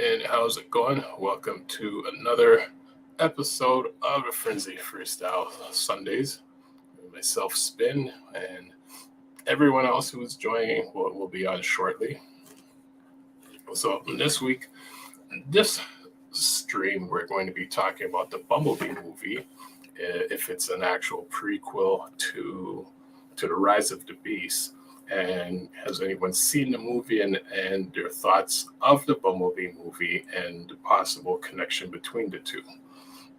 And how's it going? Welcome to another episode of the Frenzy Freestyle Sundays. Myself, Spin, and everyone else who is joining will be on shortly. So, this week, this stream, we're going to be talking about the Bumblebee movie, if it's an actual prequel to the Rise of the Beast. And has anyone seen the movie and their thoughts of the Bumblebee movie and the possible connection between the two?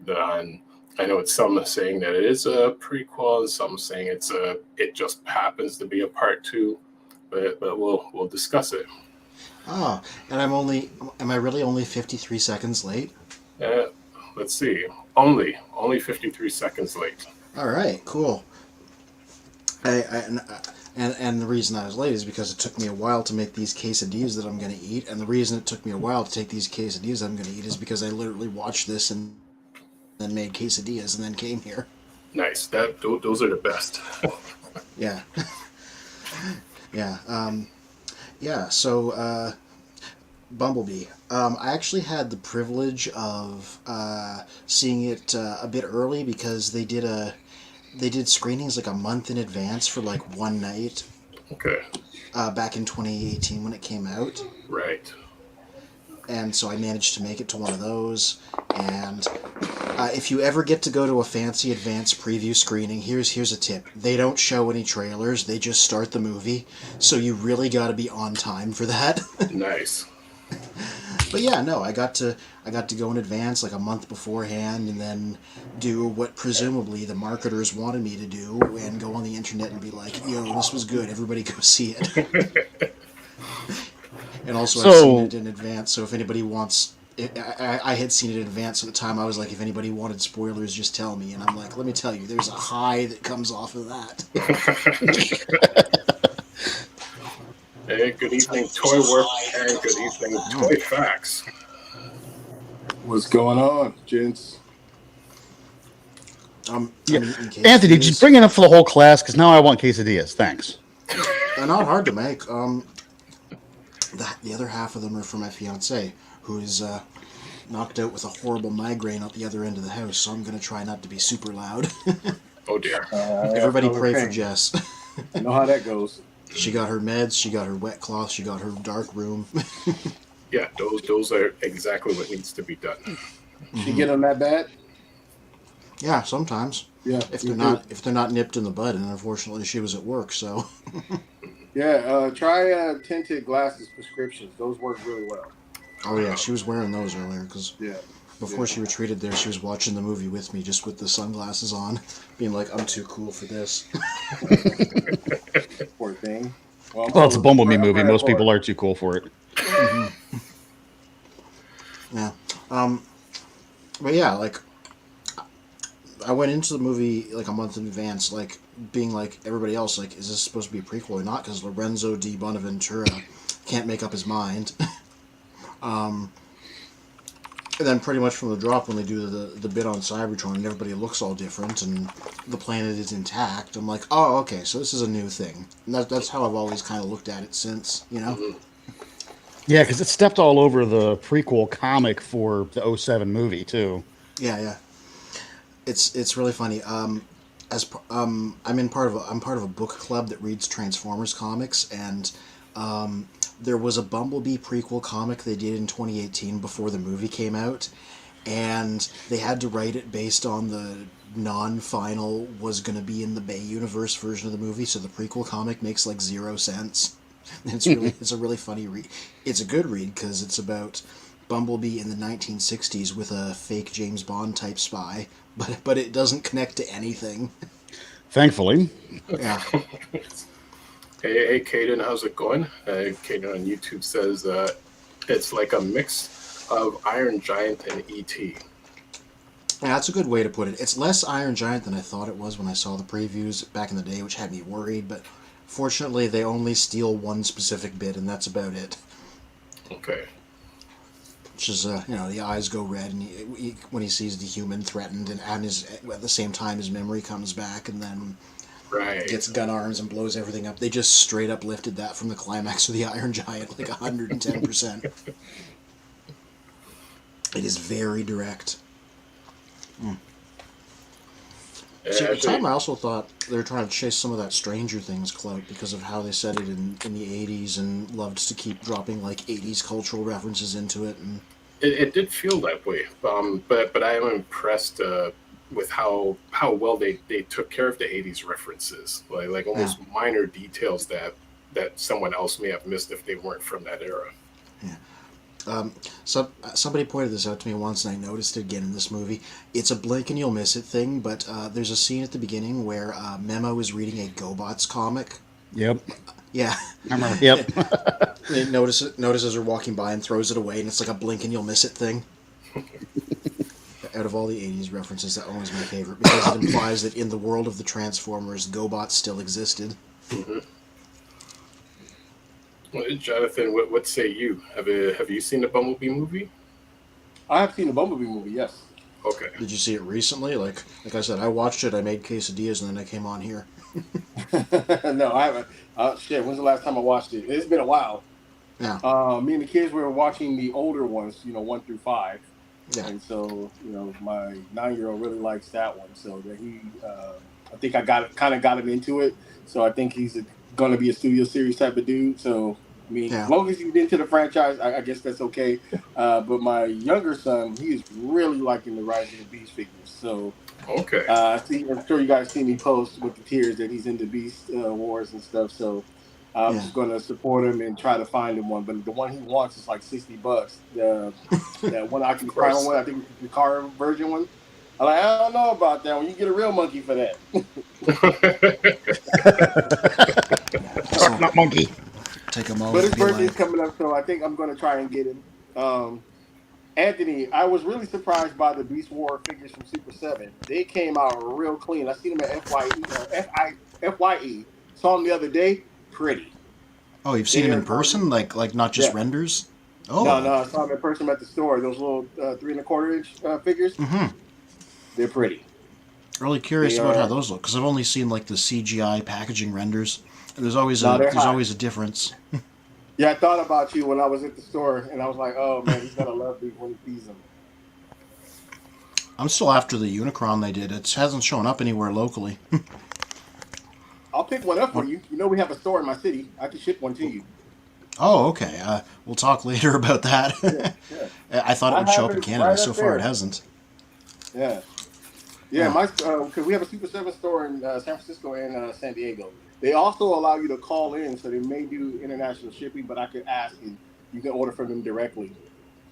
I know it's some saying that it is a prequel, and some saying it just happens to be a part two, but we'll discuss it. Oh, and am I really only 53 seconds late? Uh, let's see, only 53 seconds late. All right, cool. And the reason I was late is because it took me a while to make these quesadillas that I'm going to eat, and the reason it took me a while to take these quesadillas I'm going to eat is because I literally watched this and then made quesadillas and then came here. Nice. Those are the best. Yeah. Yeah. Yeah. So, Bumblebee. I actually had the privilege of seeing it a bit early because they did screenings like a month in advance for like one night. Okay. Back in 2018 when it came out. Right. And so I managed to make it to one of those. And if you ever get to go to a fancy advanced preview screening, here's a tip. They don't show any trailers. They just start the movie. So you really got to be on time for that. Nice. But yeah, no, I got to go in advance like a month beforehand and then do what presumably the marketers wanted me to do and go on the internet and be like, yo, this was good, everybody go see it. And also I've seen it in advance, so if anybody wants... I had seen it in advance at the time. I was like, if anybody wanted spoilers, just tell me. And I'm like, let me tell you, there's a high that comes off of that. Hey, good evening, Toy Work, and good evening, Toy Facts. What's going on, gents? Anthony, just bring it up for the whole class, because now I want quesadillas. Thanks. They're not hard to make. The other half of them are for my fiance, who is knocked out with a horrible migraine at the other end of the house, so I'm going to try not to be super loud. Oh, dear. Everybody pray for Jess. You know how that goes. She got her meds, she got her wet cloth, she got her dark room. Yeah, those are exactly what needs to be done. She get them that bad? Yeah, sometimes. Yeah. If they're not nipped in the bud, and unfortunately she was at work, so. Yeah, try tinted glasses prescriptions. Those work really well. Oh yeah, she was wearing those earlier because Yeah. Before she retreated there, she was watching the movie with me, just with the sunglasses on, being like, "I'm too cool for this." Poor thing. Well, it's a Bumblebee movie. Most people are too cool for it. Mm-hmm. Yeah. But yeah, like, I went into the movie like a month in advance, like being like everybody else, like, is this supposed to be a prequel or not? Because Lorenzo di Bonaventura can't make up his mind. And then pretty much from the drop, when they do the bit on Cybertron and everybody looks all different and the planet is intact, I'm like, oh, okay, so this is a new thing. And that's how I've always kind of looked at it since, you know? Yeah, because it stepped all over the prequel comic for the 2007 movie, too. Yeah. It's really funny. I'm part of a book club that reads Transformers comics, and there was a Bumblebee prequel comic they did in 2018 before the movie came out, and they had to write it based on the non-final was going to be in the Bay Universe version of the movie, so the prequel comic makes like 0 sense. It's a really funny read. It's a good read because it's about Bumblebee in the 1960s with a fake James Bond type spy, but it doesn't connect to anything. Thankfully. Yeah. Hey, Caden, how's it going? Caden on YouTube says it's like a mix of Iron Giant and E.T. Yeah, that's a good way to put it. It's less Iron Giant than I thought it was when I saw the previews back in the day, which had me worried, but fortunately they only steal one specific bit, and that's about it. Okay. Which is, the eyes go red and when he sees the human threatened, and at the same time his memory comes back, and then gets gun arms and blows everything up. They just straight up lifted that from the climax of the Iron Giant, like 110%. It is very direct. Yeah, See, at the actually, time, I also thought they were trying to chase some of that Stranger Things clout because of how they said it in the 80s and loved to keep dropping, like, 80s cultural references into it. And it did feel that way. But I am impressed with how well they took care of the '80s references, like yeah, almost minor details that someone else may have missed if they weren't from that era. yeah. Somebody pointed this out to me once, and I noticed it again in this movie. It's a blink and you'll miss it thing, but there's a scene at the beginning where Memo is reading a GoBots comic. Yep. Yeah. I remember. Yep. And notices her walking by and throws it away, and it's like a blink and you'll miss it thing. Out of all the 80s references, that one was my favorite because it implies that in the world of the Transformers, GoBots still existed. Hmm. Well, Jonathan, what say you? Have you seen the Bumblebee movie? I have seen the Bumblebee movie. Yes. Okay. Did you see it recently? Like I said, I watched it, I made quesadillas, and then I came on here. No, I haven't. Shit. When's the last time I watched it? It's been a while. Yeah, Me and the kids were watching the older ones, 1 through 5. yeah, And so, my 9-year-old really likes that one. So that I think I got him into it. So I think he's going to be a studio series type of dude. So, I mean, yeah. as long as he's into the franchise, I guess that's okay. But my younger son, he is really liking the Rise of the Beast figures. So, Okay. I'm sure you guys see me post with the tears that he's into Beast Wars and stuff. So, I'm Yeah. just going to support him and try to find him one. But the one he wants is like $60. That one Optimus Primal one, I think it's the car version one. I don't know about that one. You get a real monkey for that. So Not monkey. take them all But and his be birthday's like, coming up, so I think I'm going to try and get him. Anthony, I was really surprised by the Beast War figures from Super 7. They came out real clean. I seen them at FYE. Saw them the other day. Pretty. oh, you've seen They him are in person, like not just yeah. renders. No, Oh, I saw them in person at the store. Those little 3¼ inch figures. mm-hmm. They're pretty. Really curious They about how are. those look because I've only seen like the CGI packaging renders. And there's always No, they're hot. a difference. Yeah, I thought about you when I was at the store, and I was like, "Oh man, he's gonna love these when he sees them." I'm still after the Unicron they did. It hasn't shown up anywhere locally. I'll pick one up for What? you. You know, we have a store in my city. I can ship one to you. Oh, okay. We'll talk later about that. Yeah, yeah. I thought it I would show have up in it Canada. right So up far, it there. hasn't. Yeah, Yeah. because we have a Super 7 store in San Francisco and San Diego. They also allow you to call in, so they may do international shipping. But I could ask, and you can order from them directly,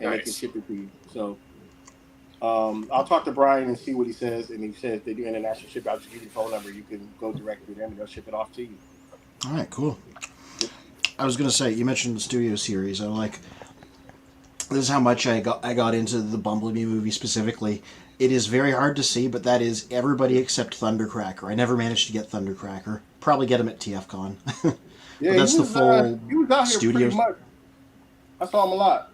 and they can Nice. ship it to you. So. I'll talk to Brian and see what he says. And he says they do international shipping. I'll just give you the phone number. You can go direct to them and they'll ship it off to you. All right, cool. Yep. I was gonna say you mentioned the studio series. This is how much I got into the Bumblebee movie specifically. It is very hard to see, but that is everybody except Thundercracker. I never managed to get Thundercracker. Probably get him at TFCon. Yeah, But that's the full he was out here studio. pretty much. I saw him a lot.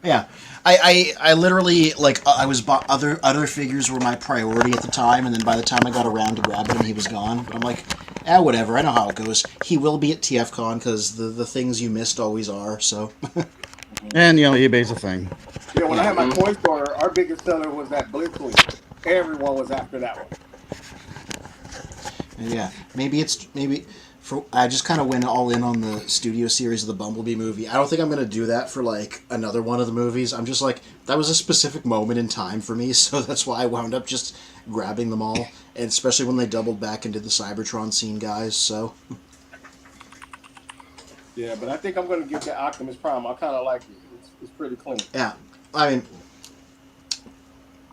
Yeah, I literally like I was other figures were my priority at the time, and then by the time I got around to grabbing him, he was gone. But I'm like, whatever. I know how it goes. He will be at TFCon because the things you missed always are. So And eBay's a thing. Yeah, when I had my Mhm. toy store, our biggest seller was that Blitzwing. Everyone was after that one. yeah, maybe. I just kind of went all in on the studio series of the Bumblebee movie. I don't think I'm going to do that for like another one of the movies. I'm just like, that was a specific moment in time for me, so that's why I wound up just grabbing them all, and especially when they doubled back into the Cybertron scene guys, so Yeah, but I think I'm going to give that Optimus Prime. I kind of like it. It's pretty clean. yeah. I mean,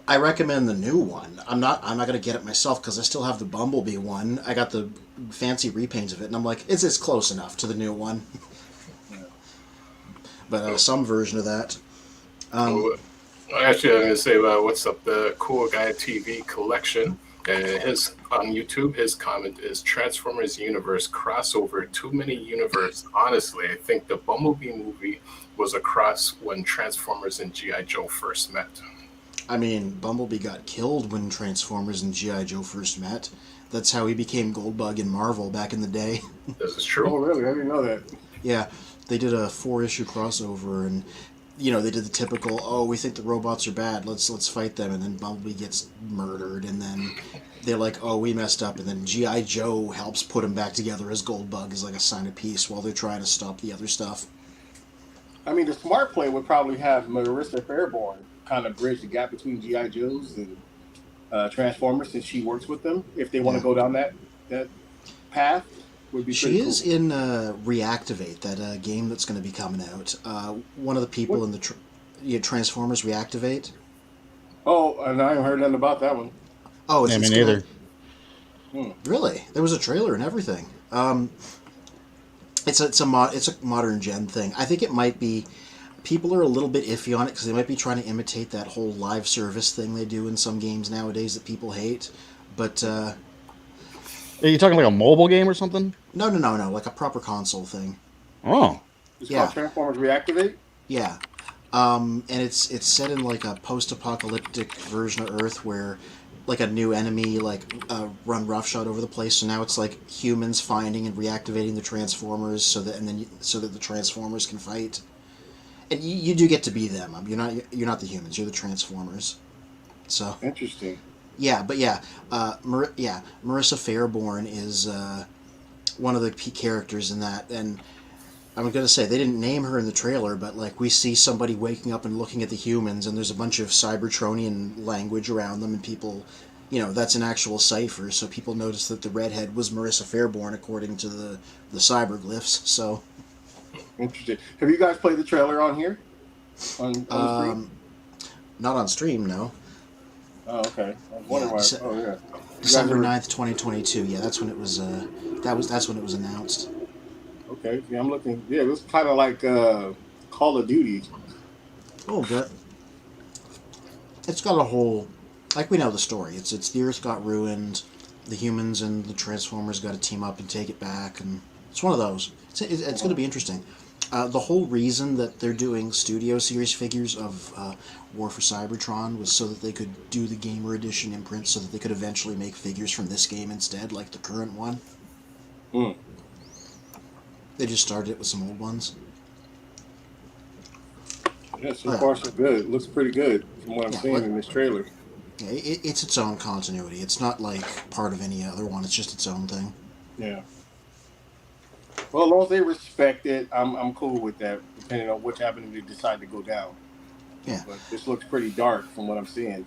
I recommend the new one. I'm not going to get it myself because I still have the Bumblebee one. I got the fancy repaints of it, and I'm like, it's close enough to the new one. Yeah. But some version of that. Oh, actually, I'm gonna say what's up the Cool Guy TV collection. His on YouTube, his comment is Transformers universe crossover. Too many universe. Honestly, I think the Bumblebee movie was a cross when Transformers and GI Joe first met. I mean, Bumblebee got killed when Transformers and G.I. Joe first met. That's how he became Goldbug in Marvel back in the day. This is Oh, true. really? I didn't know that. Yeah, they did a 4-issue crossover, and they did the typical, oh, we think the robots are bad, let's fight them, and then Bumblebee gets murdered, and then they're like, oh, we messed up, and then G.I. Joe helps put him back together as Goldbug as like a sign of peace while they're trying to stop the other stuff. I mean, the smart play would probably have Marissa Fairborn kind of bridge the gap between GI Joes and Transformers, since she works with them. If they want to Yeah. go down that path, would be She pretty is cool. in Reactivate, that game that's going to be coming out. One of the people What? in the Transformers Reactivate. Oh, and I haven't heard nothing about that one. Oh, Yeah, me it's neither. Hmm. really, there was a trailer and everything. It's a modern gen thing. I think it might be. People are a little bit iffy on it because they might be trying to imitate that whole live service thing they do in some games nowadays that people hate. But Are you talking like a mobile game or something? no, like a proper console thing. Oh, It's called Yeah, Transformers Reactivate. yeah. And it's set in like a post-apocalyptic version of Earth where like a new enemy run roughshod over the place. So now it's like humans finding and reactivating the Transformers so that the Transformers can fight. And you do get to be them. You're not the humans. You're the Transformers. So Interesting. yeah, but yeah, Marissa Fairborn is one of the key characters in that, and I'm gonna say they didn't name her in the trailer, but like we see somebody waking up and looking at the humans, and there's a bunch of Cybertronian language around them, and people, that's an actual cipher, so people noticed that the redhead was Marissa Fairborn according to the cyberglyphs. So Interesting. Have you guys played the trailer on here? On the stream? not on stream, no. Oh, okay. I was Yeah, wondering why. Oh, yeah. December ever- 9th, 2022. Yeah, that's when it was. That's when it was announced. Okay. Yeah, I'm looking. Yeah, it was kind of like Call of Duty. A little bit. It's got a whole, like we know the story. It's the Earth got ruined, the humans and the Transformers got to team up and take it back, and it's one of those. It's going to be interesting. The whole reason that they're doing Studio Series figures of War for Cybertron was so that they could do the Gamer Edition imprint, so that they could eventually make figures from this game instead, like the current one. Hmm. They just started it with some old ones. Yeah, so far so good. Looks pretty good from what I'm Yeah, seeing in this trailer. Yeah, it's its own continuity. It's not like part of any other one. It's just its own thing. Yeah. Well, as long as they respect it, I'm cool with that. Depending on which avenue they decide to go down. Yeah. But this looks pretty dark from what I'm seeing.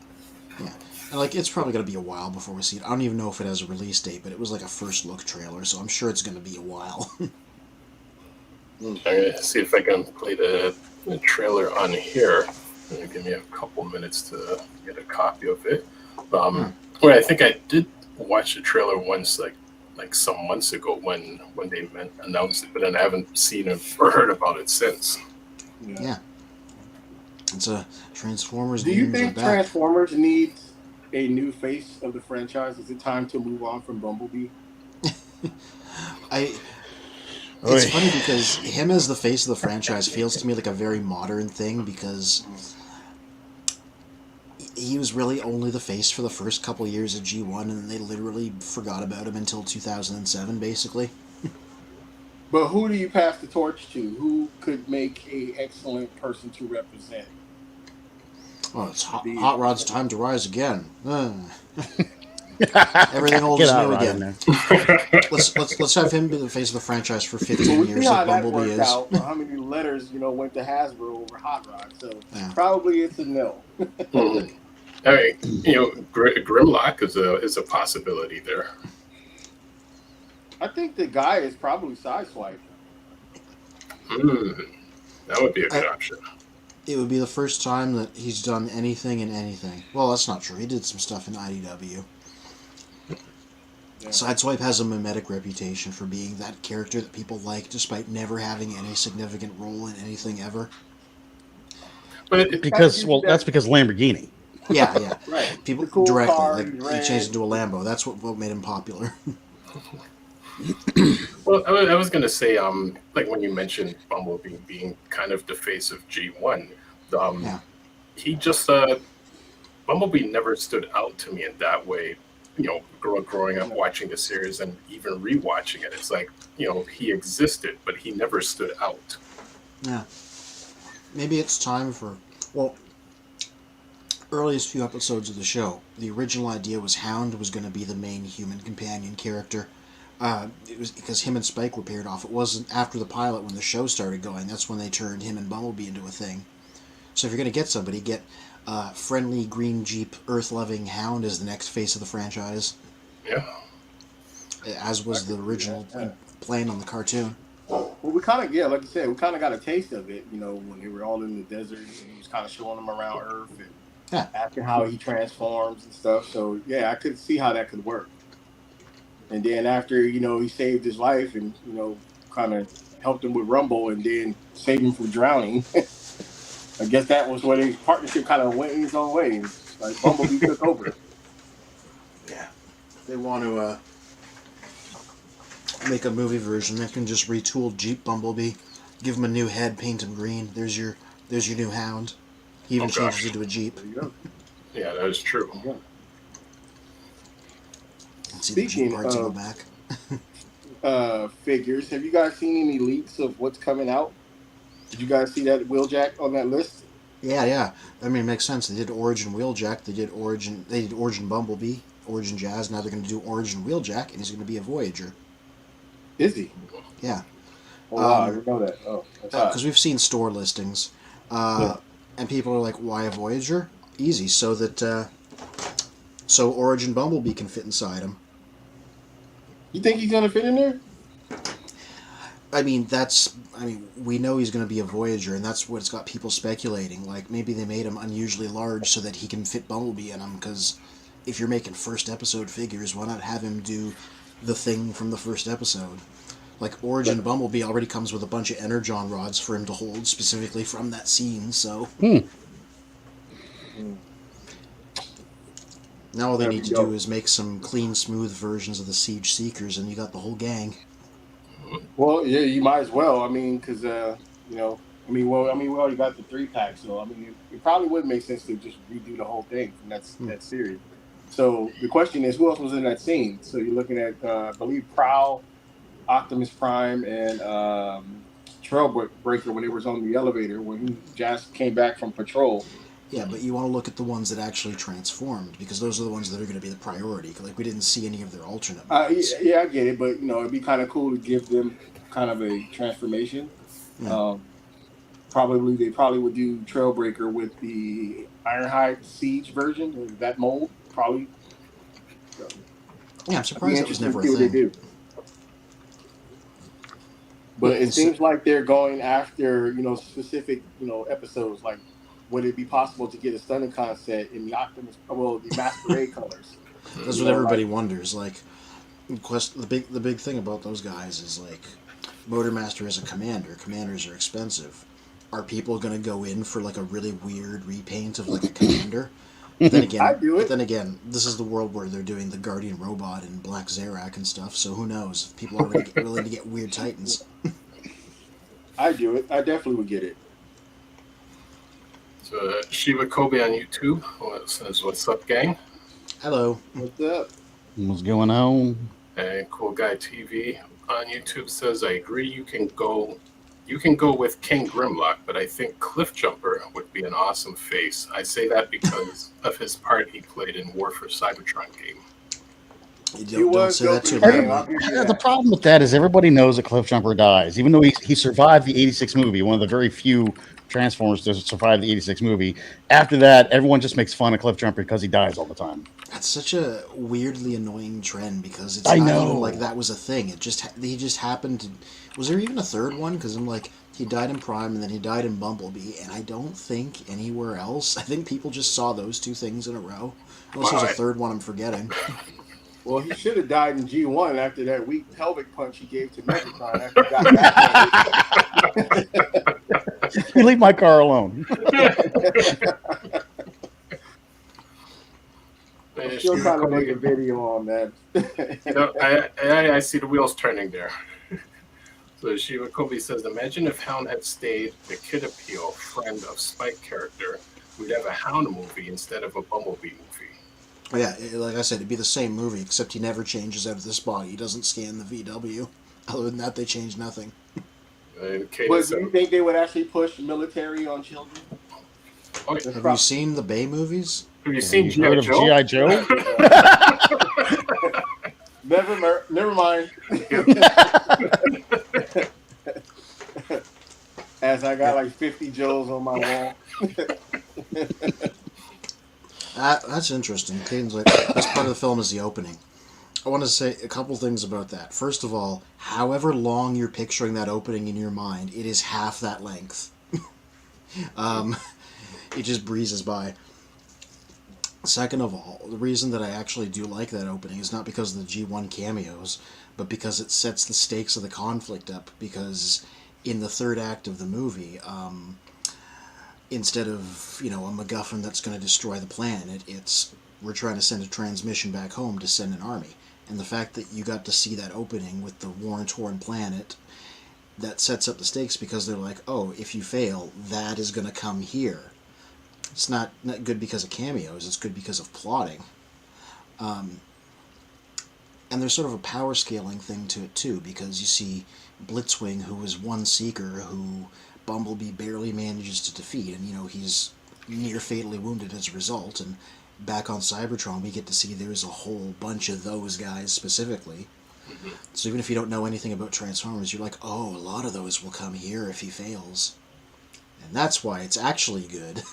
Yeah. And like it's probably gonna be a while before we see it. I don't even know if it has a release date, but it was like a first look trailer, so I'm sure it's gonna be a while. I'm gonna see if I can play the trailer on here. Give me a couple minutes to get a copy of it. Well, I think I did watch the trailer once, like some months ago when they announced it, but then I haven't seen it or heard about it since. Yeah. It's a Transformers. Do you demons are think back. Transformers needs a new face of the franchise? Is it time to move on from Bumblebee? It's funny because him as the face of the franchise feels to me like a very modern thing because he was really only the face for the first couple of years of G1, and they literally forgot about him until 2007, basically. But who do you pass the torch to? Who could make a excellent person to represent? Oh, it's Hot Rod's time to rise again. Everything old Get is out new right again. now. Let's have him be the face of the franchise for 15 Well, we years, see how like that Bumblebee worked is. out. How many letters went to Hasbro over Hot Rod? So Yeah. probably it's a no. Mhm. I mean, Grimlock is a possibility there. I think the guy is probably Sideswipe. That would be a good option. It would be the first time that he's done anything in anything. Well, that's not true. He did some stuff in IDW. Yeah. Sideswipe has a mimetic reputation for being that character that people like, despite never having any significant role in anything ever. But Because that's because Lamborghini. Yeah. Right. People The cool directly, car, like he's he red. changed into a Lambo. That's what made him popular. well, I was gonna say, like when you mentioned Bumblebee being kind of the face of G1, Yeah. he just Bumblebee never stood out to me in that way. Growing up watching the series and even rewatching it, it's like he existed, but he never stood out. Yeah. maybe it's time for, well, earliest few episodes of the show, the original idea was Hound was going to be the main human companion character. It was because him and Spike were paired off. It wasn't after the pilot when the show started going. That's when they turned him and Bumblebee into a thing. So if you're going to get somebody, get friendly green Jeep, earth-loving Hound as the next face of the franchise, Yeah. as was the original plan on the cartoon. Well, we kind of, yeah, like you said, we kind of got a taste of it, when they were all in the desert and he was kind of showing them around Earth and Yeah. asking how he transforms and stuff. So, yeah, I could see how that could work. And then after, he saved his life and, kind of helped him with Rumble and then saved him from drowning. I guess that was when his partnership kind of went in its own way. Like Bumblebee took over. Yeah. They want to make a movie version. They can just retool Jeep Bumblebee, give him a new head, paint him green. There's your new Hound. He even changes into a Jeep. There you go. Yeah, that is true. Yeah. See the Jeep parts go back. Figures, have you guys seen any leaks of what's coming out? Did you guys see that Wheeljack on that list? Yeah. I mean, it makes sense. They did Origin Wheeljack. They did Origin Bumblebee, Origin Jazz. Now they're going to do Origin Wheeljack, and he's going to be a Voyager. Is he? Yeah. Oh, wow, I didn't know that. Oh, because we've seen store listings, and people are like, "Why a Voyager?" Easy, so that so Origin Bumblebee can fit inside him. You think he's gonna fit in there? I mean, we know he's going to be a Voyager, and that's what's got people speculating. Like, maybe they made him unusually large so that he can fit Bumblebee in him, because if you're making first episode figures, why not have him do the thing from the first episode? Like, Origin Bumblebee already comes with a bunch of Energon rods for him to hold, specifically from that scene, so... Now all they need to do is make some clean, smooth versions of the Siege Seekers, and you got the whole gang. Well, yeah, you might as well. I mean, because we already got the 3-pack, so I mean, it probably would make sense to just redo the whole thing from that series. So the question is, who else was in that scene? So you're looking at, I believe, Prowl, Optimus Prime, and Trailbreaker when they was on the elevator when he just came back from patrol. Yeah, but you want to look at the ones that actually transformed, because those are the ones that are going to be the priority. Like, we didn't see any of their alternate ones. Yeah, I get it, but it'd be kind of cool to give them kind of a transformation. Yeah. They probably would do Trailbreaker with the Ironhide Siege version, that mold, probably. So, yeah, I'm surprised that was never a thing. What they do. But it seems like they're going after, specific, episodes. Like, would it be possible to get a Stunning set in the Masquerade colors? That's what everybody wonders. Like, the big thing about those guys is, like, Motormaster is a commander. Commanders are expensive. Are people going to go in for, like, a really weird repaint of, like, a commander? Then again, I do it. But then again, this is the world where they're doing the Guardian Robot and Black Zarak and stuff, so who knows? People are willing to get weird Titans. I do it. I definitely would get it. So Shiva Kobe on YouTube says, "What's up, gang?" Hello. What's up? What's going on? And Cool Guy TV on YouTube says, "I agree. You can go with King Grimlock, but I think Cliffjumper would be an awesome face. I say that because of his part he played in War for Cybertron game." Don't say that too loudly. The problem with that is everybody knows that Cliffjumper dies, even though he survived the '86 movie, one of the very few Transformers to survive the '86 movie. After that, everyone just makes fun of Cliffjumper because he dies all the time. That's such a weirdly annoying trend because it's not even like that was a thing. He just happened to. Was there even a third one? Because I'm like, he died in Prime and then he died in Bumblebee, and I don't think anywhere else. I think people just saw those two things in a row. Unless there's a third one I'm forgetting. Well, he should have died in G1 after that weak pelvic punch he gave to Megatron after he got back. You leave my car alone. I'm still trying to make a video on that. I see the wheels turning there. So Shiva Kobe says, "Imagine if Hound had stayed the Kid Appeal friend of Spike character. We'd have a Hound movie instead of a Bumblebee movie." Yeah, like I said, it'd be the same movie, except he never changes out of this body. He doesn't scan the VW. Other than that, they change nothing. And But Cadence do you think they would actually push military on children? oh, That's Have you probably, seen the Bay movies? have you Have seen you G.I. heard of Joe? G.I. Joe? never mind. Yeah. As I got Yeah. like 50 Joes on my wall. That's interesting. Caden's like, best part of the film is the opening. I want to say a couple things about that. First of all, however long you're picturing that opening in your mind, it is half that length. um, it just breezes by. Second of all, the reason that I actually do like that opening is not because of the G1 cameos, but because it sets the stakes of the conflict up. Because in the third act of the movie, instead of, a MacGuffin that's going to destroy the planet, it's we're trying to send a transmission back home to send an army. And the fact that you got to see that opening with the war-torn planet, that sets up the stakes because they're like, oh, if you fail, that is going to come here. It's not good because of cameos, it's good because of plotting. And there's sort of a power scaling thing to it too, because you see Blitzwing, who is one Seeker who Bumblebee barely manages to defeat, and he's near fatally wounded as a result. And back on Cybertron, we get to see there's a whole bunch of those guys specifically. So even if you don't know anything about Transformers, you're like, oh, a lot of those will come here if he fails. And that's why it's actually good.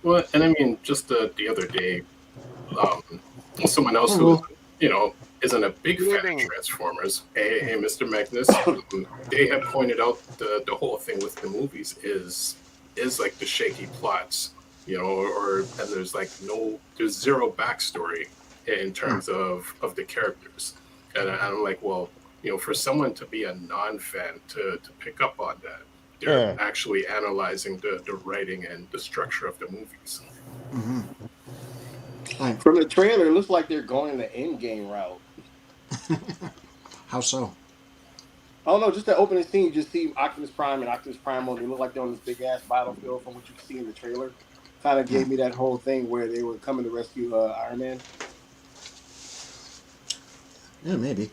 Well, and I mean, just the other day, someone else who, Well, isn't a big Good fan of evening. Transformers, hey, Mr. Magnus, they have pointed out the whole thing with the movies is like the shaky plots, and there's zero backstory in terms of the characters. And I'm like, well, for someone to be a non-fan to pick up on that, they're Yeah. actually analyzing the writing and the structure of the movies. mm-hmm. Like, From the trailer, it looks like they're going the end game route. how so? I don't know, just the opening scene, you just see Optimus Prime and Optimus Primal. They look like they're on this big ass battlefield from what you can see in the trailer. Kind of gave me that whole thing where they were coming to rescue Iron Man. Yeah, maybe.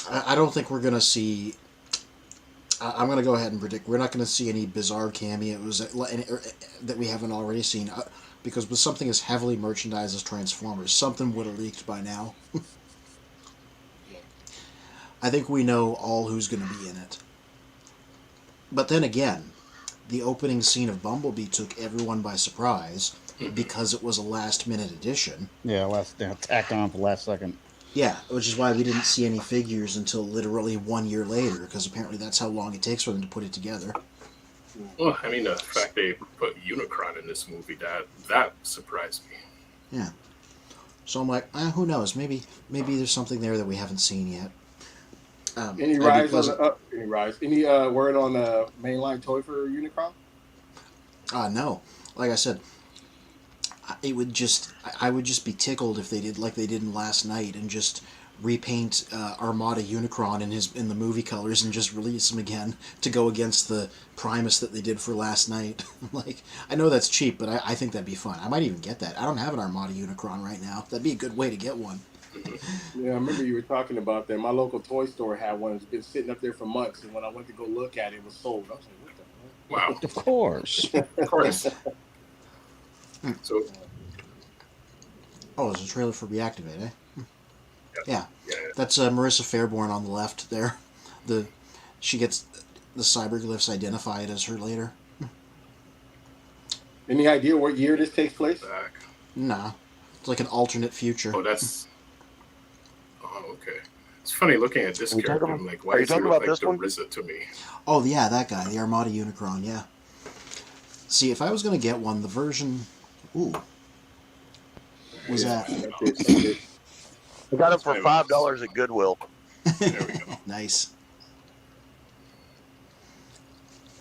I don't think we're going to see... I'm going to go ahead and predict we're not going to see any bizarre cameos that we haven't already seen. Because with something as heavily merchandised as Transformers, something would have leaked by now. I think we know all who's going to be in it. But then again, the opening scene of Bumblebee took everyone by surprise because it was a last-minute addition. Yeah, tacked on for the last second. Yeah, which is why we didn't see any figures until literally 1 year later, because apparently that's how long it takes for them to put it together. Well, I mean, the fact they put Unicron in this movie, that surprised me. Yeah. So I'm like, who knows? Maybe there's something there that we haven't seen yet. Any rise on the Any word on the mainline toy for Unicron? No. Like I said, I would just be tickled if they did like they did in Last Night and just repaint Armada Unicron in the movie colors and just release him again to go against the Primus that they did for Last Night. Like, I know that's cheap, but I think that'd be fun. I might even get that. I don't have an Armada Unicron right now. That'd be a good way to get one. Yeah, I remember you were talking about that. My local toy store had one. It's been sitting up there for months, and when I went to go look at it, it was sold. I was like, what the hell? Wow, Of course. of course. So, Oh, there's a trailer for Reactivate, eh? Yeah. yeah, That's Marissa Fairborn on the left there. She gets the cyberglyphs identified as her later. Any idea what year this takes place? back. Nah. It's like an alternate future. Oh, that's. Oh, okay. It's funny looking at this Are you character. talking I'm like, are why you does he talking look about like this the one? RZA to me? Oh, yeah, that guy. The Armada Unicron, yeah. See, if I was going to get one, the version... Ooh. Was that... I got it for $5 at Goodwill. There we go. Nice.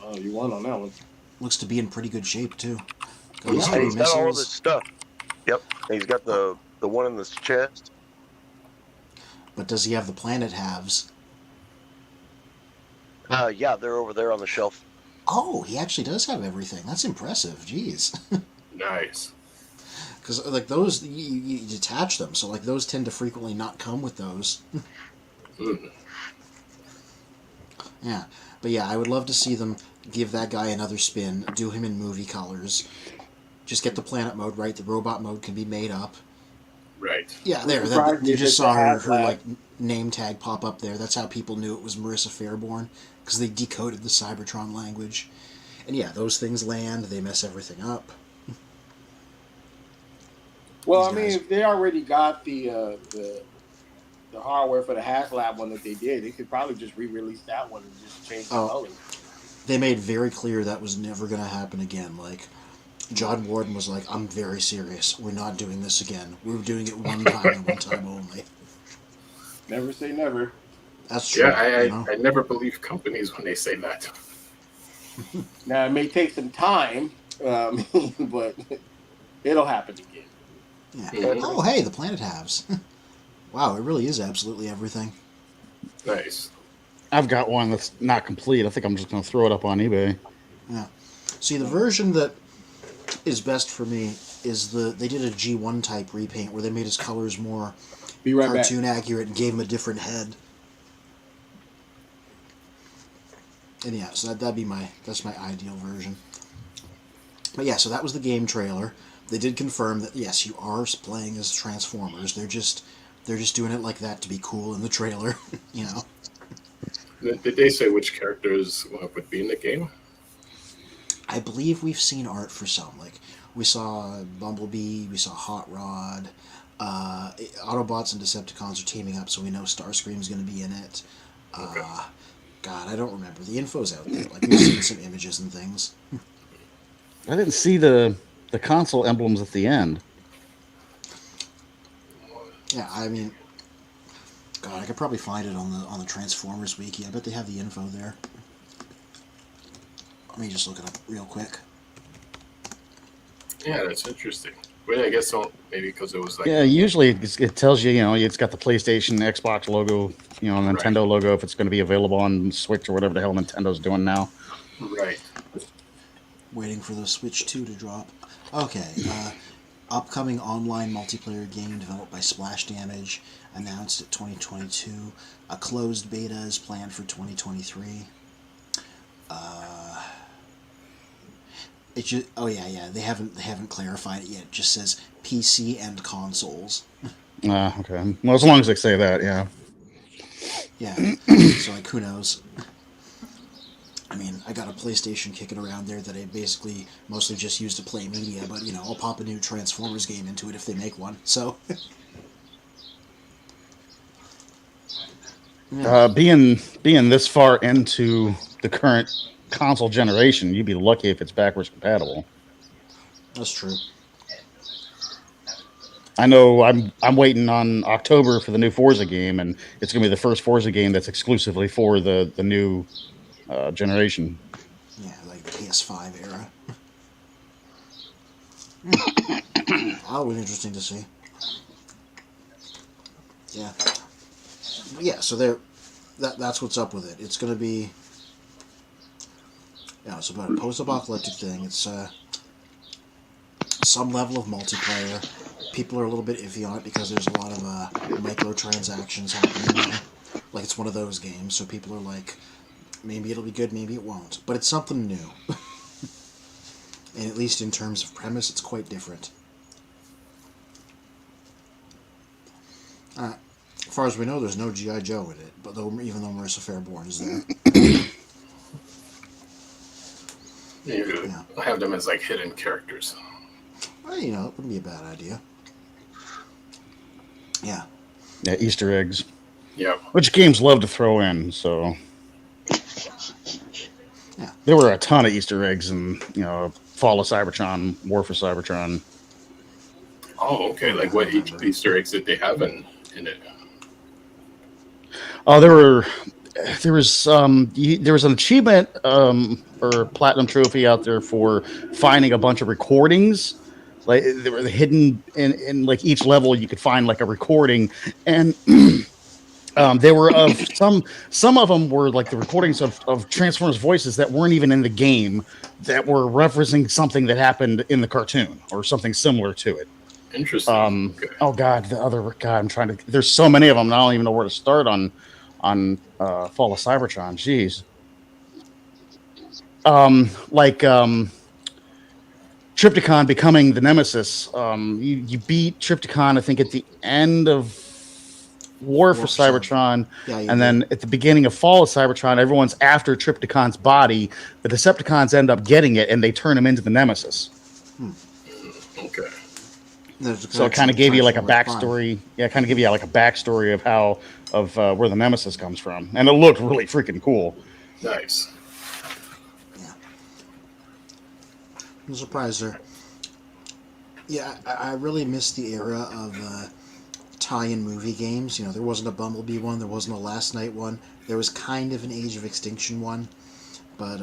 Oh, you won on that one. Looks to be in pretty good shape, too. Got Yeah, his And two he's got all of missiles. his stuff. Yep. And he's got the one in his chest. But does he have the planet halves? Yeah, they're over there on the shelf. Oh, he actually does have everything. That's impressive. Jeez. Nice. Because, like, those, you detach them, so, like, those tend to frequently not come with those. Mm. Yeah, but yeah, I would love to see them give that guy another spin, do him in movie colors. Just get the planet mode right. The robot mode can be made up. Right. Yeah, What there. That surprised me you is just that the saw her HasLab. like name tag pop up there. That's how people knew it was Marissa Fairborn because they decoded the Cybertron language. And yeah, those things land. They mess everything up. Well, These I mean, guys. if they already got the hardware for the HasLab one that they did, they could probably just re-release that one and just change the Oh, colors. they made very clear that was never going to happen again. Like John Warden was like, "I'm very serious. We're not doing this again. We're doing it one time and one time only." Never say never. That's Yeah, true. You know. I never believe companies when they say that. Now it may take some time, but it'll happen again. Yeah. Mhm. Oh, hey, the planet halves. Wow, it really is absolutely everything. Nice. I've got one that's not complete. I think I'm just going to throw it up on eBay. Yeah. See, the version that is best for me is they did a G1 type repaint where they made his colors more Be right back. cartoon accurate and gave him a different head. And yeah, so that's my ideal version. But yeah, so that was the game trailer. They did confirm that yes, you are playing as Transformers. They're just doing it like that to be cool in the trailer, you know. Did they say which characters would be in the game? I believe we've seen art for some. Like we saw Bumblebee, we saw Hot Rod. Autobots and Decepticons are teaming up, so we know Starscream's going to be in it. Okay. God, I don't remember. The info's out there. Like we've seen some images and things. I didn't see the console emblems at the end. Yeah, I mean, God, I could probably find it on the Transformers wiki. I bet they have the info there. Let me just look it up real quick. Yeah, that's interesting. Well, I guess so, maybe because it was like Yeah, usually it tells you, it's got the PlayStation, Xbox logo, Nintendo logo if it's going to be available on Switch or whatever the hell Nintendo's doing now. right. Waiting for the Switch 2 to drop. Okay, upcoming online multiplayer game developed by Splash Damage, announced at 2022. A closed beta is planned for 2023. It just, oh yeah, they haven't clarified it yet. It just says PC and consoles. Okay. Well, as long as they say that, yeah. Yeah, so like who knows? I mean, I got a PlayStation kicking around there that I basically mostly just use to play media, but I'll pop a new Transformers game into it if they make one. So, yeah. Being this far into the current console generation, you'd be lucky if it's backwards compatible. That's true. I know I'm waiting on October for the new Forza game, and it's going to be the first Forza game that's exclusively for the new generation. Yeah, like the PS5 era. That'll be interesting to see. Yeah. Yeah, so that's what's up with it. It's going to be... Yeah, it's about a post-apocalyptic thing. It's some level of multiplayer. People are a little bit iffy on it because there's a lot of microtransactions happening now. Like, it's one of those games, so people are like, maybe it'll be good, maybe it won't. But it's something new. And at least in terms of premise, it's quite different. As far as we know, there's no G.I. Joe in it, but even though Marissa Fairborn is there. You have them as like hidden characters. Well, it wouldn't be a bad idea. Yeah. Yeah, Easter eggs. Yeah. Which games love to throw in, so. Yeah. There were a ton of Easter eggs in, Fall of Cybertron, War for Cybertron. Oh, okay. Like what Easter eggs did they have in it? Oh, there was an achievement or platinum trophy out there for finding a bunch of recordings. Like they were hidden in like each level. You could find like a recording, and they were of some of them were like the recordings of Transformers voices that weren't even in the game, that were referencing something that happened in the cartoon or something similar to it. Interesting. Okay. Oh God, I'm trying to. There's so many of them. And I don't even know where to start on Fall of Cybertron. Jeez. like Trypticon becoming the nemesis. You beat Trypticon, I think, at the end of War for Cybertron, Yeah, you and did. then at the beginning of Fall of Cybertron, everyone's after Trypticon's body. The Decepticons end up getting it, and they turn him into the nemesis. Okay. There's a So it connection kind of with gave you like a Transformers Prime. backstory. Yeah, it kind of gave you like a backstory of how where the nemesis comes from, and it looked really freaking cool. Nice. Yeah. I'm surprised there. Yeah, I really missed the era of tie-in movie games. You know, there wasn't a Bumblebee one, there wasn't a Last Night one. There was kind of an Age of Extinction one, but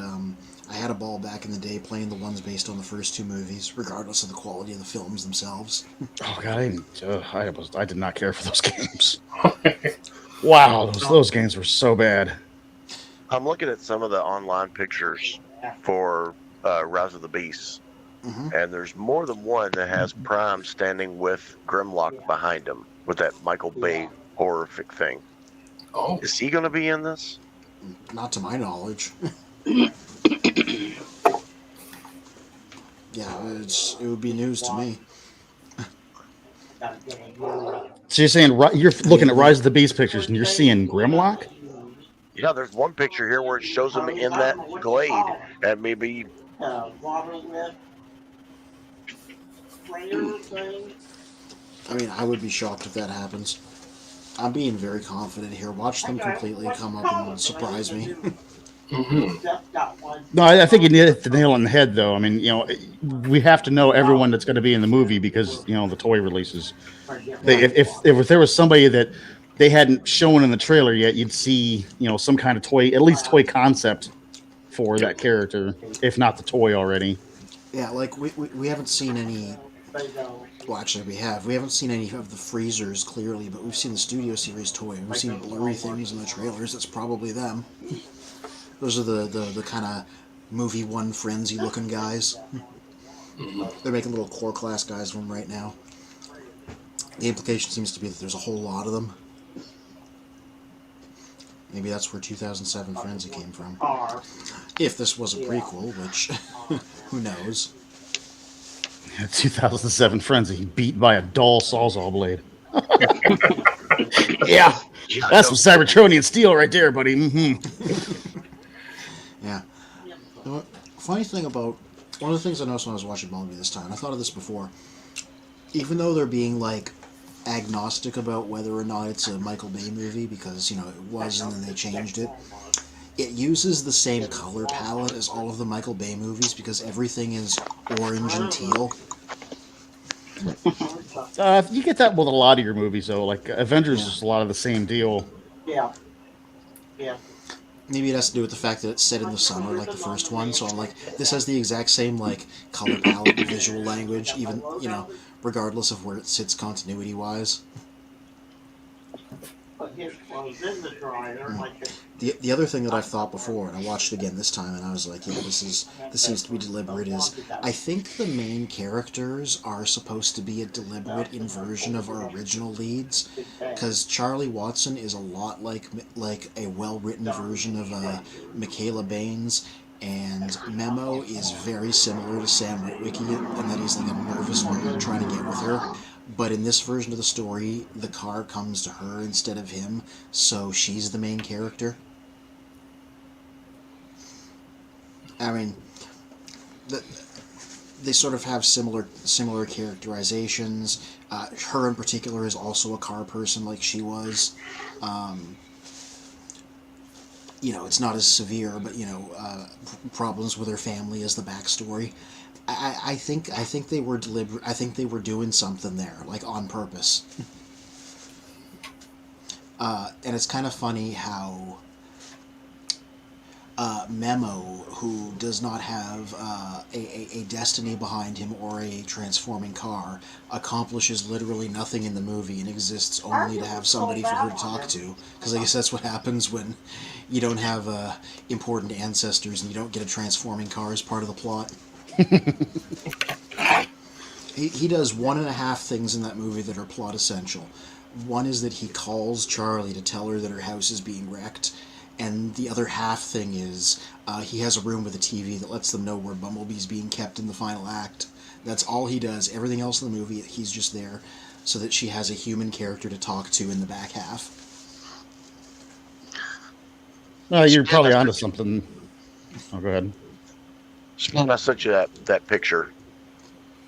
I had a ball back in the day playing the ones based on the first two movies, regardless of the quality of the films themselves. Oh god, I did not care for those games. Wow, those games were so bad. I'm looking at some of the online pictures for Rise of the Beasts, Hmm. and there's more than one that has Prime standing with Grimlock behind him with that Michael Bay horrific thing. Oh, Is he going to be in this? Not to my knowledge. Yeah, it would be news to me. So you're saying you're looking at Rise of the Beast pictures, and you're seeing Grimlock? Yeah, there's one picture here where it shows him in that glade, and maybe I mean, I would be shocked if that happens. I'm being very confident here. Watch them completely come up and surprise me. No, I think you hit the nail on the head, though. I mean, we have to know everyone that's going to be in the movie because the toy releases. If there was somebody that they hadn't shown in the trailer yet, you'd see some kind of toy, at least toy concept for that character, if not the toy already. Yeah, like we haven't seen any. Well, actually, we have. We haven't seen any of the freezers clearly, but we've seen the Studio Series toy. We've seen blurry things in the trailers. That's probably them. Those are the kind of movie one frenzy looking guys. They're making little core class guys of them right now. The implication seems to be that there's a whole lot of them. Maybe that's where 2007 Frenzy came from. If this was a prequel, which who knows. 2007 Frenzy beat by a dull Sawzall blade. Yeah, that's some Cybertronian steel right there, buddy. Mm-hmm. Yeah. Funny thing about one of the things I noticed when I was watching Bumblebee this time, I thought of this before. Even though they're being like agnostic about whether or not it's a Michael Bay movie, because it was and then they changed it. It uses the same color palette as all of the Michael Bay movies because everything is orange and teal. You get that with a lot of your movies, though. Like Avengers is a lot of the same deal. Maybe it has to do with the fact that it's set in the summer, like the first one. So I'm like, this has the exact same like color palette and visual language, even regardless of where it sits continuity wise. The other thing that I've thought before, and I watched it again this time, and I was like, this seems to be deliberate. Is I think the main characters are supposed to be a deliberate inversion of our original leads, because Charlie Watson is a lot like a well written version of Michaela Baines. And Memo is very similar to Sam Witwicky in that he's like a nervous nerd trying to get with her. But in this version of the story, the car comes to her instead of him, so she's the main character. I mean, they sort of have similar characterizations. Her in particular is also a car person like she was. It's not as severe, but problems with her family is the backstory. I think they were deliberate. I think they were doing something there, like on purpose. And it's kind of funny how Memo, who does not have a destiny behind him or a transforming car, accomplishes literally nothing in the movie and exists only to have somebody for her to talk to. Because I guess that's what happens when you don't have important ancestors and you don't get a transforming car as part of the plot. He does 1.5 things in that movie that are plot essential. One is that he calls Charlie to tell her that her house is being wrecked, and the other half thing is he has a room with a TV that lets them know where Bumblebee's being kept in the final act. That's all he does. Everything else in the movie, he's just there so that she has a human character to talk to in the back half. No, you're probably onto something. Oh, go ahead. I sent you that picture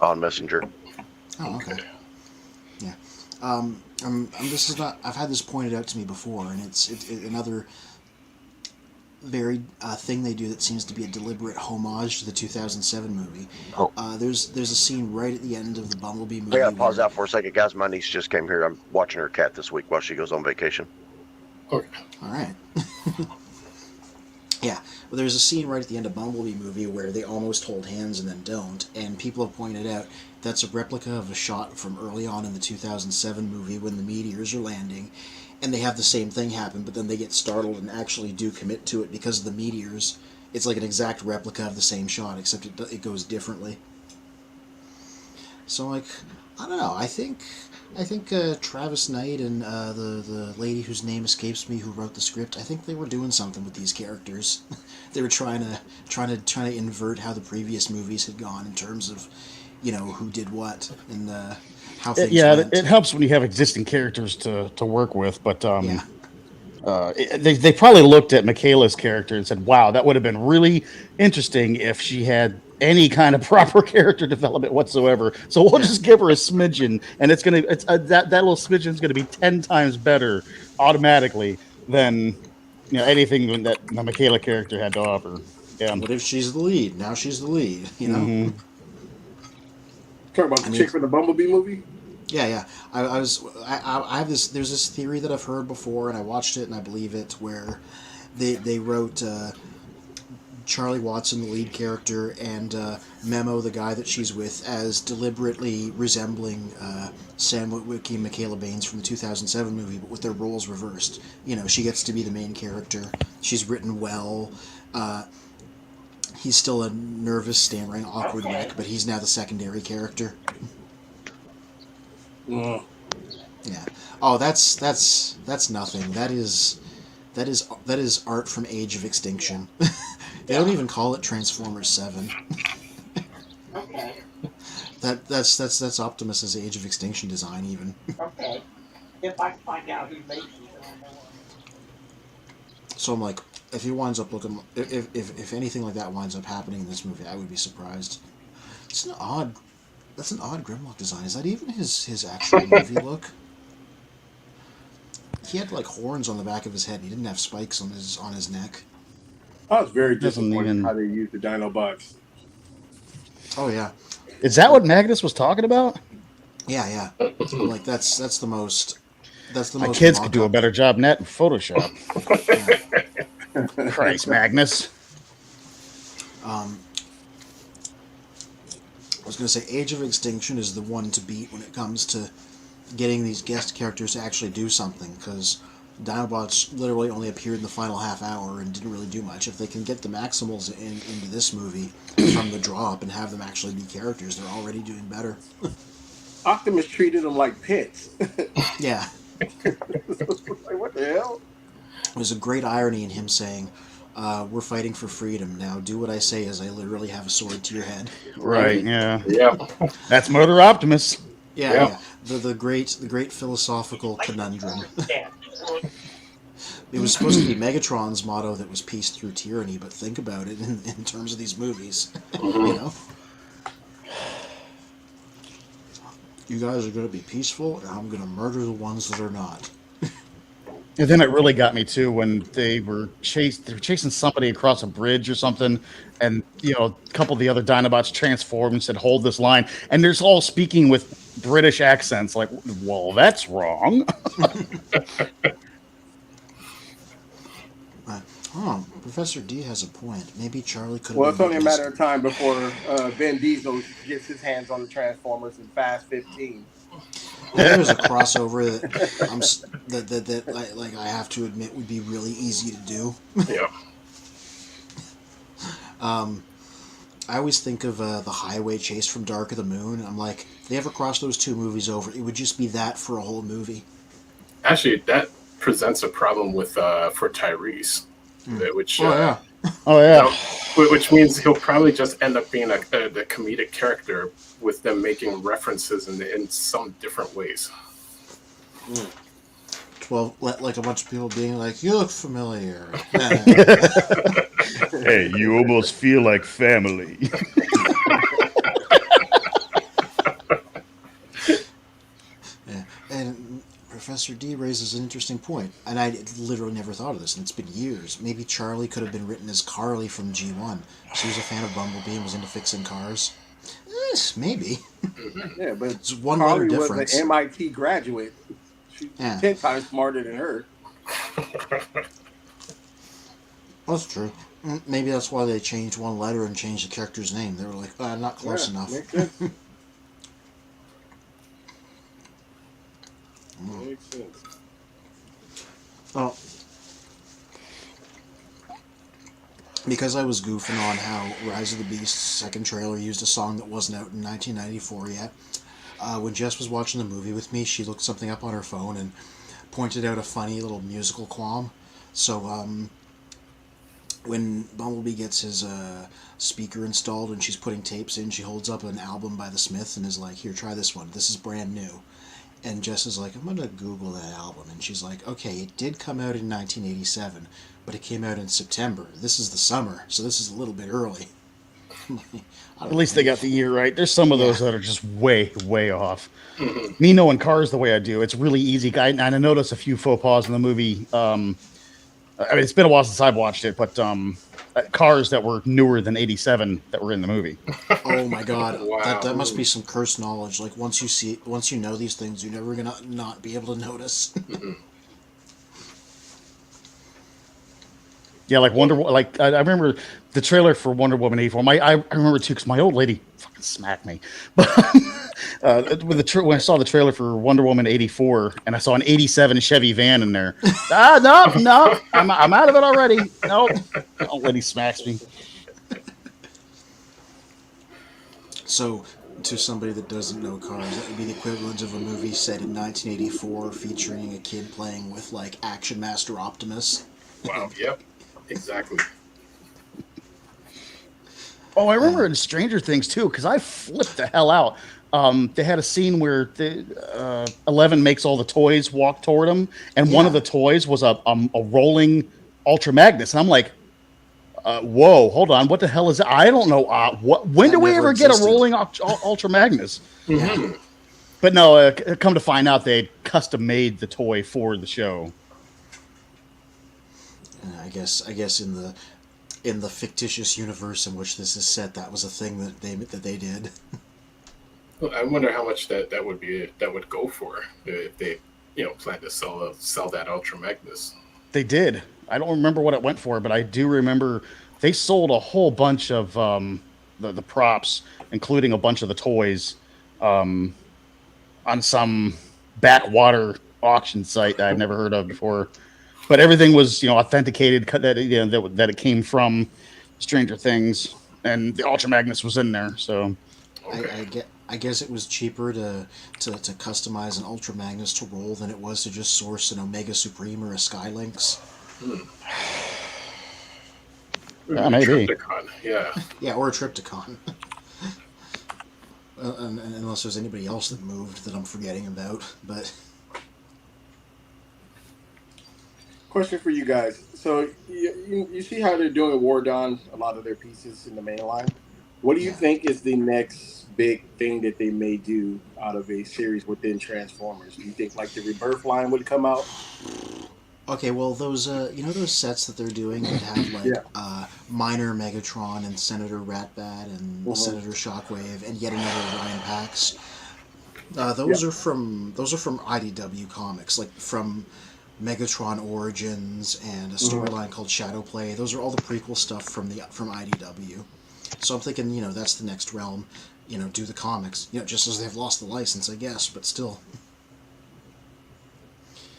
on Messenger. Oh, okay. Yeah. This is not. I've had this pointed out to me before, and it's another very thing they do that seems to be a deliberate homage to the 2007 movie. Oh. There's a scene right at the end of the Bumblebee movie. I gotta pause out for a second, guys. My niece just came here. I'm watching her cat this week while she goes on vacation. Okay. All right. Yeah, well, there's a scene right at the end of Bumblebee movie where they almost hold hands and then don't, and people have pointed out that's a replica of a shot from early on in the 2007 movie when the meteors are landing, and they have the same thing happen, but then they get startled and actually do commit to it because of the meteors. It's like an exact replica of the same shot, except it goes differently. So, like, I don't know. I think Travis Knight and the lady whose name escapes me who wrote the script, I think they were doing something with these characters. They were trying to invert how the previous movies had gone in terms of, who did what and how things went. It helps when you have existing characters to work with, but Yeah. they probably looked at Michaela's character and said, "Wow, that would have been really interesting if she had any kind of proper character development whatsoever." So we'll just give her a smidgen, and that little smidgen is gonna be 10 times better automatically than anything that the Michaela character had to offer. Yeah. What if she's the lead? Now she's the lead. Mm-hmm. Talking about the chick from the Bumblebee movie? Yeah. I have this. There's this theory that I've heard before, and I watched it and I believe it, where they wrote Charlie Watson, the lead character, and Memo, the guy that she's with, as deliberately resembling Sam Witwicky and Michaela Baines from the 2007 movie, but with their roles reversed. She gets to be the main character. She's written well. He's still a nervous, stammering, awkward wreck, but he's now the secondary character. Mm. Yeah. Oh, that's nothing. That is art from Age of Extinction. They don't even call it Transformers 7. Okay. That's Optimus's Age of Extinction design even. Okay. If I can find out who makes it, then I know. So I'm like, if he winds up looking, if anything like that winds up happening in this movie, I would be surprised. That's an odd Grimlock design. Is that even his actual movie look? He had like horns on the back of his head. He didn't have spikes on his neck. I was very Doesn't disappointed even- how they used the Dinobots. Oh yeah, Is that what Magnus was talking about? yeah. I'm like that's the most. That's the My most. kids could do a mock-up. better job than that in Photoshop. Yeah. Christ, Magnus. I was going to say Age of Extinction is the one to beat when it comes to getting these guest characters to actually do something, because Dinobots literally only appeared in the final half hour and didn't really do much. If they can get the Maximals into this movie from the drop and have them actually be characters, they're already doing better. Optimus treated them like pets. Yeah. Like, what the hell? There's a great irony in him saying, we're fighting for freedom. Now do what I say as I literally have a sword to your head. Right, yeah. Yeah. That's Motor Optimus. Yeah. The great philosophical conundrum. It was supposed to be Megatron's motto that was peace through tyranny, but think about it in terms of these movies. You guys are going to be peaceful, and I'm going to murder the ones that are not. And then it really got me too when they were chasing somebody across a bridge or something, and a couple of the other Dinobots transformed and said, "Hold this line," and they're all speaking with British accents. Like, well, that's wrong. Professor D has a point. Maybe Charlie could have. Well, it's only a matter of time before Vin Diesel gets his hands on the Transformers in Fast 15. There's a crossover that I have to admit would be really easy to do. Yeah. I always think of the highway chase from Dark of the Moon. I'm like, if they ever cross those two movies over, it would just be that for a whole movie. Actually, that presents a problem with for Tyrese. which Oh yeah. Oh you yeah. know, which means he'll probably just end up being the comedic character with them making references in some different ways. 12, like a bunch of people being like, "You look familiar." Hey, you almost feel like family. Yeah. And Professor D raises an interesting point, and I literally never thought of this, and it's been years. Maybe Charlie could have been written as Carly from G1. She was a fan of Bumblebee and was into fixing cars. Maybe. Yeah, but It's one letter Carly was an difference. MIT graduate. She's Yeah, 10 times smarter than her. that's true. Maybe that's why they changed one letter and changed the character's name. They were like, not close Yeah, enough. makes sense. Makes sense. Well, because I was goofing on how Rise of the Beast's second trailer used a song that wasn't out in 1994 yet, when Jess was watching the movie with me, she looked something up on her phone and pointed out a funny little musical qualm. So, when Bumblebee gets his speaker installed and she's putting tapes in, she holds up an album by the Smiths and is like, "Here, try this one. This is brand new." And Jess is like, "I'm going to Google that album." And she's like, "Okay, it did come out in 1987, but it came out in September. This is the summer, so this is a little bit early." At least they got the year right. There's some of those that are just way, way off. Me knowing cars the way I do, it's really easy. And I noticed a few faux pas in the movie. I mean, it's been a while since I've watched it, but cars that were newer than '87 that were in the movie. Oh my god, Wow. that must be some cursed knowledge. Like once you know these things, you're never gonna not be able to notice. Yeah, like like I remember the trailer for Wonder Woman '84. I remember too because my old lady fucking smacked me. But when I saw the trailer for Wonder Woman '84 and I saw an '87 Chevy van in there, no, I'm out of it already. Nope, old lady smacks me. So, to somebody that doesn't know cars, that would be the equivalent of a movie set in 1984 featuring a kid playing with like Action Master Optimus. Wow. Yep. Exactly. Oh, I remember in Stranger Things too, because I flipped the hell out. They had a scene where Eleven makes all the toys walk toward him, and one of the toys was a rolling Ultra Magnus, and I'm like, "Whoa, hold on, what the hell is that? I don't know. When That do we never ever get a existed. rolling Ultra Magnus?" Yeah. But no, come to find out, they custom made the toy for the show. I guess in the fictitious universe in which this is set, that was a thing that they did. Well, I wonder how much that would go for if they plan to sell that Ultra Magnus. They did. I don't remember what it went for, but I do remember they sold a whole bunch of the props, including a bunch of the toys, on some backwater auction site that I've never heard of before. But everything was authenticated that it came from Stranger Things, and the Ultra Magnus was in there. So Okay. I guess it was cheaper to customize an Ultra Magnus to roll than it was to just source an Omega Supreme or a Skylynx. maybe. Triptychon, yeah. Yeah, or a Triptychon. Unless there's anybody else that moved that I'm forgetting about, but. Question for you guys. So you see how they're doing War Dawn, a lot of their pieces in the main line. What do you think is the next big thing that they may do out of a series within Transformers? Do you think like the Rebirth line would come out? Okay, well, those those sets that they're doing that have like Minor Megatron and Senator Ratbat and Senator Shockwave and yet another Ryan Pax. Those are from IDW comics, like from Megatron Origins and a storyline called Shadowplay. Those are all the prequel stuff from IDW. So I'm thinking, that's the next realm. Do the comics. Just as they've lost the license, I guess, but still.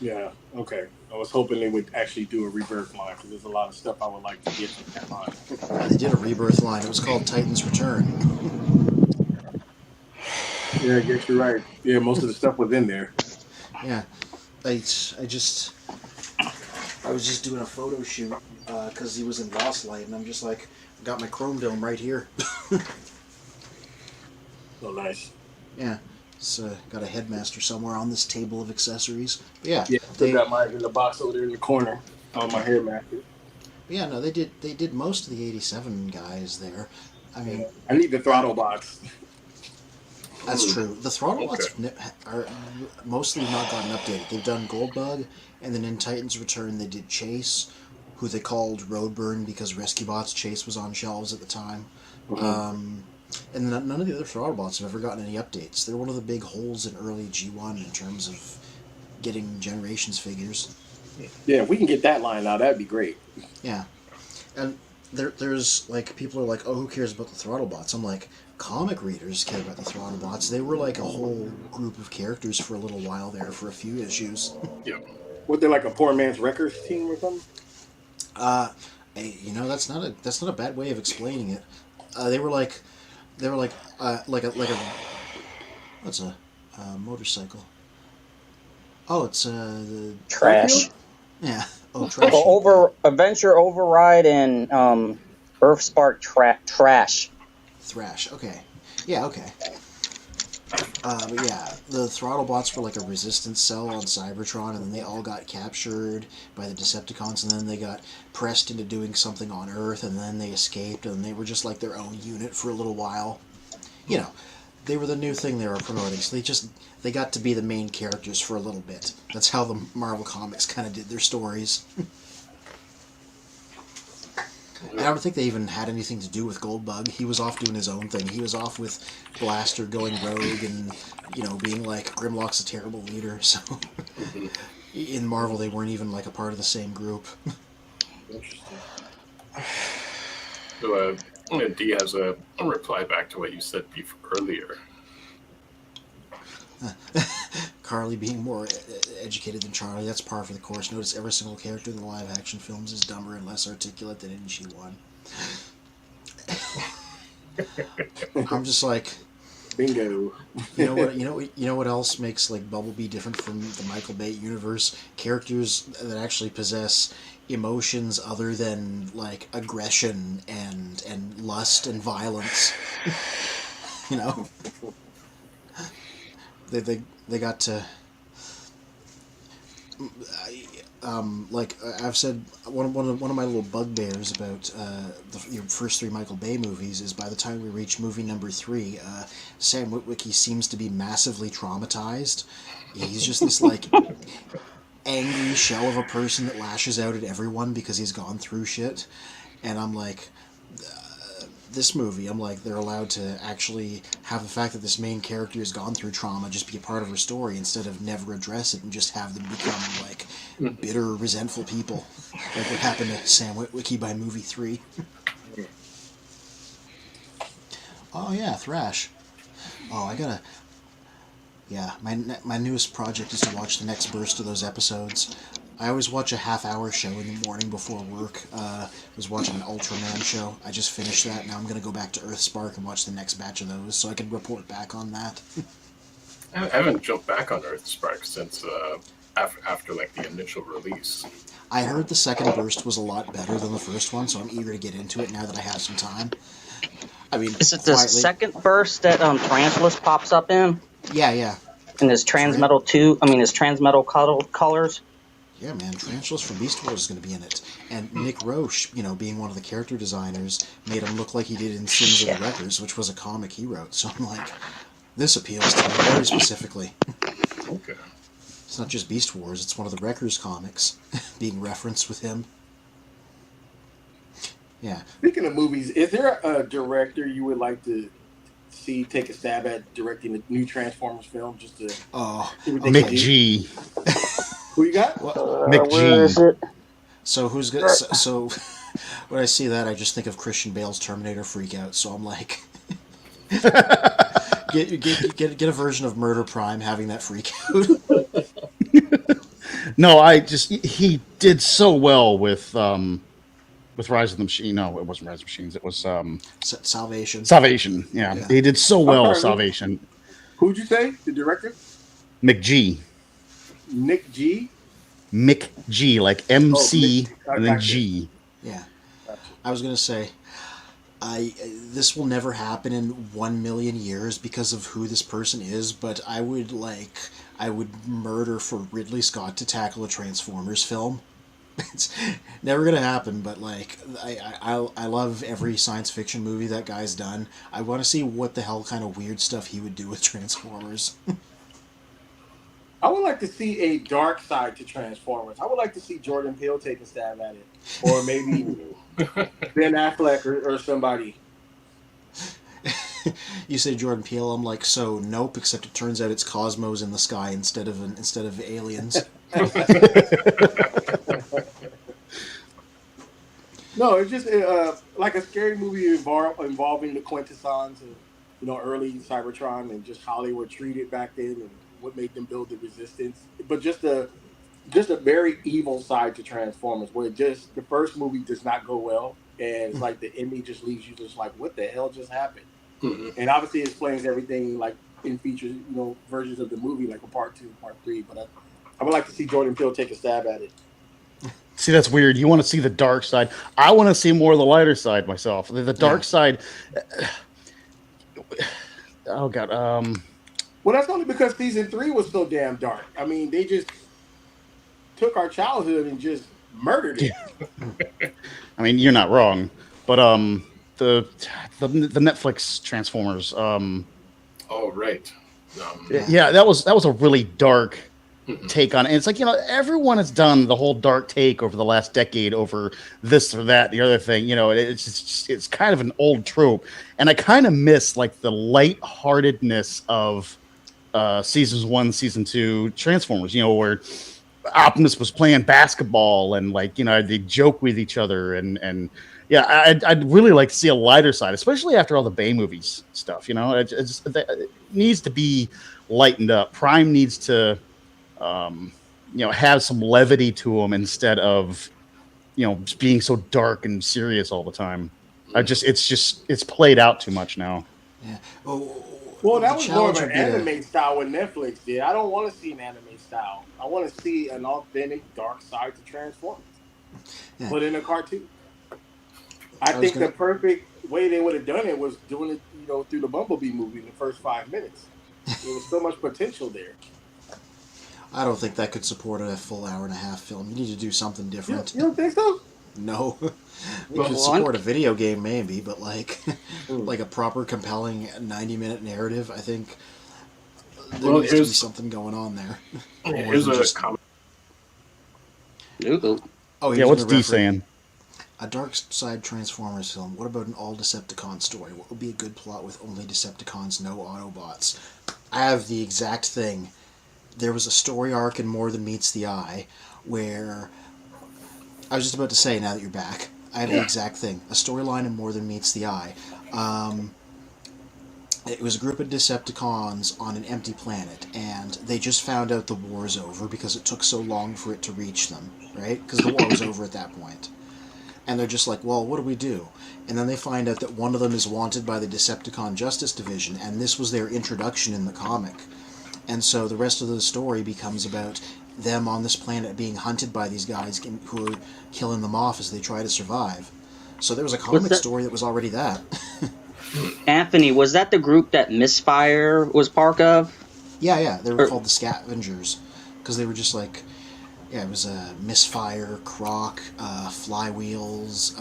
Yeah. Okay. I was hoping they would actually do a Rebirth line because there's a lot of stuff I would like to get from that line. They did a Rebirth line. It was called Titan's Return. Yeah, I guess you're right. Yeah, most of the stuff was in there. Yeah, I just I was just doing a photo shoot because he was in Lost Light, and I'm just like, got my chrome dome right here. Oh, nice. Yeah, so got a headmaster somewhere on this table of accessories. But yeah, Yeah, I still got mine in the box over there in the corner on my hair master. yeah, no, they did most of the '87 guys there. I mean, I need the throttle box. that's true. The throttle Okay. bots are mostly not gotten updated. They've done Goldbug, and then in Titan's Return they did Chase, who they called Roadburn because Rescue Bots Chase was on shelves at the time. And none of the other throttle bots have ever gotten any updates. They're one of the big holes in early G1 in terms of getting Generations figures. Yeah, if we can get that line out, that'd be great. Yeah. And there's like people are like, oh, who cares about the throttle bots? I'm like, comic readers care about the throttle bots. They were like a whole group of characters for a little while there for a few issues. Yep. What, they're like a poor man's records team or something? Hey, that's not a bad way of explaining it. They were like a what's a motorcycle? Oh, it's the Trash. yeah. Oh, trash. Well, Adventure Override and Earthspark Trash. Thrash. Okay. Yeah. Okay. But yeah, the throttle bots were like a resistance cell on Cybertron, and then they all got captured by the Decepticons, and then they got pressed into doing something on Earth, and then they escaped, and they were just like their own unit for a little while. You know, they were the new thing they were promoting, so they got to be the main characters for a little bit. That's how the Marvel Comics kind of did their stories. I don't think they even had anything to do with Goldbug. He was off doing his own thing. He was off with Blaster going rogue and, being like, Grimlock's a terrible leader. So in Marvel, they weren't even like a part of the same group. Interesting. So, D has a reply back to what you said earlier. Carly being more educated than Charlie, that's par for the course. Notice every single character in the live-action films is dumber and less articulate than in G1. I'm just like, bingo. You know what else makes like Bumblebee different from the Michael Bay universe? Characters that actually possess emotions other than like aggression and lust and violence. They got to like I've said, one of my little bugbears about the first three Michael Bay movies is by the time we reach movie number 3, Sam Witwicky seems to be massively traumatized. He's just this like angry shell of a person that lashes out at everyone because he's gone through shit, and I'm like, this movie, I'm like, they're allowed to actually have the fact that this main character has gone through trauma just be a part of her story instead of never address it and just have them become like bitter, resentful people, like what happened to Sam Witwicky by movie 3. Oh yeah, Thrash. Oh, yeah, my newest project is to watch the next burst of those episodes. I always watch a half-hour show in the morning before work. I was watching an Ultraman show. I just finished that. Now I'm going to go back to Earthspark and watch the next batch of those so I can report back on that. I haven't jumped back on Earthspark since after like the initial release. I heard the second burst was a lot better than the first one, so I'm eager to get into it now that I have some time. I mean, Is it the second burst that Tarantulas pops up in? Yeah. And his Transmetal colors? Yeah, man, Tarantulas from Beast Wars is going to be in it. And Nick Roche, being one of the character designers, made him look like he did in Sins of the Wreckers, which was a comic he wrote. So I'm like, this appeals to me very specifically. Okay. It's not just Beast Wars, it's one of the Wreckers comics being referenced with him. Yeah. Speaking of movies, is there a director you would like to see take a stab at directing the new Transformers film? Just to Mick G. Who you got? Mick G. Where is it? So who's good? So when I see that, I just think of Christian Bale's Terminator Freakout. So I'm like, get a version of Murder Prime having that freakout. No, he did so well with Rise of the Machine. No, it wasn't Rise of the Machines. It was Salvation. Salvation. Yeah, he did so well with Salvation. Who'd you say? The director? Mick G. Nick G. McG, like MC and then gotcha. G. Yeah. Gotcha. I was gonna say, this will never happen in 1 million years because of who this person is, but I would murder for Ridley Scott to tackle a Transformers film. It's never gonna happen, but like I love every science fiction movie that guy's done. I want to see what the hell kind of weird stuff he would do with Transformers. I would like to see a dark side to Transformers. I would like to see Jordan Peele take a stab at it, or maybe Ben Affleck or somebody. You say Jordan Peele, I'm like, so nope. Except it turns out it's cosmos in the sky instead of aliens. No, it's just like a scary movie involving the quintessence of early Cybertron and just how they were treated back then and what made them build the resistance. But just a very evil side to Transformers, where just the first movie does not go well, and it's like the ending just leaves you just like, what the hell just happened? Mhm. And obviously, it explains everything like in features, versions of the movie, like a part 2, part 3. But I would like to see Jordan Peele take a stab at it. See, that's weird. You want to see the dark side. I want to see more of the lighter side myself. The dark side. Oh God. Well, that's only because season 3 was so damn dark. I mean, they just took our childhood and just murdered it. I mean, you're not wrong, but the Netflix Transformers. Oh, right. Yeah, that was a really dark take on it. And it's like, everyone has done the whole dark take over the last decade over this or that, the other thing. It's kind of an old trope, and I kind of miss like the lightheartedness of seasons 1, season 2 Transformers. Where Optimus was playing basketball and they joke with each other and yeah, I'd really like to see a lighter side, especially after all the Bay movies stuff. It needs to be lightened up. Prime needs to have some levity to them instead of just being so dark and serious all the time. It's played out too much now. Yeah. Well, that was more of an anime style what Netflix did. I don't want to see an anime style. I want to see an authentic dark side to Transformers, but in a cartoon. I think the perfect way they would have done it was doing it, through the Bumblebee movie in the first 5 minutes. There was so much potential there. I don't think that could support a full hour and a half film. You need to do something different. You don't think so? No. You could support a video game maybe, but like a proper compelling 90-minute narrative, I think there needs to be something going on there. Here's a comment. Oh, yeah, what's D saying? A dark side Transformers film. What about an all Decepticon story? What would be a good plot with only Decepticons, no Autobots? I have the exact thing. There was a story arc in More Than Meets the Eye where I was just about to say, now that you're back, I have the exact thing. A storyline in More Than Meets the Eye. It was a group of Decepticons on an empty planet, and they just found out the war's over because it took so long for it to reach them, right? Because the war was over at that point. And they're just like, well, what do we do? And then they find out that one of them is wanted by the Decepticon Justice Division, and this was their introduction in the comic. And so the rest of the story becomes about them on this planet being hunted by these guys who are killing them off as they try to survive. So there was a comic story that was already that. Anthony, was that the group that Misfire was part of? Yeah. They were called the Scavengers. Because they were just like... Yeah, it was Misfire, Croc, Flywheels,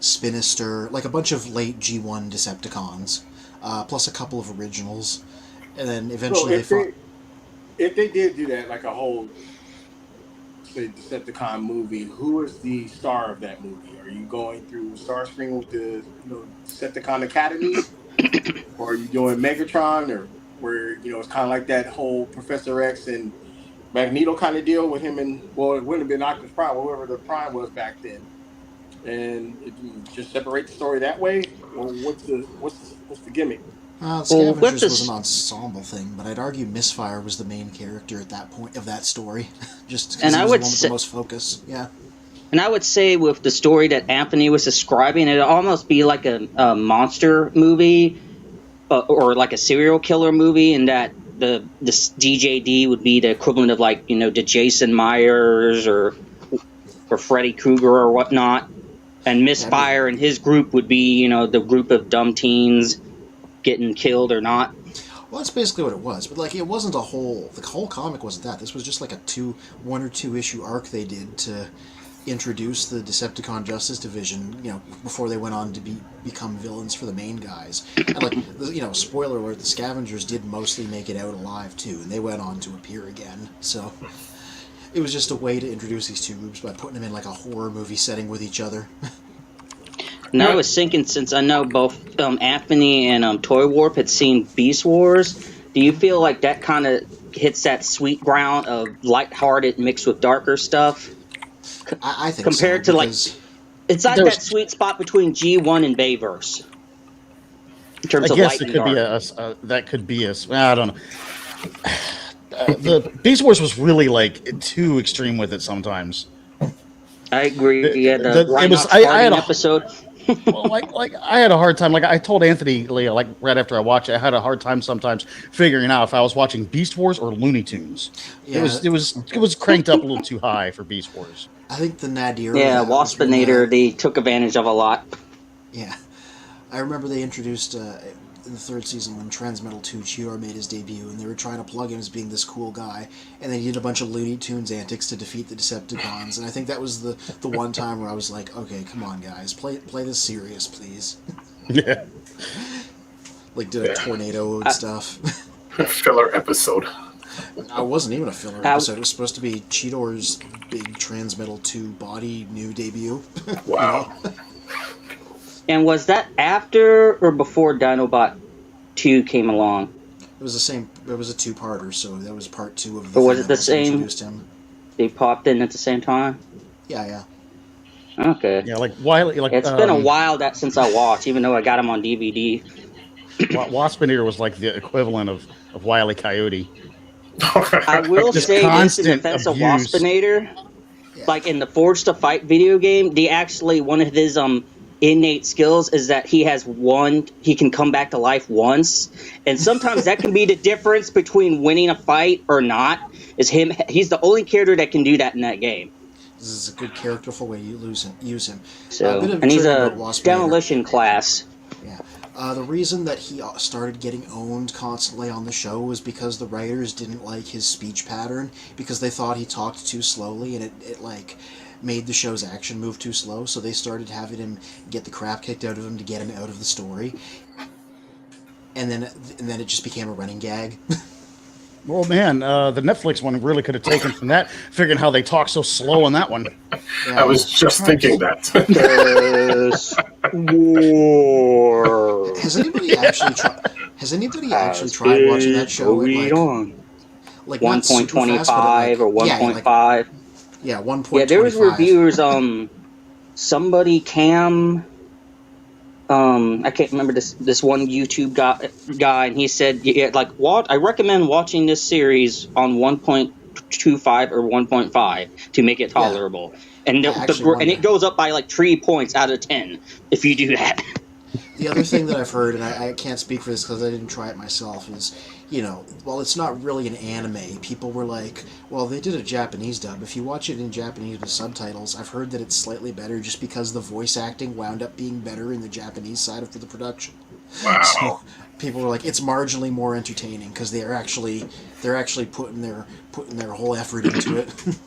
Spinister, like a bunch of late G1 Decepticons, plus a couple of originals. And then eventually if they did do that, like a whole, say, Decepticon movie, who is the star of that movie? Are you going through Starscream with the Decepticon Academy? Or are you doing Megatron? Or where, it's kind of like that whole Professor X and Magneto kind of deal with him and, well, it wouldn't have been Optimus Prime, whoever the Prime was back then. And just separate the story that way? Or what's the gimmick? Scavengers was an ensemble thing, but I'd argue Misfire was the main character at that point of that story. Just because he was the one with the most focus. Yeah. And I would say with the story that Anthony was describing, it'd almost be like a monster movie, or like a serial killer movie, in that this DJD would be the equivalent of like the Jason Myers or Freddy Krueger or whatnot, and Misfire and his group would be the group of dumb teens getting killed or not. Well, that's basically what it was. But like, it wasn't the whole comic wasn't that. This was just like a 1 or 2 issue arc they did to introduce the Decepticon Justice Division, before they went on to become villains for the main guys. And like, spoiler alert, the Scavengers did mostly make it out alive too, and they went on to appear again. So it was just a way to introduce these two groups by putting them in like a horror movie setting with each other. And I was thinking, since I know both Anthony and Toy Warp had seen Beast Wars, do you feel like that kind of hits that sweet ground of lighthearted mixed with darker stuff? I think compared so, to like, it's like that sweet spot between G1 and Bayverse. In terms I of guess light it could and be dark. that could be I don't know. The Beast Wars was really like too extreme with it sometimes. I agree. Yeah, it was. I had episode. Well, like I had a hard time. Like I told Anthony, like right after I watched it, I had a hard time sometimes figuring out if I was watching Beast Wars or Looney Tunes. Yeah. It was cranked up a little too high for Beast Wars. I think the Nadir. Yeah, Waspinator, they took advantage of a lot. Yeah, I remember they introduced in the 3rd season when Transmetal 2 Cheetor made his debut, and they were trying to plug him as being this cool guy, and they did a bunch of Looney Tunes antics to defeat the Decepticons, and I think that was the one time where I was like, okay, come on guys, play this serious, please. Yeah. Like did a tornado and stuff. Filler episode. I wasn't even a filler episode. It was supposed to be Cheetor's big Transmetal 2 body new debut. Wow. And was that after or before Dinobot 2 came along? It was the same. It was a 2-parter, so that was part 2 of the. But was it the same? Introduced him. They popped in at the same time. Yeah. Okay. Yeah, like Wily. Like it's been a while since I watched, even though I got him on DVD. Waspinator was like the equivalent of Wile E. Coyote. I will say this in defense of Waspinator. Like in the Forged to Fight video game, one of his innate skills is that he can come back to life once, and sometimes that can be the difference between winning a fight or not. He's the only character that can do that in that game. This is a good characterful way you use him. So, and he's a demolition class. Yeah. The reason that he started getting owned constantly on the show was because the writers didn't like his speech pattern, because they thought he talked too slowly, and it like made the show's action move too slow, so they started having him get the crap kicked out of him to get him out of the story. And then it just became a running gag. Well, man, the Netflix one really could have taken from that, figuring how they talk so slow on that one. Yeah, I was just thinking that. War. Has anybody actually tried watching that show at like 1.25 or 1.5? Yeah, 1.25. Yeah, there was reviewers. Somebody I can't remember this one YouTube guy, and he said, I recommend watching this series on 1.25 or 1.5 to make it tolerable. Yeah. And it goes up by like 3 points out of 10 if you do that. The other thing that I've heard, and I can't speak for this because I didn't try it myself, is, while it's not really an anime, people were like, well, they did a Japanese dub. If you watch it in Japanese with subtitles, I've heard that it's slightly better just because the voice acting wound up being better in the Japanese side of the production. Wow. So people were like, it's marginally more entertaining because they're actually putting their whole effort into it.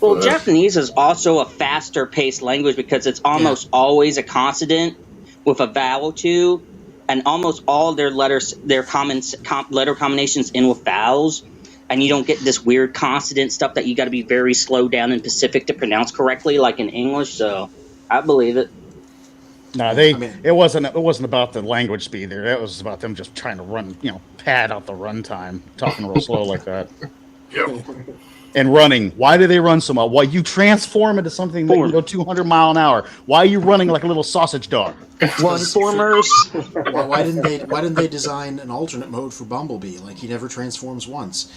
Well, Japanese is also a faster-paced language because it's almost always a consonant with a vowel too, and almost all their letters, letter combinations end with vowels, and you don't get this weird consonant stuff that you got to be very slow down in Pacific to pronounce correctly, like in English. So, I believe it. No, it wasn't about the language speed there. It was about them just trying to run, pad out the runtime, talking real slow like that. Yep. And running. Why do they run so much? Why you transform into something that can go 200 miles an hour? Why are you running like a little sausage dog? Transformers. Why didn't they design an alternate mode for Bumblebee? Like, he never transforms once.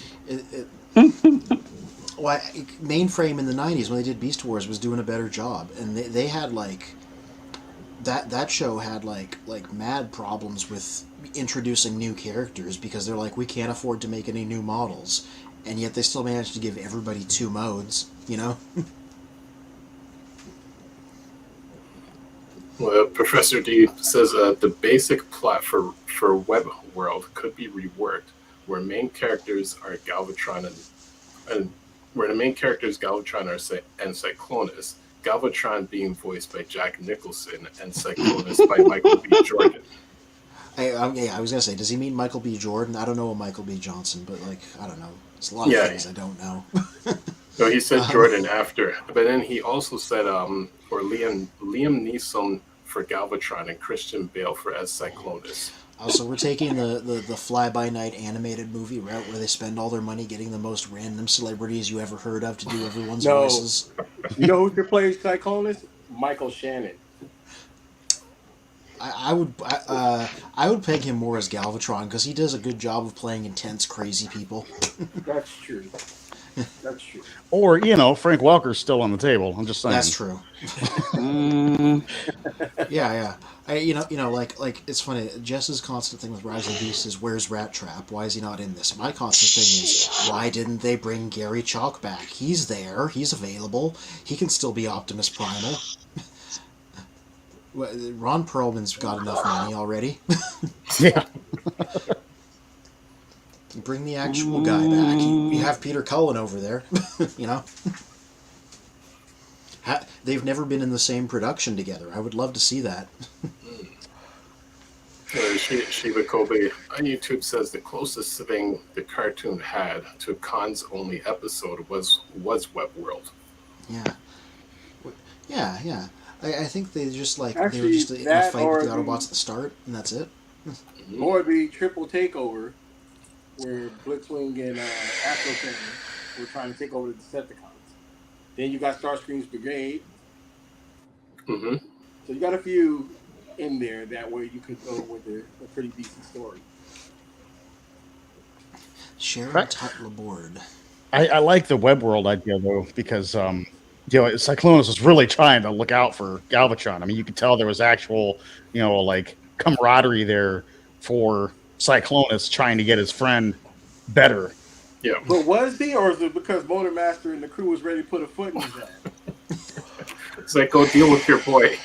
Mainframe in the 90s when they did Beast Wars was doing a better job, and they had like that show had like mad problems with introducing new characters because they're like, we can't afford to make any new models, and yet they still managed to give everybody 2 modes. You know. Well, Professor D says the basic plot for Web World could be reworked, where main characters are Galvatron and where the main characters Galvatron and Cyclonus. Galvatron being voiced by Jack Nicholson and Cyclonus by Michael B. Jordan. I was gonna say, does he mean Michael B. Jordan? I don't know a Michael B. Johnson, but like, I don't know. It's a lot of things I don't know. No, he said Jordan after, but then he also said for Liam Neeson for Galvatron and Christian Bale for as Cyclonus. Also, we're taking the fly-by-night animated movie route where they spend all their money getting the most random celebrities you ever heard of to do everyone's voices. You know who could play Cyclonus? Michael Shannon. I would peg him more as Galvatron because he does a good job of playing intense, crazy people. That's true. That's true. Or, Frank Welker's still on the table. I'm just saying. That's true. Yeah. Like it's funny. Jess's constant thing with Rise of the Beast is, where's Rat Trap? Why is he not in this? My constant thing is, why didn't they bring Gary Chalk back? He's there. He's available. He can still be Optimus Primal. Ron Perlman's got enough money already. Yeah. Bring the actual guy back. You have Peter Cullen over there. They've never been in the same production together. I would love to see that. Shiva Kobe on YouTube says the closest thing the cartoon had to Khan's only episode was Web World. Yeah. I think they just they were Actually, just in a fight with the Autobots at the start, and that's it. Or the triple takeover, where Blitzwing and Afro were trying to take over the Decepticons. Then you got Starscream's Brigade. Mm-hmm. So you got a few in there. That way you could go with a pretty decent story. Sharon Tuttle aboard. I like the Web World idea, though, because Cyclonus was really trying to look out for Galvatron. I mean, you could tell there was actual, camaraderie there for Cyclonus trying to get his friend better. Yeah. But was he, or is it because Motormaster and the crew was ready to put a foot in his ass? It's like, go deal with your boy.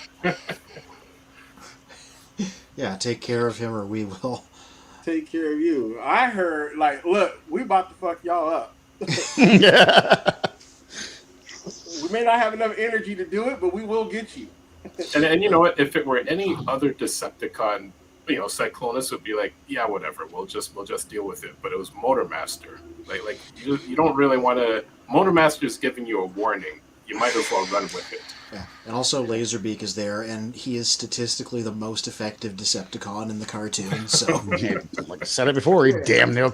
Yeah, take care of him or we will take care of you. I heard, look, we about to fuck y'all up. We may not have enough energy to do it, but we will get you. And you know what? If it were any other Decepticon, Cyclonus would be like, yeah, whatever. We'll just deal with it. But it was Motormaster. Like you don't really want to. Motormaster's giving you a warning. You might as well run with it. Yeah, and also Laserbeak is there, and he is statistically the most effective Decepticon in the cartoon. So, like I said it before, he damn near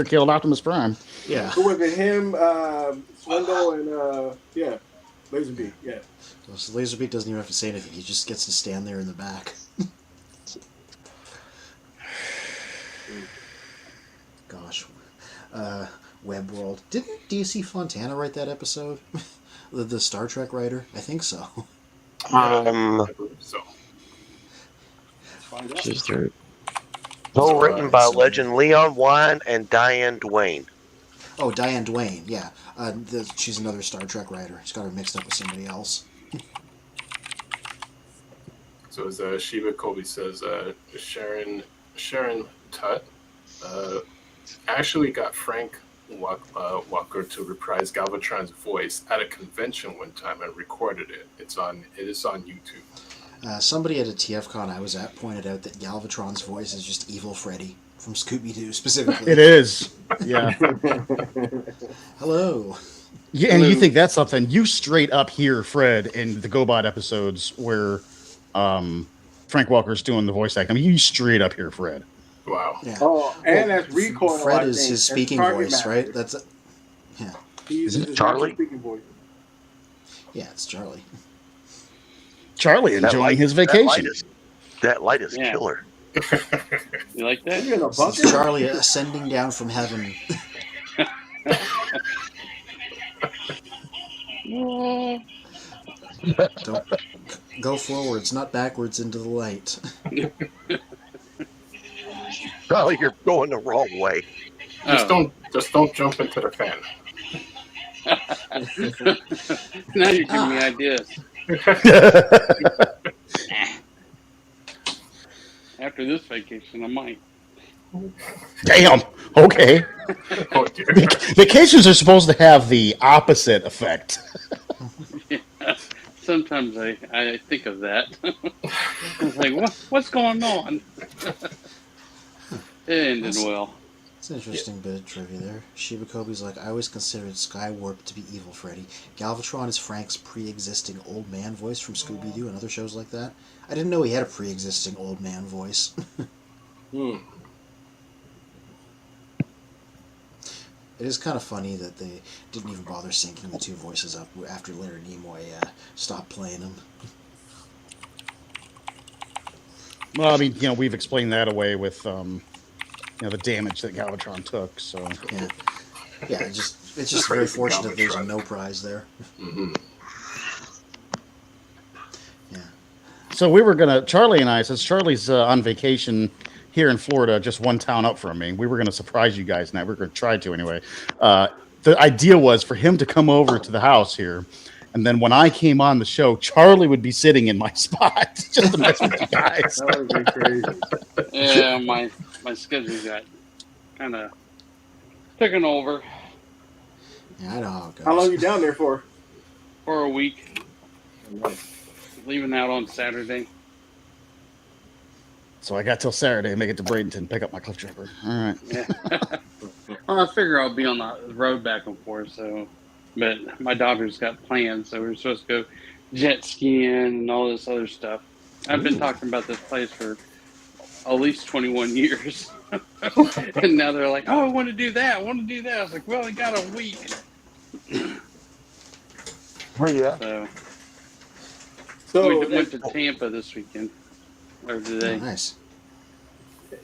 killed Optimus Prime. Yeah. Who was it? Him, Swindle, and Laserbeak. Yeah. So Laserbeak doesn't even have to say anything; he just gets to stand there in the back. Gosh, Web World. Didn't DC Fontana write that episode? The Star Trek writer? I think so. So. Written by legend Leon Wine and Diane Duane. Oh, Diane Duane, yeah. She's another Star Trek writer. She's got her mixed up with somebody else. So as Shiva Kobe says, Sharon Tutt actually got Frank Walker to reprise Galvatron's voice at a convention one time and recorded it. It is on YouTube. Somebody at a TFCon I was at pointed out that Galvatron's voice is just Evil Freddy from Scooby-Doo specifically. It is. Yeah. Hello. Yeah, and you think that's something. You straight up hear Fred in the GoBot episodes where Frank Walker's doing the voice acting. I mean, you straight up hear Fred. Wow. Yeah. Oh, and that's Recoil. Fred is his speaking voice, Master. Right? That's it. Yeah. Is it Charlie? Speaking voice. Yeah, it's Charlie. Charlie enjoying his vacation. That light is killer. You like that? It's Charlie ascending down from heaven. Go forwards, not backwards into the light. Probably you're going the wrong way. Just don't jump into the fan. Now you're giving me ideas. After this vacation, I might. Damn. Okay. Oh, dear. Vacations are supposed to have the opposite effect. Yeah. Sometimes I think of that. I was like, what's going on? It ended well. It's an interesting bit of trivia there. Shiba Kobe's like, I always considered Skywarp to be evil Freddy. Galvatron is Frank's pre-existing old man voice from Scooby-Doo and other shows like that. I didn't know he had a pre-existing old man voice. It is kind of funny that they didn't even bother syncing the two voices up after Leonard Nimoy stopped playing them. Well, I mean, we've explained that away with the damage that Galvatron took. So yeah, it's just very fortunate that there's no prize there. Mm-hmm. Yeah. So we were Charlie and I, since Charlie's on vacation here in Florida, just one town up from me, we were gonna surprise you guys tonight. We were gonna try to anyway. The idea was for him to come over to the house here, and then when I came on the show, Charlie would be sitting in my spot just to mess with you guys. That would be crazy. Yeah, my schedule got kind of taken over Yeah, I know how it goes. How long you down there for? for a week. Leaving out on Saturday. So I got till Saturday to make it to Bradenton, pick up my cliff jumper. All right. Yeah. Well, I figure I'll be on the road back and forth. So, but my daughter's got plans, so we're supposed to go jet skiing and all this other stuff. I've been talking about this place for at least 21 years, and now they're like, "Oh, I want to do that. I want to do that." I was like, "Well, I got a week." Oh, yeah. So we went to Tampa this weekend or today. Oh, nice.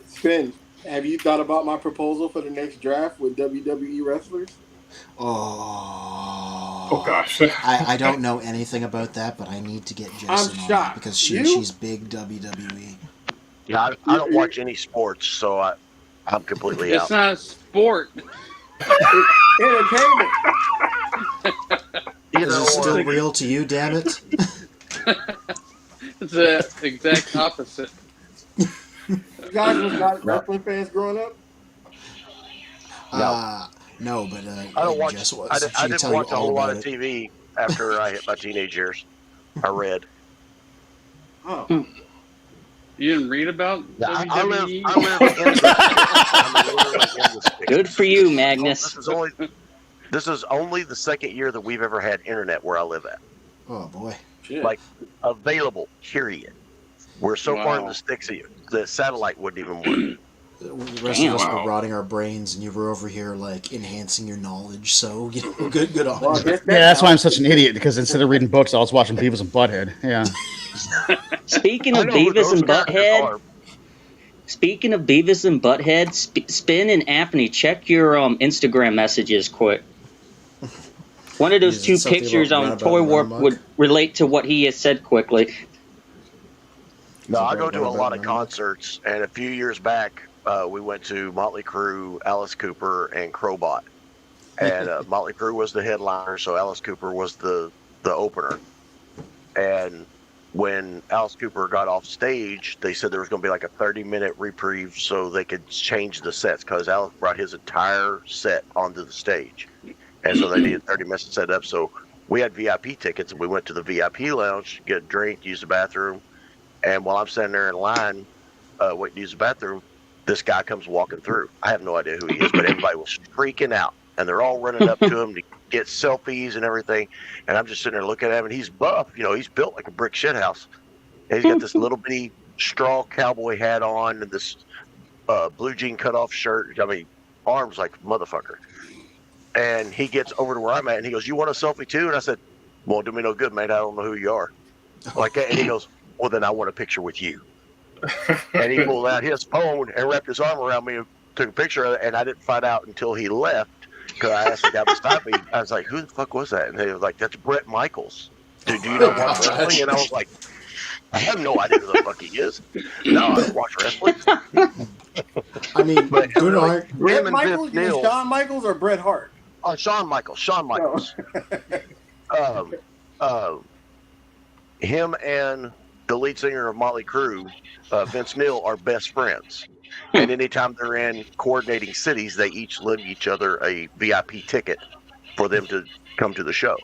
Spin, have you thought about my proposal for the next draft with WWE wrestlers? Oh gosh. I don't know anything about that, but I need to get Jess in on that because she's big WWE. Yeah, I don't watch any sports, so I'm completely out. It's not a sport. Entertainment. Is it still real to you, damn it? It's the exact opposite. You guys was not wrestling fans growing up? No, but I don't watch. Jess was. I didn't watch a whole lot of TV after I hit my teenage years. I read. Oh. You didn't read about WWE? I live in the Good for you, Magnus. This is only the second year that we've ever had internet where I live at. Oh boy. Shit. Like available, period. We're so far in the sticks the satellite wouldn't even work. The rest of us were rotting our brains, and you were over here like enhancing your knowledge. So good on you. Yeah, that's why I'm such an idiot, because instead of reading books, I was watching Beavis and Butthead. Yeah. Speaking of Beavis and Butthead, Spin and Anthony, check your Instagram messages quick. One of those two pictures on Toy Warp would relate to what he has said quickly. No, I go to a lot of concerts, and a few years back, we went to Motley Crue, Alice Cooper, and Crowbot. And Motley Crue was the headliner, so Alice Cooper was the opener. And when Alice Cooper got off stage, they said there was going to be like a 30-minute reprieve so they could change the sets, because Alice brought his entire set onto the stage. And so they needed 30 minutes to set up. So we had VIP tickets, and we went to the VIP lounge, get a drink, use the bathroom. And while I'm standing there in line waiting to use the bathroom, this guy comes walking through. I have no idea who he is, but everybody was freaking out. And they're all running up to him to get selfies and everything. And I'm just sitting there looking at him, and he's buff. He's built like a brick shithouse. And he's got this little bitty straw cowboy hat on and this blue jean cutoff shirt. I mean, arms like a motherfucker. And he gets over to where I'm at, and he goes, "You want a selfie too?" And I said, "Won't do me no good, mate. I don't know who you are." Like that. And he goes, "Well, then I want a picture with you." And he pulled out his phone and wrapped his arm around me and took a picture of it. And I didn't find out until he left, because I asked the guy beside me. I was like, "Who the fuck was that?" And they were like, "That's Bret Michaels. Dude, do you know what wrestling?" And I was like, I have no idea who the fuck he is. No, I don't watch wrestling. I mean, But good really, art. Bret him and Michaels? Vince You mean Neil. Shawn Michaels or Bret Hart? Shawn Michaels. Shawn Michaels. Him and the lead singer of Motley Crue, Vince Neil, are best friends. And anytime they're in coordinating cities, they each lend each other a VIP ticket for them to come to the show.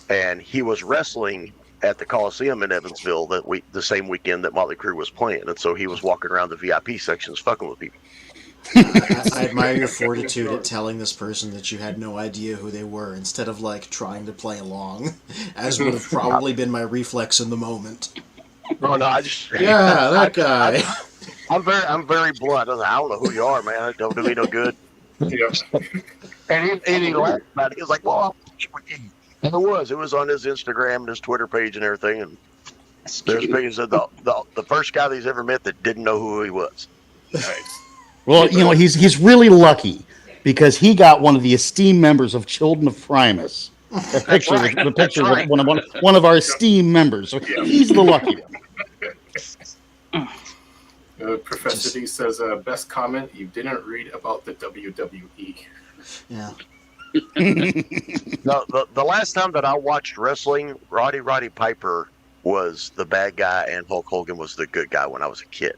And he was wrestling at the Coliseum in Evansville the same weekend that Motley Crue was playing. And so he was walking around the VIP sections fucking with people. I admire your fortitude at telling this person that you had no idea who they were, instead of like trying to play along, as would have probably been my reflex in the moment. Oh no, I just Yeah, that guy. I'm very blunt. I don't know who you are, man. It don't do me no good. Yeah. And he laughed about it. He was like, "Well, I'll watch with you." And it was on his Instagram and his Twitter page and everything. And there's pictures of the first guy that he's ever met that didn't know who he was. Nice. Well, he's really lucky because he got one of the esteemed members of Children of Primus. The picture, right. with one of our esteemed members. So he's the lucky one. Professor D says, best comment, you didn't read about the WWE. Yeah. No, the last time that I watched wrestling, Roddy Piper was the bad guy and Hulk Hogan was the good guy when I was a kid.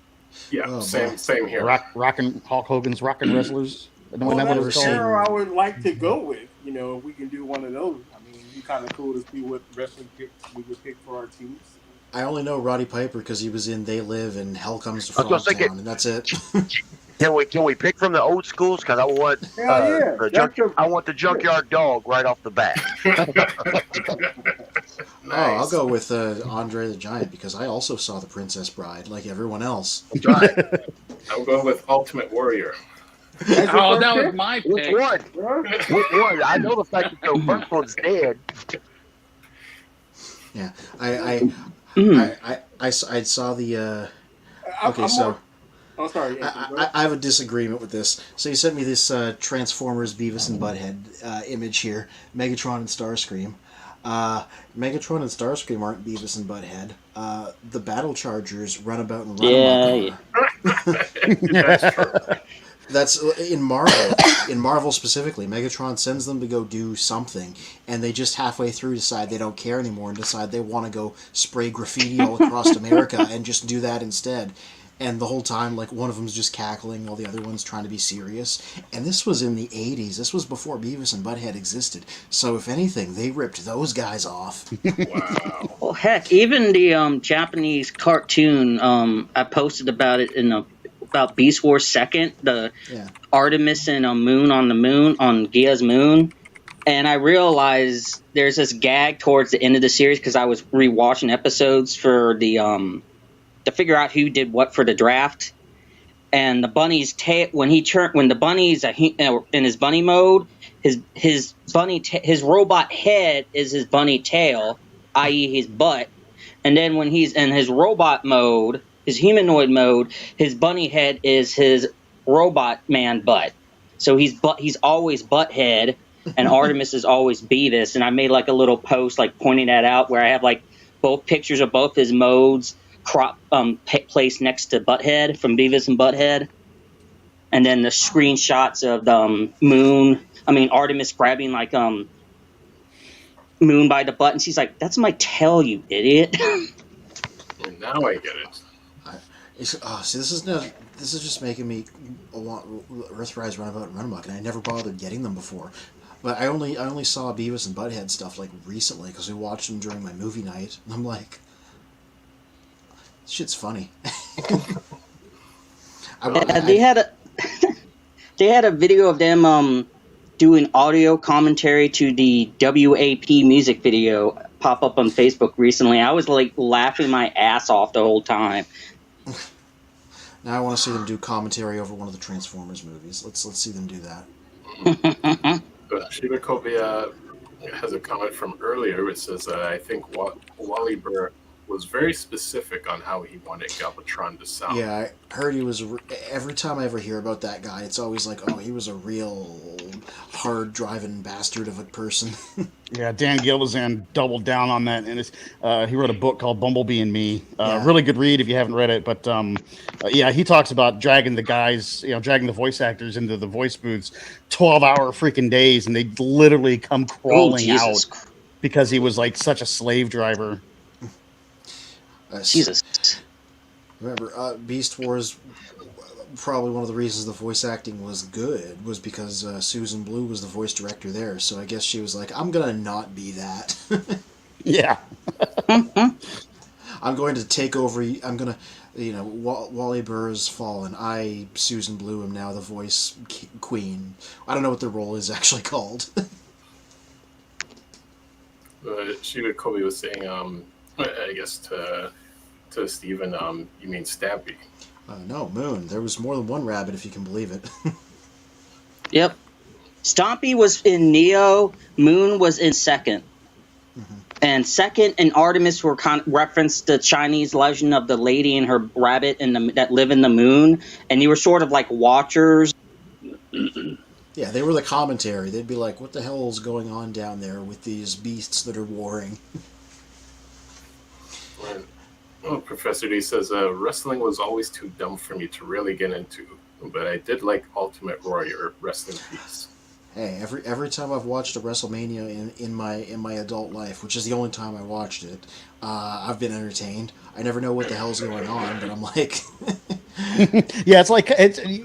Yeah, same here. Rockin' Hulk Hogan's Rockin' Wrestlers. Well, that's the era I would like to go with. You know, if we can do one of those. I mean, it'd be kind of cool to see what wrestling picks we would pick for our teams. I only know Roddy Piper because he was in They Live and Hell Comes to Frogtown, and that's it. Can we pick from the old schools? Because I want I want the Junkyard Dog right off the bat. Nice. Oh, I'll go with Andre the Giant because I also saw The Princess Bride like everyone else. That's right. I'm going with Ultimate Warrior. Oh, that was my pick. Which one? Which one? I know the fact that the first one's dead. Yeah, I saw the. Okay, so. Oh, sorry. I have a disagreement with this. So you sent me this Transformers Beavis and Butthead image here, Megatron and Starscream. Megatron and Starscream aren't Beavis and Butthead. The Battle Chargers run about and run amok. That's true. That's in Marvel. In Marvel specifically, Megatron sends them to go do something, and they just halfway through decide they don't care anymore and decide they want to go spray graffiti all across America and just do that instead. And the whole time, like, one of them's just cackling while the other one's trying to be serious. And this was in the 80s. This was before Beavis and Butthead existed. So, if anything, they ripped those guys off. Wow. Well, heck, even the Japanese cartoon, I posted about it about Beast Wars 2nd, the Artemis and Moon on the moon, on Gia's moon. And I realized there's this gag towards the end of the series because I was rewatching episodes for the... to figure out who did what for the draft, and the bunny's when the bunny's in his bunny mode, his robot head is his bunny tail, i.e. his butt, and then when he's in his robot mode, his humanoid mode, his bunny head is his robot man butt. So he's always butt head, and Artemis is always Beavis. And I made like a little post like pointing that out where I have like both pictures of both his modes placed next to Butthead from Beavis and Butthead, and then the screenshots of the Artemis grabbing like Moon by the butt, and she's like, "That's my tail, you idiot." Now I get it. See, this is just making me want Earthrise Runabout and Runamuck, and I never bothered getting them before. But I only saw Beavis and Butthead stuff like recently because we watched them during my movie night, and I'm like, this shit's funny. They had a video of them doing audio commentary to the WAP music video pop up on Facebook recently. I was like laughing my ass off the whole time. Now I want to see them do commentary over one of the Transformers movies. Let's see them do that. Shiba Kobe has a comment from earlier which says, I think Wally Burr was very specific on how he wanted Galvatron to sound. Yeah, I heard he was. Every time I ever hear about that guy, it's always like, oh, he was a real hard driving bastard of a person. Yeah, Dan Gilvezan doubled down on that, and he wrote a book called Bumblebee and Me. Really good read if you haven't read it. But yeah, he talks about dragging the guys, dragging the voice actors into the voice booths, 12-hour freaking days, and they literally come crawling out because he was like such a slave driver. Jesus. Remember, Beast Wars. Probably one of the reasons the voice acting was good was because Susan Blue was the voice director there. So I guess she was like, I'm gonna not be that. Yeah. I'm going to take over. I'm gonna, Wally Burr has fallen. I, Susan Blue, am now the voice queen. I don't know what the role is actually called. Shiva Kobe was saying, I guess to Steven, you mean Stampy. No, Moon. There was more than one rabbit, if you can believe it. Yep. Stompy was in Neo. Moon was in Second. Mm-hmm. And Second and Artemis were referenced the Chinese legend of the lady and her rabbit that live in the moon. And they were sort of like watchers. Yeah, they were the commentary. They'd be like, what the hell is going on down there with these beasts that are warring? Well, Professor D says, wrestling was always too dumb for me to really get into, but I did like Ultimate Warrior, rest in peace. Hey, every time I've watched a WrestleMania in my adult life, which is the only time I watched it, I've been entertained. I never know what the hell's going on, but I'm like... Yeah, it's like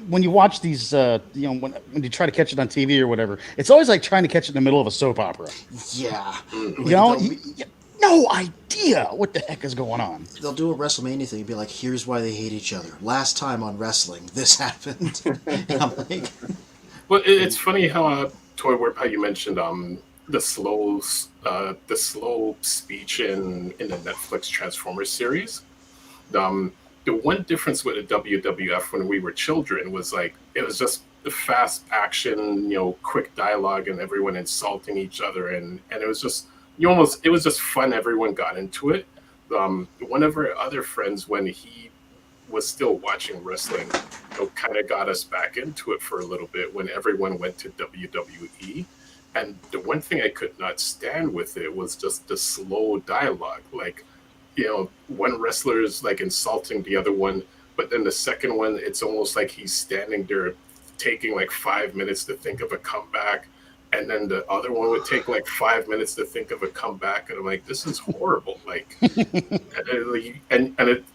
when you watch these, when you try to catch it on TV or whatever, it's always like trying to catch it in the middle of a soap opera. Yeah. No idea what the heck is going on. They'll do a WrestleMania thing and be like, here's why they hate each other. Last time on wrestling, this happened. I'm like... Well, it's funny how, Toy Warp, how you mentioned the slow speech in the Netflix Transformers series. The one difference with the WWF when we were children was like, it was just the fast action, quick dialogue and everyone insulting each other. And it was just... it was just fun. Everyone got into it. One of our other friends, when he was still watching wrestling, kind of got us back into it for a little bit when everyone went to WWE. And the one thing I could not stand with it was just the slow dialogue. Like, one wrestler is like insulting the other one, but then the second one, it's almost like he's standing there taking like 5 minutes to think of a comeback. And then the other one would take like 5 minutes to think of a comeback, and I'm like, "This is horrible!" Like,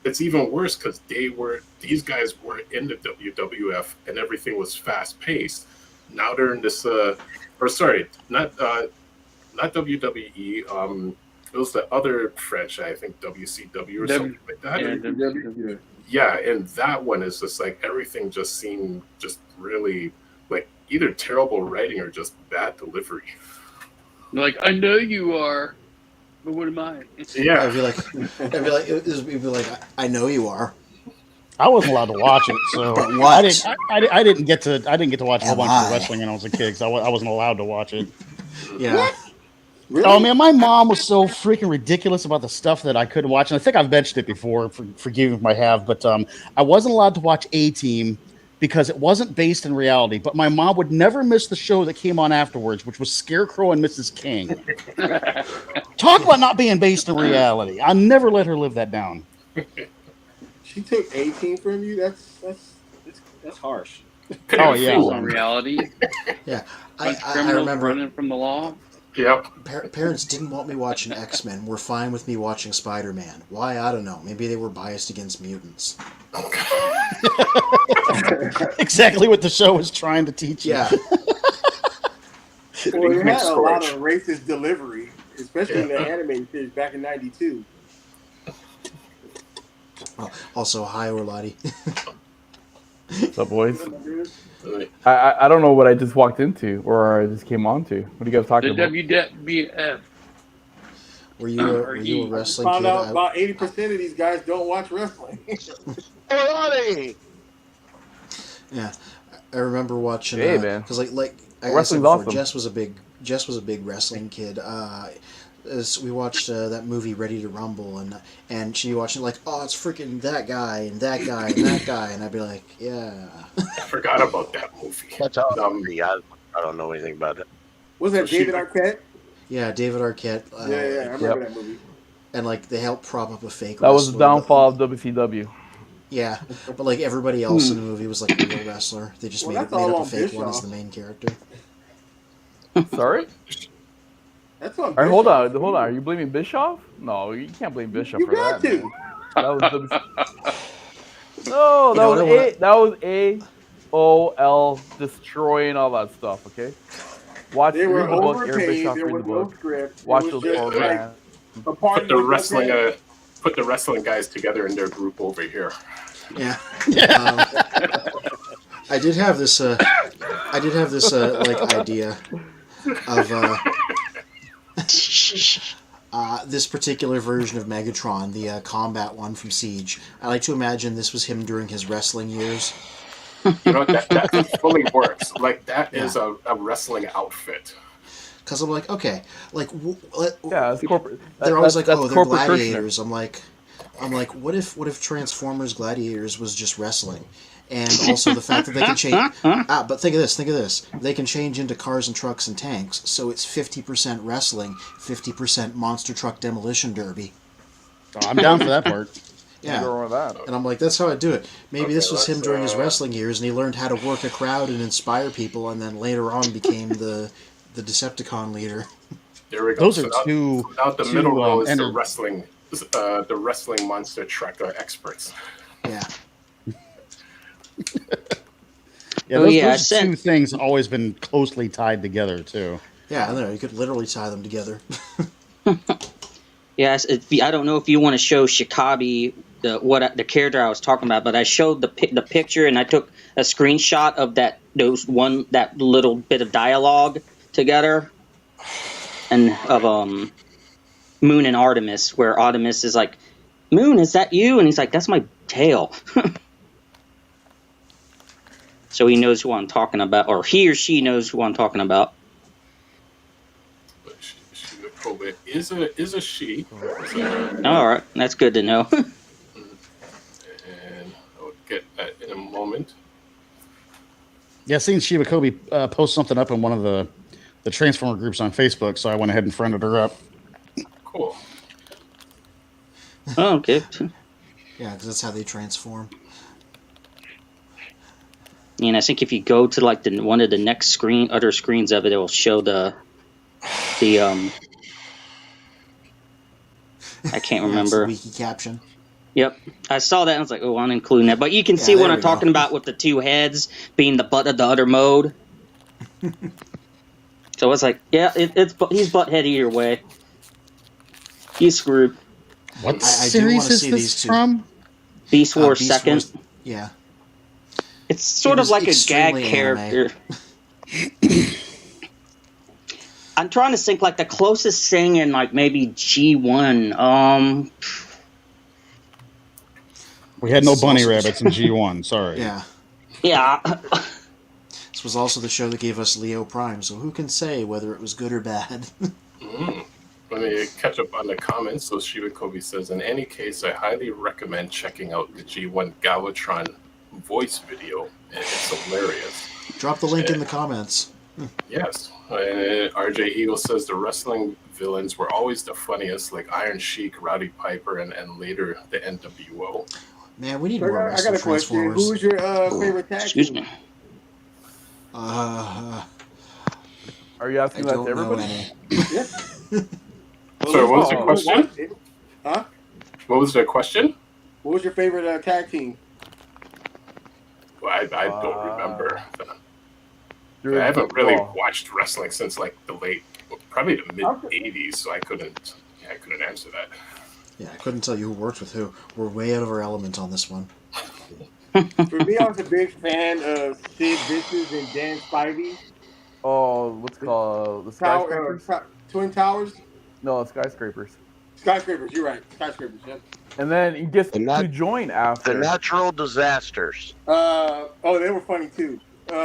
it's even worse because these guys were in the WWF, and everything was fast paced. Now they're in this, not WWE. It was the other franchise, I think WCW or something like that. Yeah, and that one is just like everything just seemed just really like either terrible writing or just bad delivery. Like, I know you are, but what am I? Yeah, I'd be like, I know you are. I wasn't allowed to watch it, so I didn't get to watch a whole bunch of wrestling when I was a kid because I wasn't allowed to watch it. Yeah. What? Really? Oh man, my mom was so freaking ridiculous about the stuff that I couldn't watch, and I think I've mentioned it before. Forgive me if I have, but I wasn't allowed to watch A-Team because it wasn't based in reality. But my mom would never miss the show that came on afterwards, which was Scarecrow and Mrs. King. Talk about not being based in reality. I never let her live that down. She took 18 from you? That's harsh. Oh yeah, on reality. Yeah, I I remember running from the law. Yep. Parents didn't want me watching X-Men. Were fine with me watching Spider-Man. Why? I don't know. Maybe they were biased against mutants. Exactly what the show was trying to teach you. Yeah. Well, you had a lot of racist delivery, especially in the anime series back in '92. Well, also, hi, Orlati. What's up, boys? I don't know what I just walked into or I just came on to. What are you guys talking The about? WWF. Were you a wrestling Found kid? out about 80% of these guys don't watch wrestling. Yeah, I remember watching. Hey, man. Because like I Wrestling's said before, awesome. Jess was a big wrestling kid. we watched that movie Ready to Rumble, and she'd be watching like, oh, it's freaking that guy and that guy and that guy, and I'd be like, yeah. I forgot about that movie. That's how I don't know anything about it. Was that David Arquette? Yeah, David Arquette. Yeah, I remember that movie. And like they helped prop up a fake. That was the downfall of WCW. Yeah, but like everybody else in the movie was like a real wrestler. They just made up a fake one as the main character. Sorry? That's on. Right, hold on. Are you blaming Bischoff? No, you can't blame Bischoff for that. Man. That was AOL destroying all that stuff. Okay, watch. They were read the book. overpaid. Aaron Bischoff, There read was the book. no script. Watch those programs. Put the wrestling guys together in their group over here. Yeah. I did have this like idea of this particular version of Megatron, the combat one from Siege. I like to imagine this was him during his wrestling years. You know, that fully works. Like, that is a wrestling outfit. Because I'm like, okay, like, it's corporate. They're always like, oh, they're gladiators. I'm like, what if Transformers Gladiators was just wrestling? And also the fact that they can change. But think of this. They can change into cars and trucks and tanks, so it's 50% wrestling, 50% monster truck demolition derby. Oh, I'm down for that part. Yeah. And I'm like, that's how I do it. Maybe this was him during his wrestling years, and he learned how to work a crowd and inspire people, and then later on became the Decepticon leader. There we go. Those are two. Now the middle row is the wrestling monster truck experts. Yeah. Those two things have always been closely tied together too. Yeah, I know. You could literally tie them together. Yes, I don't know if you want to show Shikabi the character I was talking about, but I showed the picture and I took a screenshot of that little bit of dialogue together, and of Moon and Artemis, where Artemis is like, "Moon, is that you?" And he's like, "That's my tail." So he knows who I'm talking about, or he or she knows who I'm talking about. But Shivakobe is a she. All right, that's good to know. And I'll get that in a moment. Yeah, I seen Shiva Kobe post something up in one of the Transformer groups on Facebook, so I went ahead and friended her up. Cool. Oh, okay. Yeah, because that's how they transform. And I think if you go to like one of the next other screens of it, it will show the I can't remember. Wiki caption. Yep, I saw that and I was like, oh, I'm including that. But you can see what I'm talking about with the two heads being the butt of the other mode. So it's like, yeah, he's butthead either way. He's screwed. What series is this from? Beast Wars Second. Yeah. It's sort of like a gag character. I'm trying to think like the closest thing in like maybe G1. We had no bunny rabbits in G1. Sorry. Yeah. Yeah. This was also the show that gave us Leo Prime, so who can say whether it was good or bad? Let me catch up on the comments. So Shiva Kobe says, in any case, I highly recommend checking out the G1 Galvatron voice video. It's hilarious. Drop the link in the comments. Yes. RJ Eagle says the wrestling villains were always the funniest, like Iron Sheik, Rowdy Piper, and later the NWO. Man, we need more I got a question. Who's your favorite tag team? Excuse me. Are you asking that to everybody? Yeah. Sorry, what was the question? Huh? What was the question? What was your favorite tag team? Well, I don't remember. I haven't really watched wrestling since like probably the mid '80s, so I couldn't answer that. Yeah, I couldn't tell you who worked with who. We're way out of our element on this one. For me, I was a big fan of Sid Vicious and Dan Spivey. Oh, what's it called? The Skyscrapers? Twin Towers? No, Skyscrapers. Skyscrapers, you're right. Skyscrapers, yep. And then he gets to join after. The Natural Disasters. They were funny too. They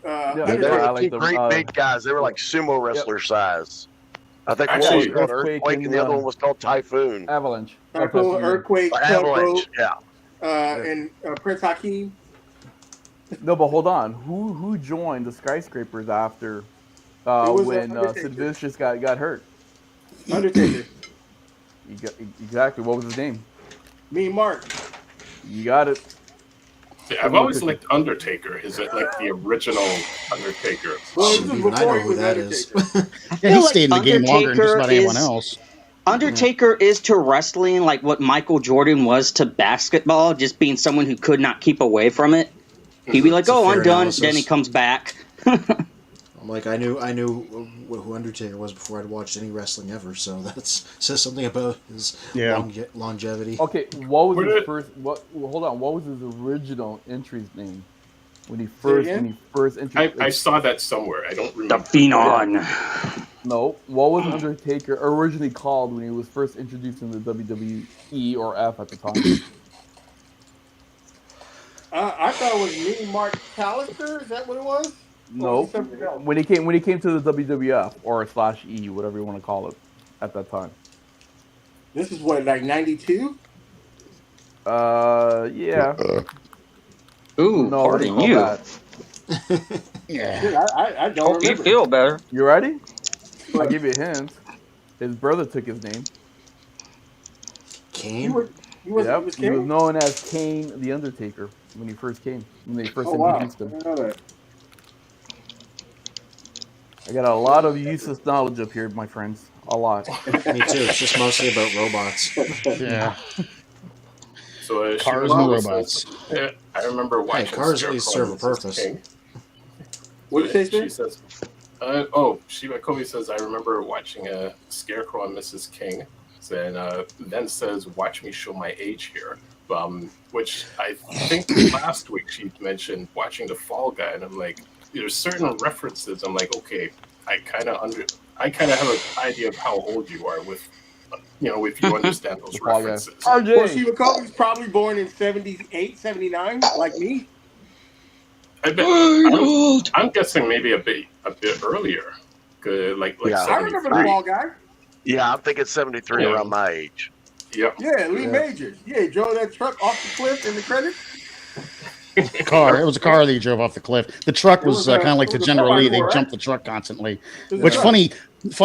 were two great big guys. They were like sumo wrestler size. I think Actually, one was called Earthquake Earthquake, and the other one was called Typhoon. Avalanche. Typhoon, Earthquake, Avalanche. Tugboat, Yeah. and Prince Hakeem. No, but hold on. Who joined the Skyscrapers after was, when Undertaker. Sid Vicious got hurt? Undertaker. Exactly. What was his name? Mean Mark. You got it. Yeah, I've always liked Undertaker. Is it like the original Undertaker? Well, Shoot, even I know who that is. Yeah, he stayed in the game longer than just about anyone else. Undertaker is to wrestling like what Michael Jordan was to basketball, just being someone who could not keep away from it. He'd be like, "Oh, I'm done." Analysis. Then he comes back. I'm like, I knew who Undertaker was before I'd watched any wrestling ever. So that says something about his longevity. Okay, what was his first? Hold on. What was his original entry's name when he first entered? I saw that somewhere. I don't remember. The Phenom. No, what was Undertaker originally called when he was first introduced in the WWE or F at the time? I thought it was Mean Mark Callister. Is that what it was? No, when he came to the WWF or /E, whatever you want to call it, at that time. This is what, like 92? Yeah. Ooh, no, pardon you. Yeah. Dude, I don't Hope remember. you feel better. You ready? I'll give you a hint. His brother took his name. Kane? He was known as Kane the Undertaker when he first came. When they first introduced him. I didn't know that. I got a lot of useless knowledge up here, my friends. A lot. Me too. It's just mostly about robots. Yeah. So cars and robots. I remember watching. Hey, cars at least serve a purpose. What did she says? Kobe says, I remember watching a Scarecrow and Mrs. King, and then says, "Watch me show my age here." Which I think last week she mentioned watching the Fall Guy, and I'm like, there's certain references. I'm like, okay, I kind of have an idea of how old you are with, if you understand those references. Well, Shiva Kobe's probably born in 78, 79, like me. I'm guessing maybe a bit earlier. Like I remember the Fall Guy. Yeah, I'm thinking 73 around my age. Yep. Yeah, Lee Majors. Yeah, he drove that truck off the cliff in the credits. Car. It was a car that he drove off the cliff. The truck was kind of like the General Lee. They jumped the truck constantly. Which funny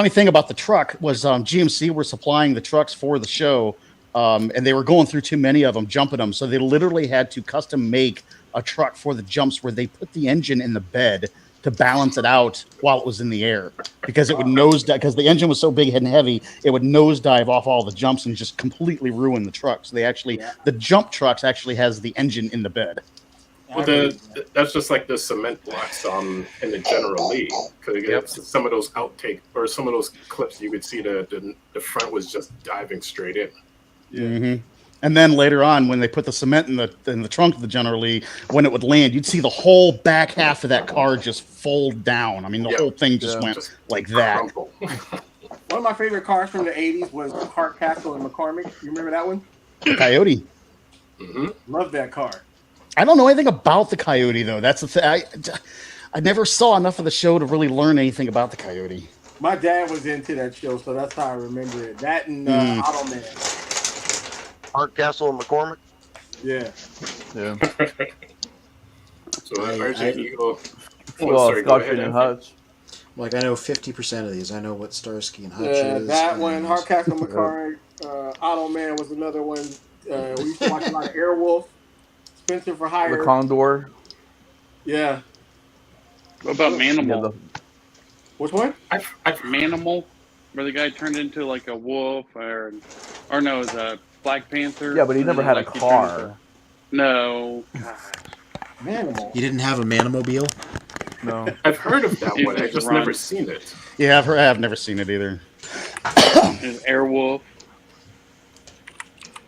thing about the truck was GMC were supplying the trucks for the show, and they were going through too many of them, jumping them. So they literally had to custom make a truck for the jumps where they put the engine in the bed to balance it out while it was in the air, because it would nosedive, because the engine was so big and heavy, it would nosedive off all the jumps and just completely ruin the truck. So they actually, the jump trucks actually has the engine in the bed. Well, that's just like the cement blocks in the General Lee. Because some of those outtake or some of those clips, you could see the front was just diving straight in. Yeah. Mm-hmm. And then later on, when they put the cement in the trunk of the General Lee, when it would land, you'd see the whole back half of that car just fold down. I mean, the whole thing just went like that. One of my favorite cars from the 80s was Hardcastle and McCormick. You remember that one? Coyote. Mm-hmm. Love that car. I don't know anything about the Coyote, though. That's the thing. I never saw enough of the show to really learn anything about the Coyote. My dad was into that show, so that's how I remember it. That and Automan. Hardcastle and McCormick? Yeah. So RJ Eagle. Starsky and Hutch. Like, I know 50% of these. I know what Starsky and Hutch is. That one, Hardcastle McCormick. Automan was another one. We used to watch a lot of Airwolf. Spencer for Hire. The Condor. Yeah. What about Manimal? Which one? Manimal, where the guy turned into like a wolf, or no, it was a Black Panther. Yeah, but he never had a car. No. Manimal. You didn't have a Manimobile? No. I've heard of that one. I've just never seen it. Yeah, I've never seen it either. There's Airwolf.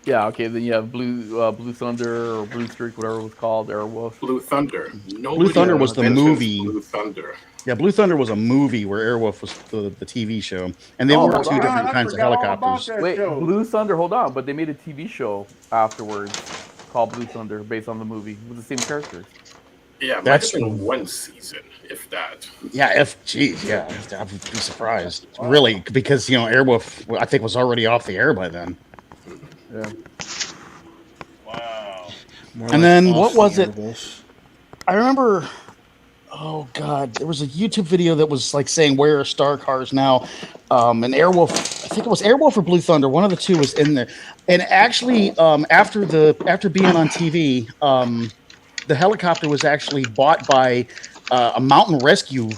Yeah, okay, then you have Blue Thunder or Blue Streak, whatever it was called, Airwolf. Blue Thunder. Blue Thunder was the movie. Blue Thunder. Yeah, Blue Thunder was a movie where Airwolf was the TV show. And they were two different kinds of helicopters. Wait, Blue Thunder, hold on, but they made a TV show afterwards called Blue Thunder based on the movie with the same characters. Yeah, it might That's have been true. one season, if that. Yeah, I would be surprised. Really, because Airwolf, I think, was already off the air by then. Yeah. Wow. More And like then off what was the it? Airwolf. I remember. Oh God, there was a YouTube video that was like saying where are star cars now, and Airwolf. I think it was Airwolf or Blue Thunder. One of the two was in there. And actually, after being on TV, the helicopter was actually bought by a mountain rescue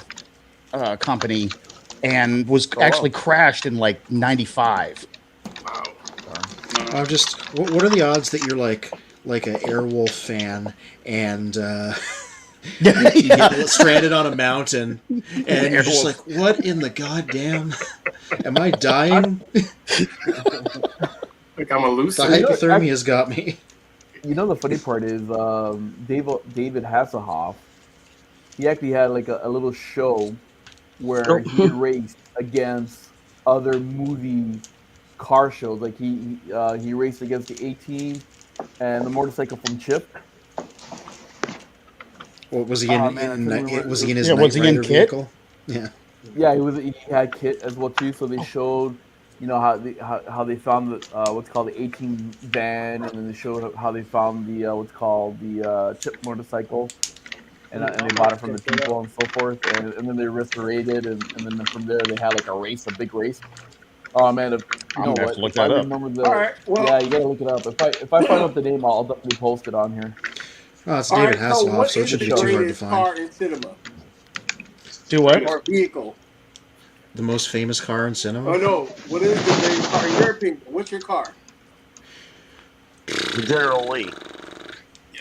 company, and was actually crashed in like '95. Wow. I'm just. What are the odds that you're like an Airwolf fan and you get stranded on a mountain and you're just like, what in the goddamn? Am I dying? Like I'm a The loser. hypothermia has got me. You know the funny part is David Hasselhoff. He actually had like a little show where he raced against other movie car shows. Like he raced against the A-Team and the motorcycle from Chip. What was he in? Was he in his Yeah, was Knight he in Rider Kit? vehicle? Yeah. Yeah, he had Kit as well too. So they showed, how they found the what's called the 18 van, and then they showed how they found the what's called the Chip motorcycle, and they bought it from the people and so forth, and then they restored it, and then from there they had like a big race. Oh man, you know what? Look If I that up. remember the All right, well, yeah, you gotta look it up. If I find out the name, I'll definitely post it on here. Oh, it's all David right. So, Hasselhoff, what so it is shouldn't the be too hard to greatest find. car in cinema Do what? or vehicle? The most famous car in cinema? Oh no, what is the greatest car in your opinion? What's your car? General Lee.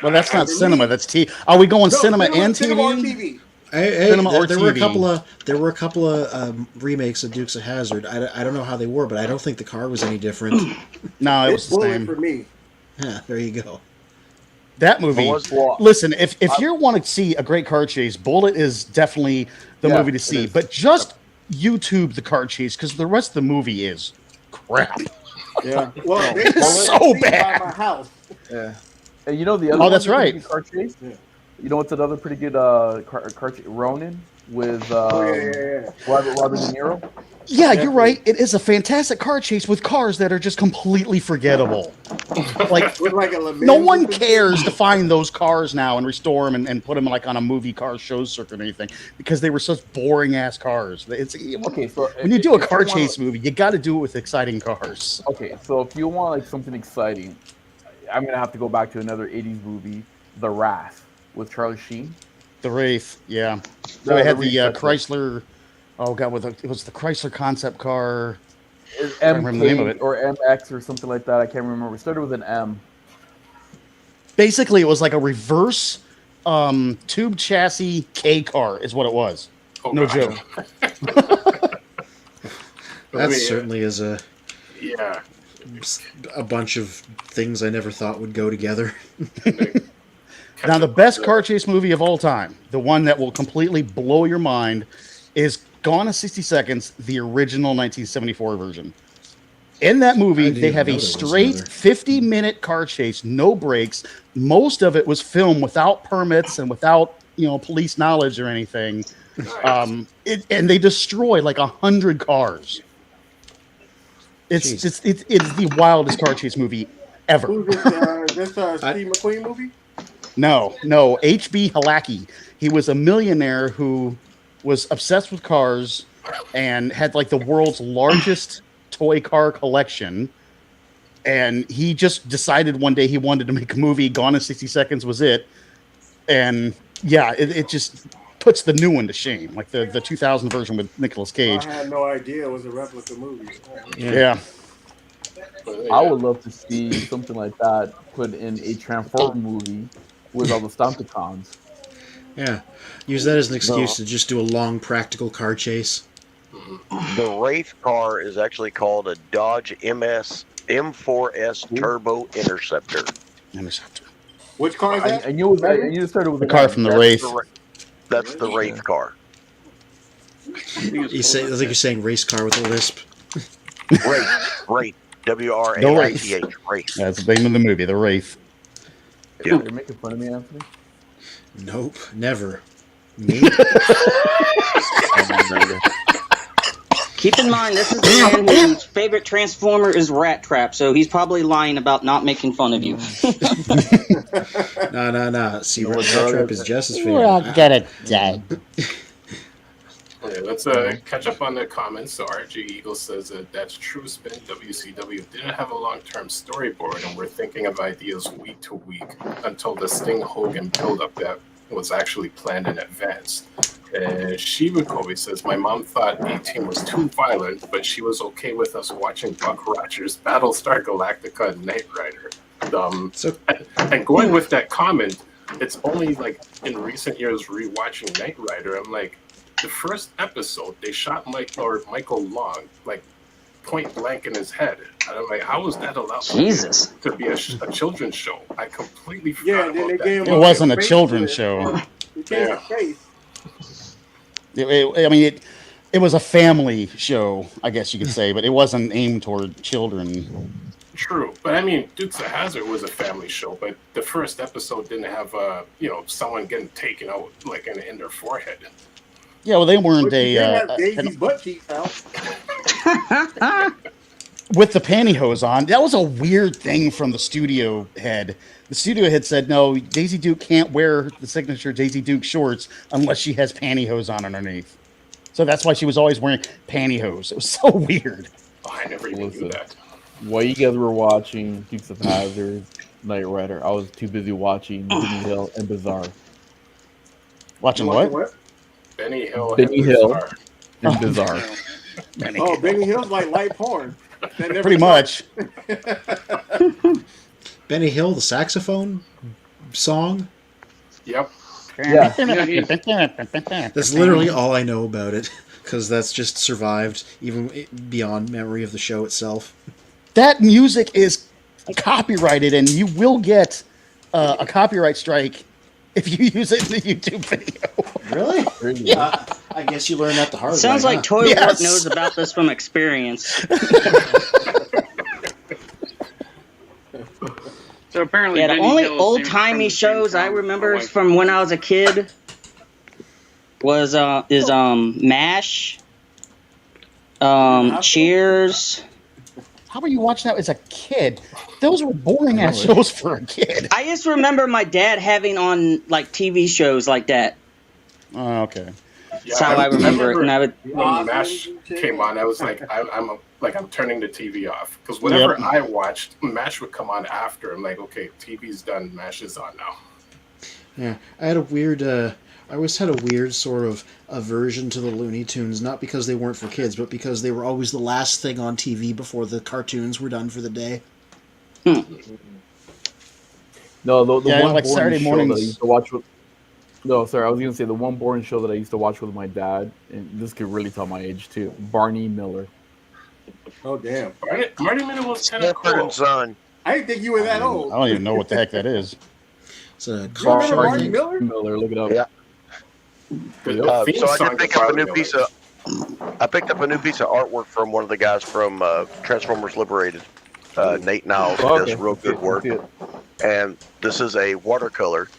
Well, that's not For cinema. me- That's TV. Are we going No, cinema and cinema or TV? TV. Hey, Cinema or there were a TV. couple of remakes of Dukes of Hazzard. I don't know how they were, but I don't think the car was any different. No, it It's was the Bullet same. for me. Yeah, there you go. That movie. Well, Listen, if you want to see a great car chase, Bullet is definitely the Yeah, movie to it see. is. But just YouTube the car chase, because the rest of the movie is crap. Yeah. Well, they It's so bad. by my house. Yeah. And you know the other Oh, that's one right. pretty good car chase? Yeah. You know what's another pretty good car chase? Ronin with Yeah. Robert De Niro. Yeah, you're right. It is a fantastic car chase with cars that are just completely forgettable. Like, With like a Le Mans no one or something. cares to find those cars now and restore them and put them like on a movie car show circuit or anything because they were such boring ass cars. It's Okay, so when you do a if car you wanna- chase movie, you got to do it with exciting cars. Okay, so if you want like something exciting, I'm gonna have to go back to another '80s movie, The Wrath, with Charlie Sheen. The Wraith, yeah. No, So we the had the Wraith, that's Chrysler. Oh god, it was the Chrysler concept car. It's I remember the name of MK it. or MX or something like that. I can't remember. It started with an M. Basically, it was like a reverse tube chassis K car, is what it was. Oh, No God. joke. That certainly is a bunch of things I never thought would go together. Now, the best car chase movie of all time, the one that will completely blow your mind, is Gone in 60 Seconds, the original 1974 version. In that movie, they have a straight 50-minute car chase, no breaks. Most of it was filmed without permits and without, police knowledge or anything. And they destroy like 100 cars. It's the wildest car chase movie ever. Who's this? Steve McQueen movie? No. H.B. Halaki. He was a millionaire who was obsessed with cars and had like the world's largest toy car collection. And he just decided one day he wanted to make a movie. Gone in 60 Seconds was it. And yeah, it just puts the new one to shame. Like the 2000 version with Nicolas Cage. I had no idea it was a replica movie. Yeah. I would love to see something like that put in a Transformer movie with all the Stunticons. Yeah. Use that as an excuse to just do a long practical car chase. The Wraith car is actually called a Dodge M4S Turbo Interceptor. Which car is that? I knew it started with The car from the Wraith. That's the Wraith car. You say, I think you're saying race car with a lisp. Wraith. W-R-A-I-T-H. Wraith. That's the name of the movie, The Wraith. Yeah. You're making fun of me, Anthony? Nope, never. Me? Keep in mind, this is the man whose favorite Transformer is Rat Trap, so he's probably lying about not making fun of you. No. See, No, Rat Trap is just as We're all favorite. gonna die. Okay, let's catch up on the comments. So RG Eagle says that that's true. Spin WCW didn't have a long-term storyboard, and we're thinking of ideas week to week until the Sting Hogan build-up that was actually planned in advance. Shiva Kobe says, my mom thought 18 was too violent, but she was okay with us watching Buck Rogers, Battlestar Galactica, and Knight Rider. And going with that comment, it's only like in recent years rewatching Knight Rider, I'm like, the first episode, they shot Michael Long, like point blank in his head. And I'm like, how was that allowed to be a children's show? I completely forgot about that. It wasn't a children's show. It was a family show, I guess you could say, but it wasn't aimed toward children. True, but I mean, Dukes of Hazzard was a family show, but the first episode didn't have someone getting taken out like in their forehead. Yeah, well, they weren't Daisy's butt cheeks out. with the pantyhose on. That was a weird thing from the studio head. The studio head said, no, Daisy Duke can't wear the signature Daisy Duke shorts unless she has pantyhose on underneath. So that's why she was always wearing pantyhose. It was so weird. Oh, I never even knew that. While you guys were watching Dukes of Hazzard, Knight Rider, I was too busy watching Benny Hill and Bizarre. Watching what? Benny Hill and Bizarre. Benny Hill's like light porn. Pretty much. Benny Hill, the saxophone song? Yep. Yeah. That's literally all I know about it, because that's just survived even beyond memory of the show itself. That music is copyrighted, and you will get a copyright strike if you use it in the YouTube video. Really? Yeah. I guess you learned that the hard way. Sounds like Toy Warp knows about this from experience. So apparently, yeah, the Benny only Hill old timey shows I remember from when I was a kid was MASH, Cheers. How about you watch that as a kid? Those were boring ass shows for a kid. I just remember my dad having on like TV shows like that. Oh, okay. Yeah, That's how I remember it. And I would, when MASH came on, I was like, I'm turning the TV off, because whenever I watched, MASH would come on after. I'm like, okay, TV's done, MASH is on now. Yeah, I always had a weird sort of aversion to the Looney Tunes, not because they weren't for kids, but because they were always the last thing on TV before the cartoons were done for the day. No, the one like Saturday mornings. That I used to watch with. No, sorry, I was going to say the one boring show that I used to watch with my dad, and this could really tell my age too. Barney Miller. Oh damn! Barney Miller was kind of cool. Son. I didn't think you were that old. I don't even know what the heck that is. It's a Barney Miller. Look it up. Yeah. So I did pick up a new piece of. I picked up a new piece of artwork from one of the guys from Transformers Liberated. Nate Niles does real good work, and this is a watercolor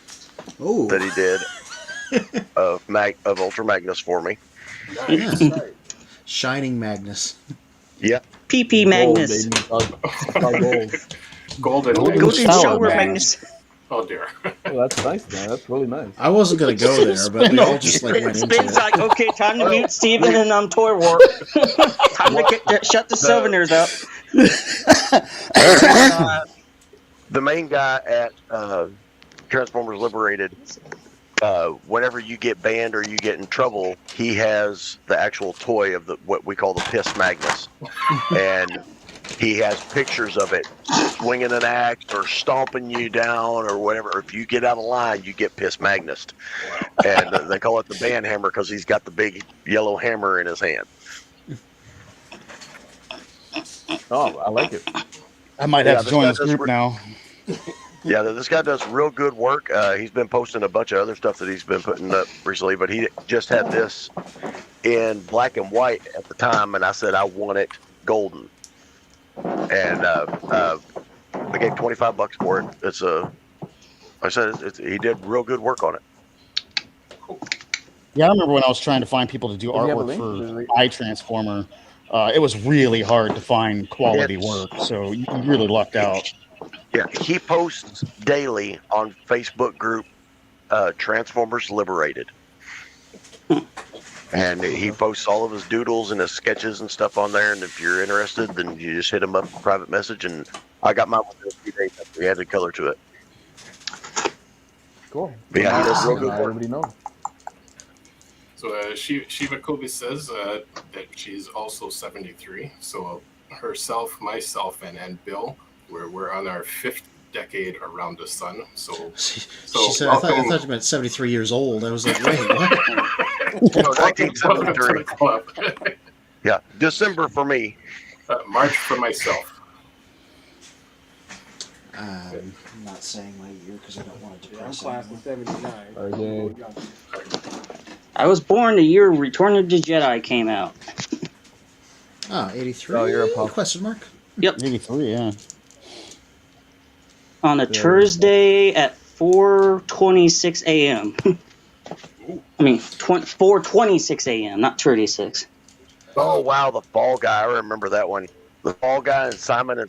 that he did of Ultra Magnus for me. Nice. Shining Magnus. Yep. PP Magnus. Golden Shower Magnus. Oh dear. Oh, that's nice, man. That's really nice. I wasn't gonna go there, but we all just like went into Spin's it. like, okay, time to mute Steven and Toy Warp. Time to shut the souvenirs up. The main guy at Transformers Liberated, whenever you get banned or you get in trouble, he has the actual toy of what we call the Piss Magnus, and he has pictures of it swinging an axe or stomping you down or whatever. If you get out of line, you get Piss Magnus, and they call it the ban hammer because he's got the big yellow hammer in his hand. Oh, I like it. I might have to join this group now. Yeah, this guy does real good work. He's been posting a bunch of other stuff that he's been putting up recently, but he just had this in black and white at the time, and I said I want it golden. And I gave $25 for it. It's a I said he did real good work on it. Yeah, I remember when I was trying to find people to do Does he have a artwork link? for iTransformer. It was really hard to find quality work, so you really lucked out. Yeah, he posts daily on Facebook group Transformers Liberated. And he posts all of his doodles and his sketches and stuff on there. And if you're interested, then you just hit him up private message. And I got mine within a few days after he added color to it. Cool. But yeah, he does real good Now work. everybody knows. So Shiva Kobe says that she's also 73. So herself, myself, and Bill, we're on our 5th decade around the sun. So She said, I thought you meant 73 years old. I was like, wait, what? No, 1973. Yeah, December for me. March for myself. I'm not saying my year because I don't want to I'm depress class of anyone. 79. Okay. I was born the year Return of the Jedi came out. Oh, 83? Oh, you're a pup. Question mark? Yep. 83, yeah. On a Thursday at 4:26 a.m. I mean, 4:26 a.m., not 36. Oh, wow, the Fall Guy. I remember that one. The Fall Guy and Simon.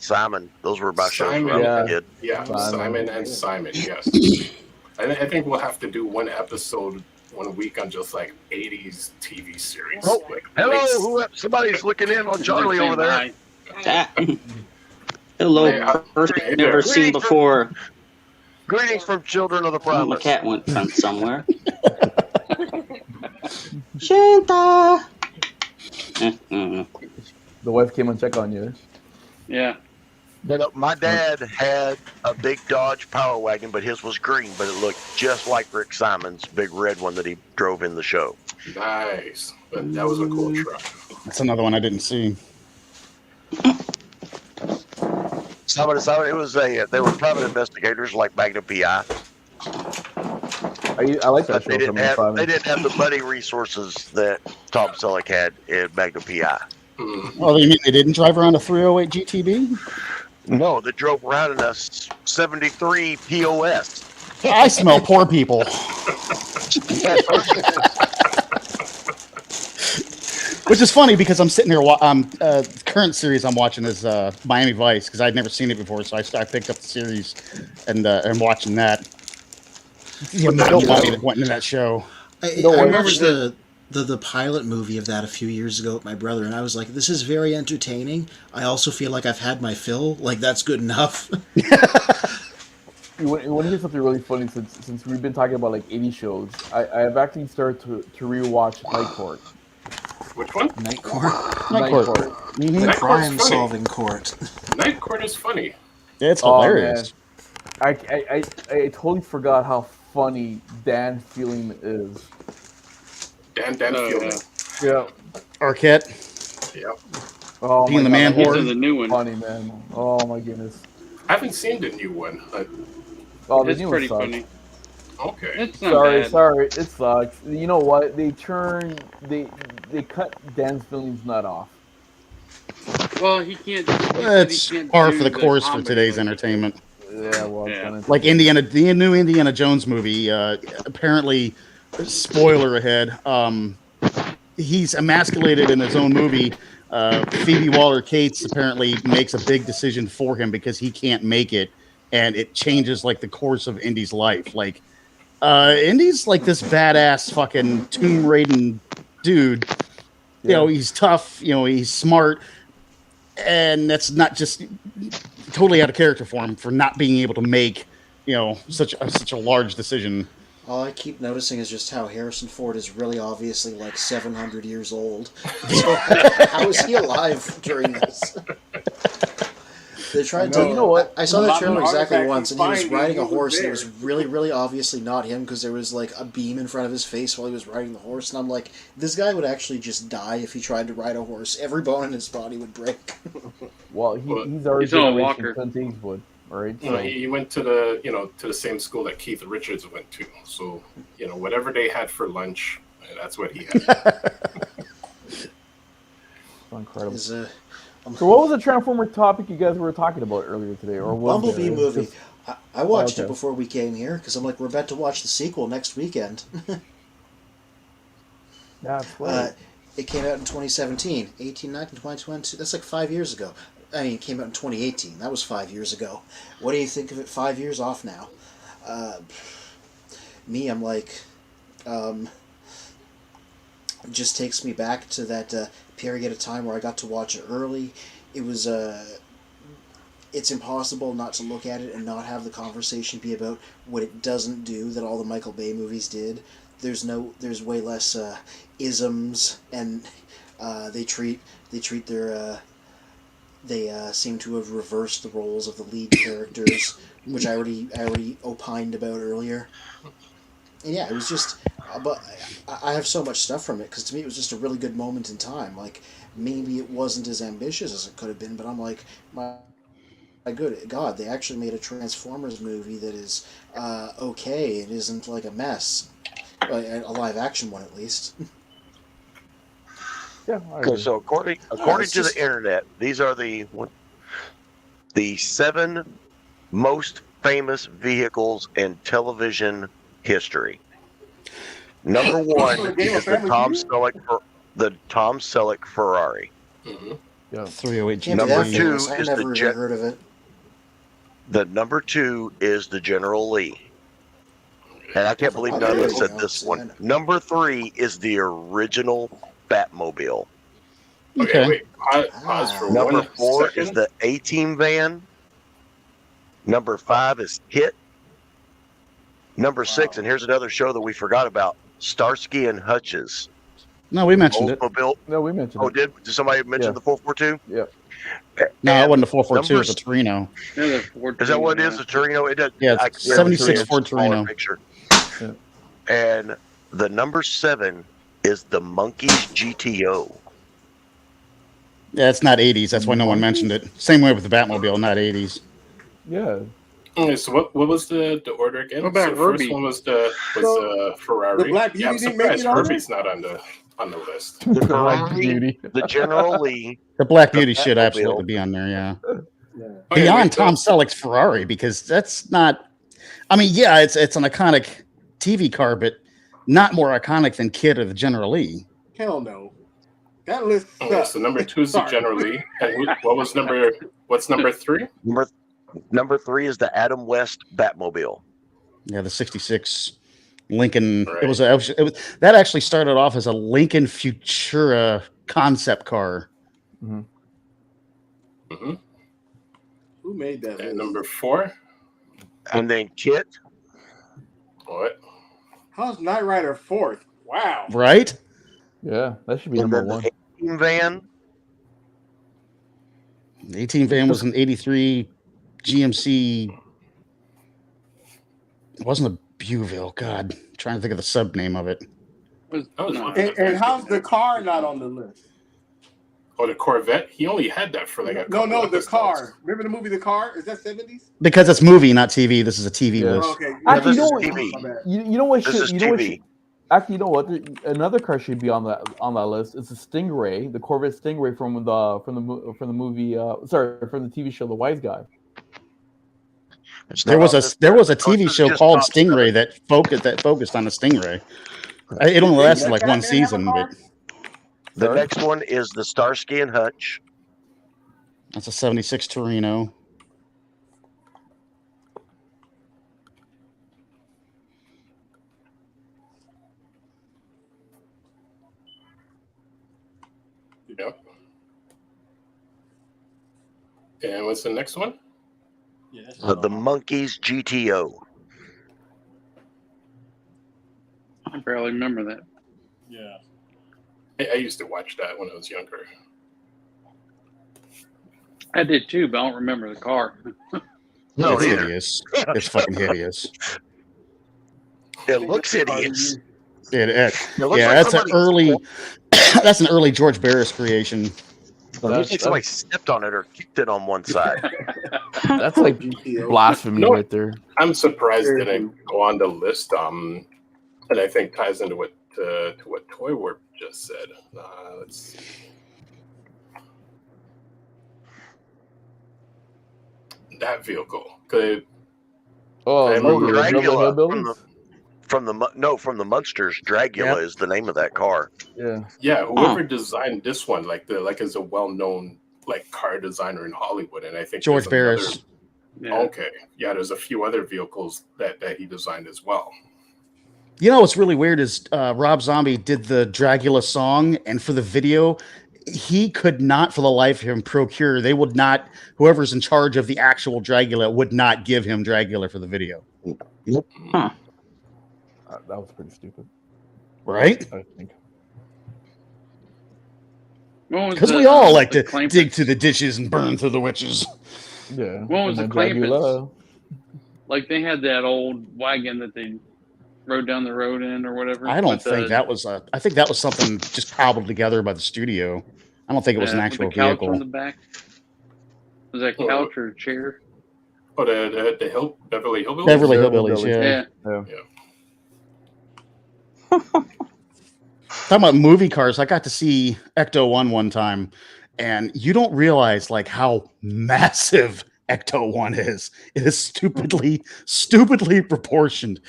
Those were my shows when I was a kid. Yeah, Simon and Simon, yes. I think we'll have to do one episode 1 week on just like 80s TV series. Oh, like hello, somebody's looking in on Charlie over there. Hello, person I've never seen before. Greetings from Children of the Oh, my Promise. cat went from somewhere. Shanta! The wife came and checked on you. Yeah. My dad had a big Dodge Power Wagon, but his was green, but it looked just like Rick Simon's big red one that he drove in the show. Nice. That was a cool truck. That's another one I didn't see. Simon, it was they were private investigators like Magnum PI. I like that But show. they didn't have the money resources that Tom Selleck had in Magnum PI. Well, you mean they didn't drive around a 308 GTB? No, they drove around in a 73 POS. I smell poor people. Which is funny because I'm sitting here. Current series I'm watching is Miami Vice because I'd never seen it before, so I picked up the series and watching that. The money that went into that show. I watched the pilot movie of that a few years ago with my brother, and I was like, this is very entertaining. I also feel like I've had my fill. Like, that's good enough. You want to hear something really funny? Since we've been talking about like 80 shows, I've actually started to rewatch Night Court. Which one? Night Court? Night Court. The crime-solving court. Night Court is funny. Yeah, it's hilarious. I totally forgot how funny Dan Feeling is. Dan Feeling. Yeah. Arquette. Yep. Oh, being the man He's whore. in the new one. Funny, man. Oh my goodness. I haven't seen the new one. Oh, the It's new pretty one sucks. funny. Okay. It's not bad. Sorry, it sucks. You know what? They cut Dan's Feeling's nut off. Well, he can't. It's par for the course for today's entertainment. Yeah, well, it's like the new Indiana Jones movie. Apparently, spoiler ahead. He's emasculated in his own movie. Phoebe Waller-Cates apparently makes a big decision for him because he can't make it, and it changes like the course of Indy's life. Like, Indy's like this badass fucking tomb raiding dude. You know, he's tough. You know, he's smart, and that's not just totally out of character for him for not being able to make, you know, such a large decision. All I keep noticing is just how Harrison Ford is really obviously like 700 years old. So how is he alive during this? They tried to. You know what? I saw that trailer exactly once, and he was finding riding a who was horse, and it there. was really, really obviously not him because there was like a beam in front of his face while he was riding the horse, and I'm like, this guy would actually just die if he tried to ride a horse. Every bone in his body would break. Well, he's already He's on a walker. Clint Eastwood, right? You know, he went to the same school that Keith Richards went to. So, you know, whatever they had for lunch, that's what he had. Incredible. So what was the Transformer topic you guys were talking about earlier today, or was Bumblebee there? movie. Just- I watched okay. it before we came here because I'm like, we're about to watch the sequel next weekend. That's right. It came out in 2017, 18, 19, 20, 22. That's like 5 years ago. I mean, it came out in 2018. That was 5 years ago. What do you think of it 5 years off now? Me, I'm like, it just takes me back to that period of time where I got to watch it early. It was it's impossible not to look at it and not have the conversation be about what it doesn't do that all the Michael Bay movies did. There's way less isms, and they seem to have reversed the roles of the lead characters, which I already opined about earlier. And yeah, it was just, but I have so much stuff from it because to me it was just a really good moment in time. Like maybe it wasn't as ambitious as it could have been, but I'm like, my good God, they actually made a Transformers movie that is okay. It isn't like a mess, a live action one at least. Yeah. Okay, so according to the internet, these are the 7 most famous vehicles in television history. Number 1 is the Tom Selleck Ferrari. Mm-hmm. Yeah. 308 Can't be Number that 2 famous. I is never the even Jet. heard of it. The number 2 is the General Lee. And I can't believe none of us said this one. Number 3 is the original Batmobile. Okay, wait. Pause for Number 1 4 second. is the A-Team van. Number 5 is Kit. Number 6, and here's another show that we forgot about, Starsky and Hutch's. No, we mentioned it. Oldsmobile. No, we mentioned it. Did somebody mention the 442? Yeah. No, it wasn't the 442. It was a Torino. Yeah, the Ford Is that what it Torino. is? The Torino? It does. Yeah, it's 76 Ford Torino. Picture. Yeah. And the number 7 is the Monkeys GTO. Yeah, it's not 80s. That's why no one mentioned it. Same way with the Batmobile, not 80s. Yeah. Okay, so what was the order again? What about so the first Herbie? one was the Ferrari. The Black Beauty I'm didn't make surprised it on Herbie's not on the list. The Black Ferrari, Beauty. the General Lee, The Black The Beauty should Batmobile. absolutely be on there, yeah. Okay, Beyond wait, Tom Selleck's Ferrari, because that's not. I mean, yeah, it's an iconic TV car, but not more iconic than Kid or the General Lee. Hell no. That list Okay, sucks. so number 2 is the General Lee. And what's number 3? Number 3 is the Adam West Batmobile. Yeah, the '66 Lincoln. Right. It was that actually started off as a Lincoln Futura concept car. Mm-hmm. Who made that And list? number 4? And then Kit. What? How's Knight Rider 4th? Wow. Right? Yeah, that should be And number then 1. the A-Team van. The 18 van was an '83 GMC. It wasn't a Beauville. God, I'm trying to think of the sub name of it. And how's the car not on the list? Oh, the Corvette? He only had that for like a couple No, the episodes. car. Remember the movie The Car? Is that 70s? Because it's movie, not TV. This is a TV Yeah. list. Oh, okay. Actually, this you is know TV. My bad. You know what? This is You know what? TV. Actually, you know what? Another car should be on that list. It's the Stingray, the Corvette Stingray from the movie. From the TV show The Wise Guy. There was a TV It's show just called Top Stingray 7. that focused on the Stingray. It only lasted like one season, but The next one is the Starsky and Hutch. that's a '76 Torino. Yep. And what's the next one? The Monkeys GTO. I barely remember that. Yeah. I used to watch that when I was younger. I did too, but I don't remember the car. No, It's either. hideous. It's fucking hideous. It looks hideous. It looks yeah, like that's an somebody- early. That's an early George Barris creation. It looks like somebody stepped on it or kicked it on one side. That's like blasphemy No. right there. I'm surprised it didn't go on the list. And I think ties into what Toy Warp just said. Let's see. that vehicle? Could Dracula from the Munsters. Dracula is the name of that car. Yeah, whoever designed this one, is a well-known car designer in Hollywood, and I think George Barris. Okay, there's a few other vehicles that he designed as well. You know what's really weird is Rob Zombie did the Dracula song, and for the video, he could not, for the life of him, procure. They would not. Whoever's in charge of the actual Dracula would not give him Dracula for the video. Yep. Huh. That was pretty stupid, right? I think. Because we all like to dig through the ditches and burn through the witches. Yeah. What was the Clampets? Like they had that old wagon that they rode down the road in or whatever. I don't think that was I think that was something just cobbled together by the studio. I don't think it was an actual the couch vehicle. On the back. Was that a couch or a chair? Oh, the Beverly Hillbillies? Beverly Hillbillies, yeah. Talking about movie cars, I got to see Ecto-1 one time, and you don't realize how massive Ecto-1 is. It is stupidly proportioned.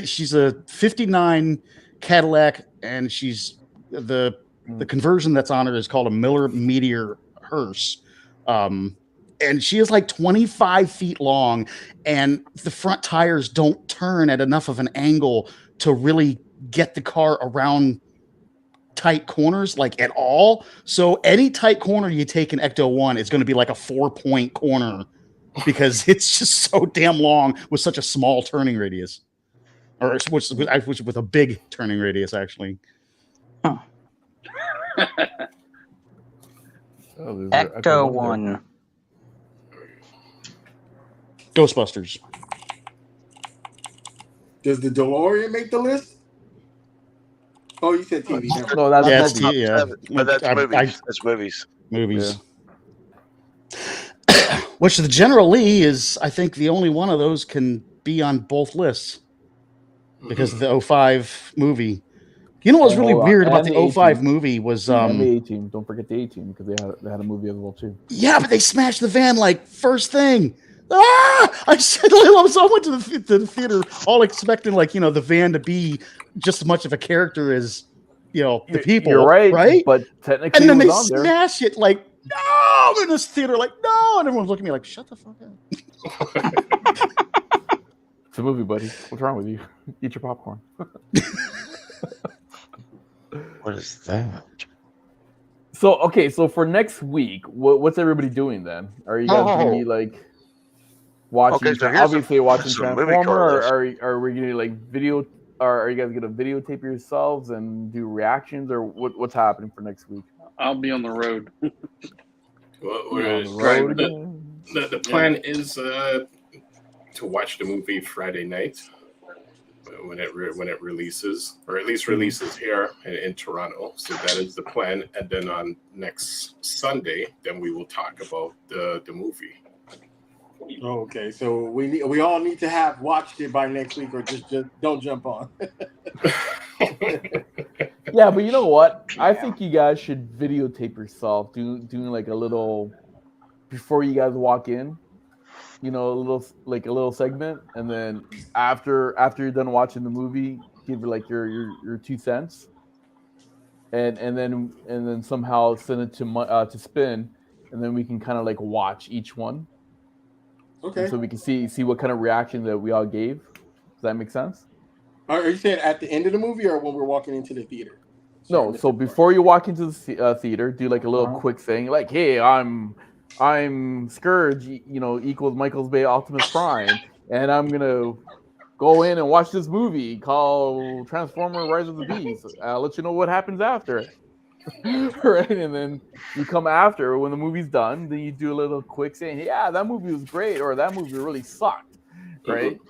She's a 59 Cadillac, and she's the conversion that's on her is called a Miller Meteor hearse. And she is 25 feet long, and the front tires don't turn at enough of an angle to really get the car around tight corners at all. So any tight corner you take in Ecto-1 is going to be like a 4-point corner because it's just so damn long with such a small turning radius, or which with a big turning radius actually. Huh. Ecto-1. Ghostbusters. Does the DeLorean make the list? Oh, you said TV. No, that's But that's movies. That's movies. Movies. Yeah. Which the General Lee is, I think, the only one of those can be on both lists because of the 05 movie. You know what was really weird about the 05 movie was and the A-Team. Don't forget the A-Team because they had a movie as well too. Yeah, but they smashed the van first thing. I said, so I went to the theater all expecting the van to be just as much of a character as the people. You're right? But technically, and then they smash it no, I'm in this theater no, and everyone's looking at me shut the fuck up. It's a movie, buddy. What's wrong with you? Eat your popcorn. What is that? So for next week, what's everybody doing then? Are you guys going to be watching? Obviously, watching Transformer, or are we going to video? Or are you guys going to videotape yourselves and do reactions, or what's happening for next week? I'll be on the road. The plan is to watch the movie Friday night when it releases, or at least releases here in Toronto. So that is the plan. And then on next Sunday, then we will talk about the movie. Okay, so we all need to have watched it by next week, or just don't jump on. Yeah, but you know what? I think you guys should videotape yourself doing a little before you guys walk in. A little segment, and then after you're done watching the movie, give your 2 cents, and then somehow send it to Spin, and then we can kind of watch each one. Okay. And so we can see what kind of reaction that we all gave. Does that make sense? Are you saying at the end of the movie or when we're walking into the theater? No. So before you walk into the theater, do a little quick thing hey, I'm Scourge, equals Michael's Bay Optimus Prime, and I'm gonna go in and watch this movie called Transformer: Rise of the Beast. I'll let you know what happens after it. Right, and then you come after when the movie's done. Then you do a little quick saying, "Yeah, that movie was great," or "That movie really sucked." Right?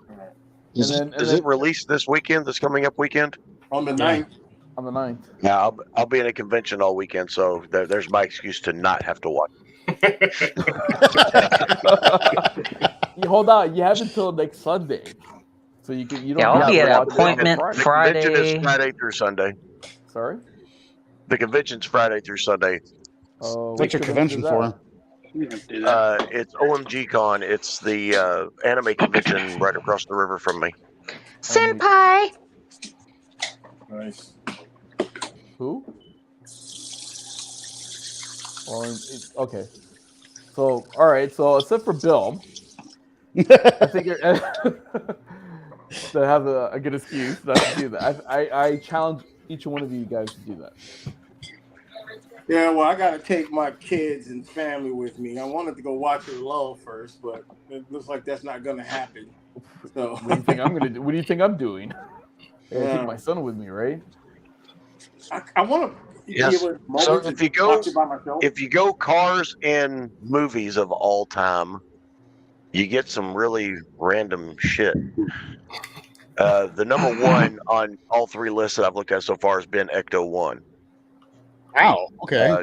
Is it released this weekend? This coming up weekend? On the 9th. On the 9th. Yeah, I'll be in a convention all weekend, so there's my excuse to not have to watch. Hold on, you have until next Sunday, so you don't. Yeah, I'll be at an appointment Friday. The convention is Friday through Sunday. Sorry. The convention's Friday through Sunday. What's your convention for? You have to do that. It's OMG Con. It's the anime convention right across the river from me. Senpai. Nice. Who? Well, okay. So, all right. So, except for Bill, I think you're to have a good excuse not to do that. I challenge each one of you guys to do that. Yeah, well, I got to take my kids and family with me. I wanted to go watch it alone first, but it looks like that's not going to happen. So, What do you think I'm gonna do? What do you think I'm doing? I gotta Yeah. take my son with me, right? I want to Yes. be able to So moments to watch it by myself. if you go cars and movies of all time, you get some really random shit. The number one on all three lists that I've looked at so far has been Ecto 1. Wow. Okay.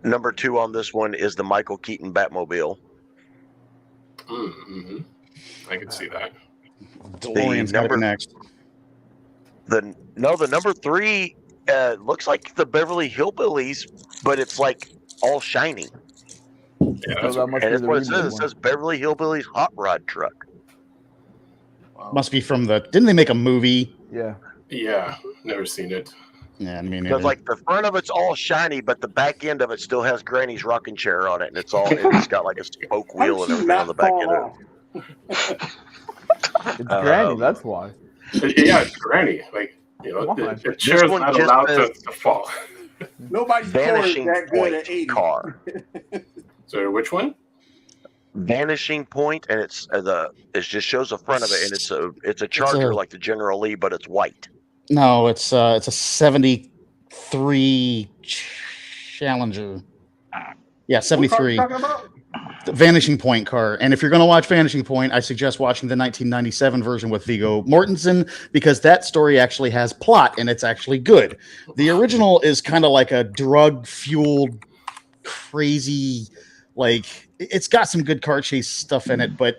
Number 2 on this one is the Michael Keaton Batmobile. Mm-hmm. I can see that. DeLorean's got to be next. The number 3 looks like the Beverly Hillbillies, but it's like all shiny. Yeah, So that must And be it's the what it remake says. It one. says Beverly Hillbillies Hot Rod Truck. Must be from the. Didn't they make a movie? Yeah. Yeah, never seen it. Yeah, I mean, Because like the front of it's all shiny, but the back end of it still has Granny's rocking chair on it, and it's got like a spoke wheel and everything on the back end of it. It's Granny, that's why. Yeah, it's Granny. Like, you know, Come on. the chair's one not just allowed says- to fall. Nobody's core is Vanishing that good Point at 80. car. So which one? Vanishing Point, and it just shows the front of it, and it's a Charger like the General Lee, but it's white. No, it's a 73 Challenger. Yeah, 73. What car are you talking about? The Vanishing Point car. And if you're going to watch Vanishing Point, I suggest watching the 1997 version with Viggo Mortensen, because that story actually has plot and it's actually good. The original is kind of like a drug-fueled, crazy, like it's got some good car chase stuff in it, but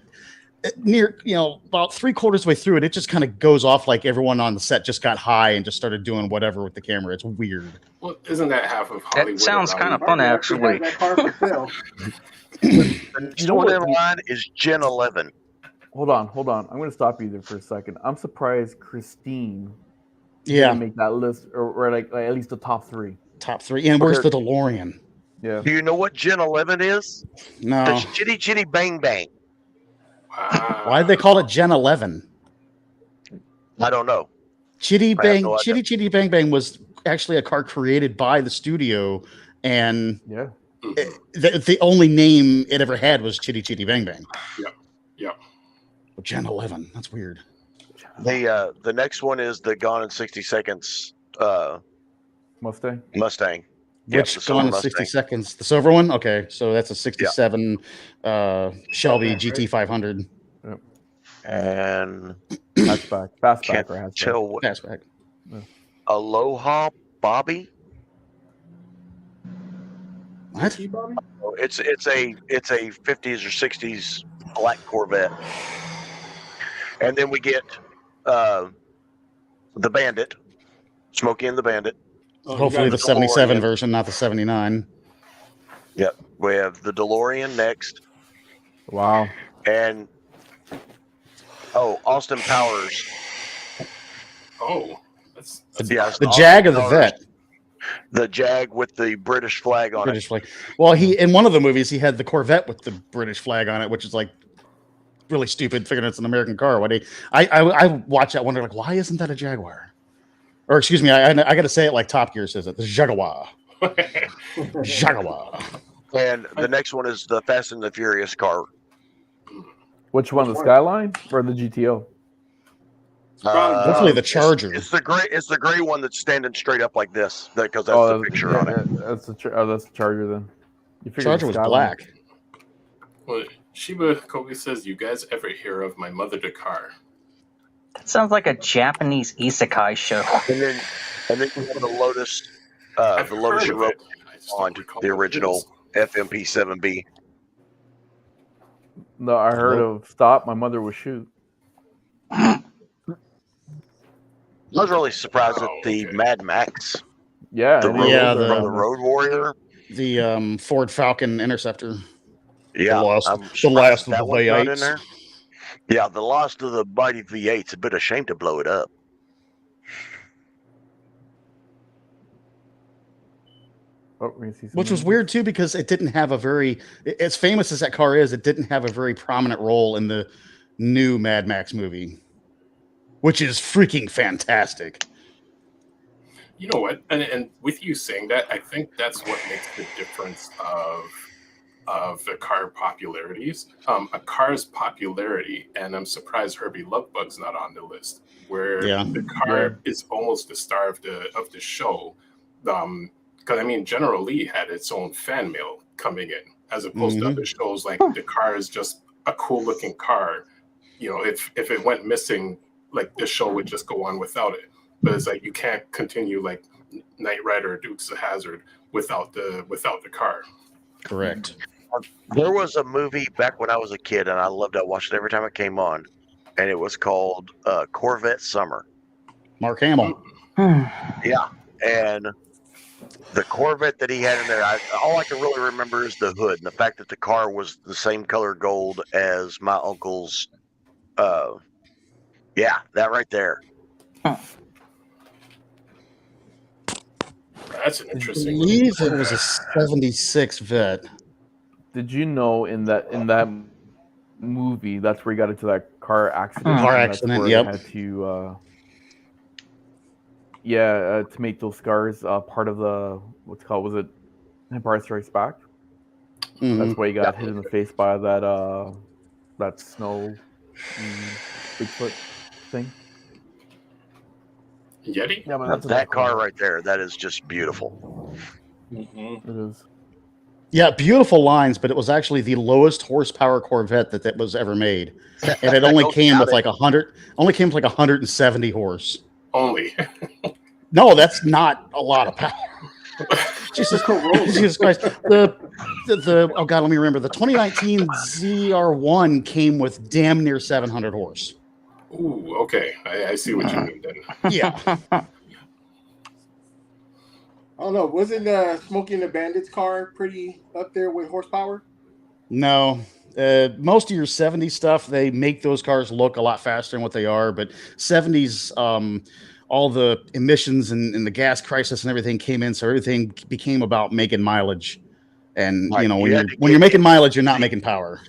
near, about 3/4 way through it, it just kind of goes off like everyone on the set just got high and just started doing whatever with the camera. It's weird. Well, isn't that half of Hollywood? That sounds kind of fun, Might actually. have that car for sale. The next know one what? in line is Gen 11. Hold on. I'm going to stop you there for a second. I'm surprised Christine Yeah, didn't make that list, or like at least the top 3. top 3. And where's the DeLorean? Yeah. Do you know what Gen 11 is? No. That's Chitty Chitty Bang Bang. Wow. Why did they call it Gen 11? I don't know. Chitty I have Bang, no idea. Chitty Chitty Bang Bang was actually a car created by the studio, and Yeah. the only name it ever had was Chitty Chitty Bang Bang. Yep. But Gen 11, that's weird. The next one is the Gone in 60 Seconds Mustang. Mustang. Yep, Which the Gone in silver 60 Mustang. seconds? The silver one? Okay, so that's a 67 Shelby GT500. And Fastback can't or hatchback. tell what Fastback. Aloha Bobby. What? It's a 50s or 60s black Corvette. And then we get the Bandit, Smokey and the Bandit. Hopefully the 77 version, not the 79. Yep. We have the DeLorean next. Wow. And Austin Powers. Oh, that's Yes, The Austin Jag or the Powers, Vet? The Jag with the British flag on British flag. Well, he in one of the movies he had the Corvette with the British flag on it, which is like really stupid, figuring it's an American car. I watch that wonder like, why isn't that a Jaguar? Or excuse me, I got to say it like Top Gear says it. The Jaguar. Jaguar. it. And the next one is the Fast and the Furious car. Which one, the Skyline or the GTO? Hopefully the Charger. It's the gray one that's standing straight up like this, because that's the picture on it. That's the Charger then. You figured Charger the was Skyline. black. Well, Shiba Kobe says, "You guys ever hear of My Mother Dakar?" That sounds like a Japanese isekai show. And then you have the Lotus, I've the Lotus heard of Europa it. I just don't on recall the what it original is. FMP7B. No, I heard of Stop. My mother will shoot. I was really surprised at the okay. Mad Max, Yeah. the and road, it was the- from the Road Warrior. The Ford Falcon Interceptor. Yeah, I'm the surprised last of that the one's not in V8s. there. Yeah, the last of the mighty V8's a bit of shame to blow it up. Oh, we see Which was something. weird too, because it didn't have a very, as famous as that car is, it didn't have a very prominent role in the new Mad Max movie, which is freaking fantastic. You know what? And with you saying that, I think that's what makes the difference of the car popularities. A car's popularity, and I'm surprised Herbie Lovebug's not on the list, where Yeah. the car is almost the star of the show. Because I mean, General Lee had its own fan mail coming in, as opposed to other shows. Like the car is just a cool looking car. You know, if it went missing, like the show would just go on without it. But it's like you can't continue like Knight Rider or Dukes of Hazzard without the car. Correct. There was a movie back when I was a kid, and I loved it. I watched it every time it came on, and it was called Corvette Summer. Mark Hamill. Yeah, and the Corvette that he had in there, all I can really remember is the hood and the fact that the car was the same color gold as my uncle's. Yeah, that right there. That's an I interesting. believe it was a 76 Vet. Did you know in that movie that's where he got into that car accident? Car and that's accident, where yep. They had to to make those scars part of the what's called, was it Empire Strikes Back? That's why he got hit in the face by that snow Bigfoot thing. Yeti? Yeah, man, That car right there, that is just beautiful. It is. Yeah, beautiful lines, but it was actually the lowest horsepower Corvette that was ever made, and it only came with like 170 horse. Only. No, that's not a lot of power. Jesus Christ. The oh god, let me remember. The 2019 ZR1 came with damn near 700 horse. Ooh, okay. I see what you mean then. Yeah. I don't know. Wasn't Smokey and the Bandit's car pretty up there with horsepower? No. Most of your 70s stuff, they make those cars look a lot faster than what they are, but 70s, all the emissions and the gas crisis and everything came in, so everything became about making mileage. And Like, you know, when you're making mileage, you're not making power.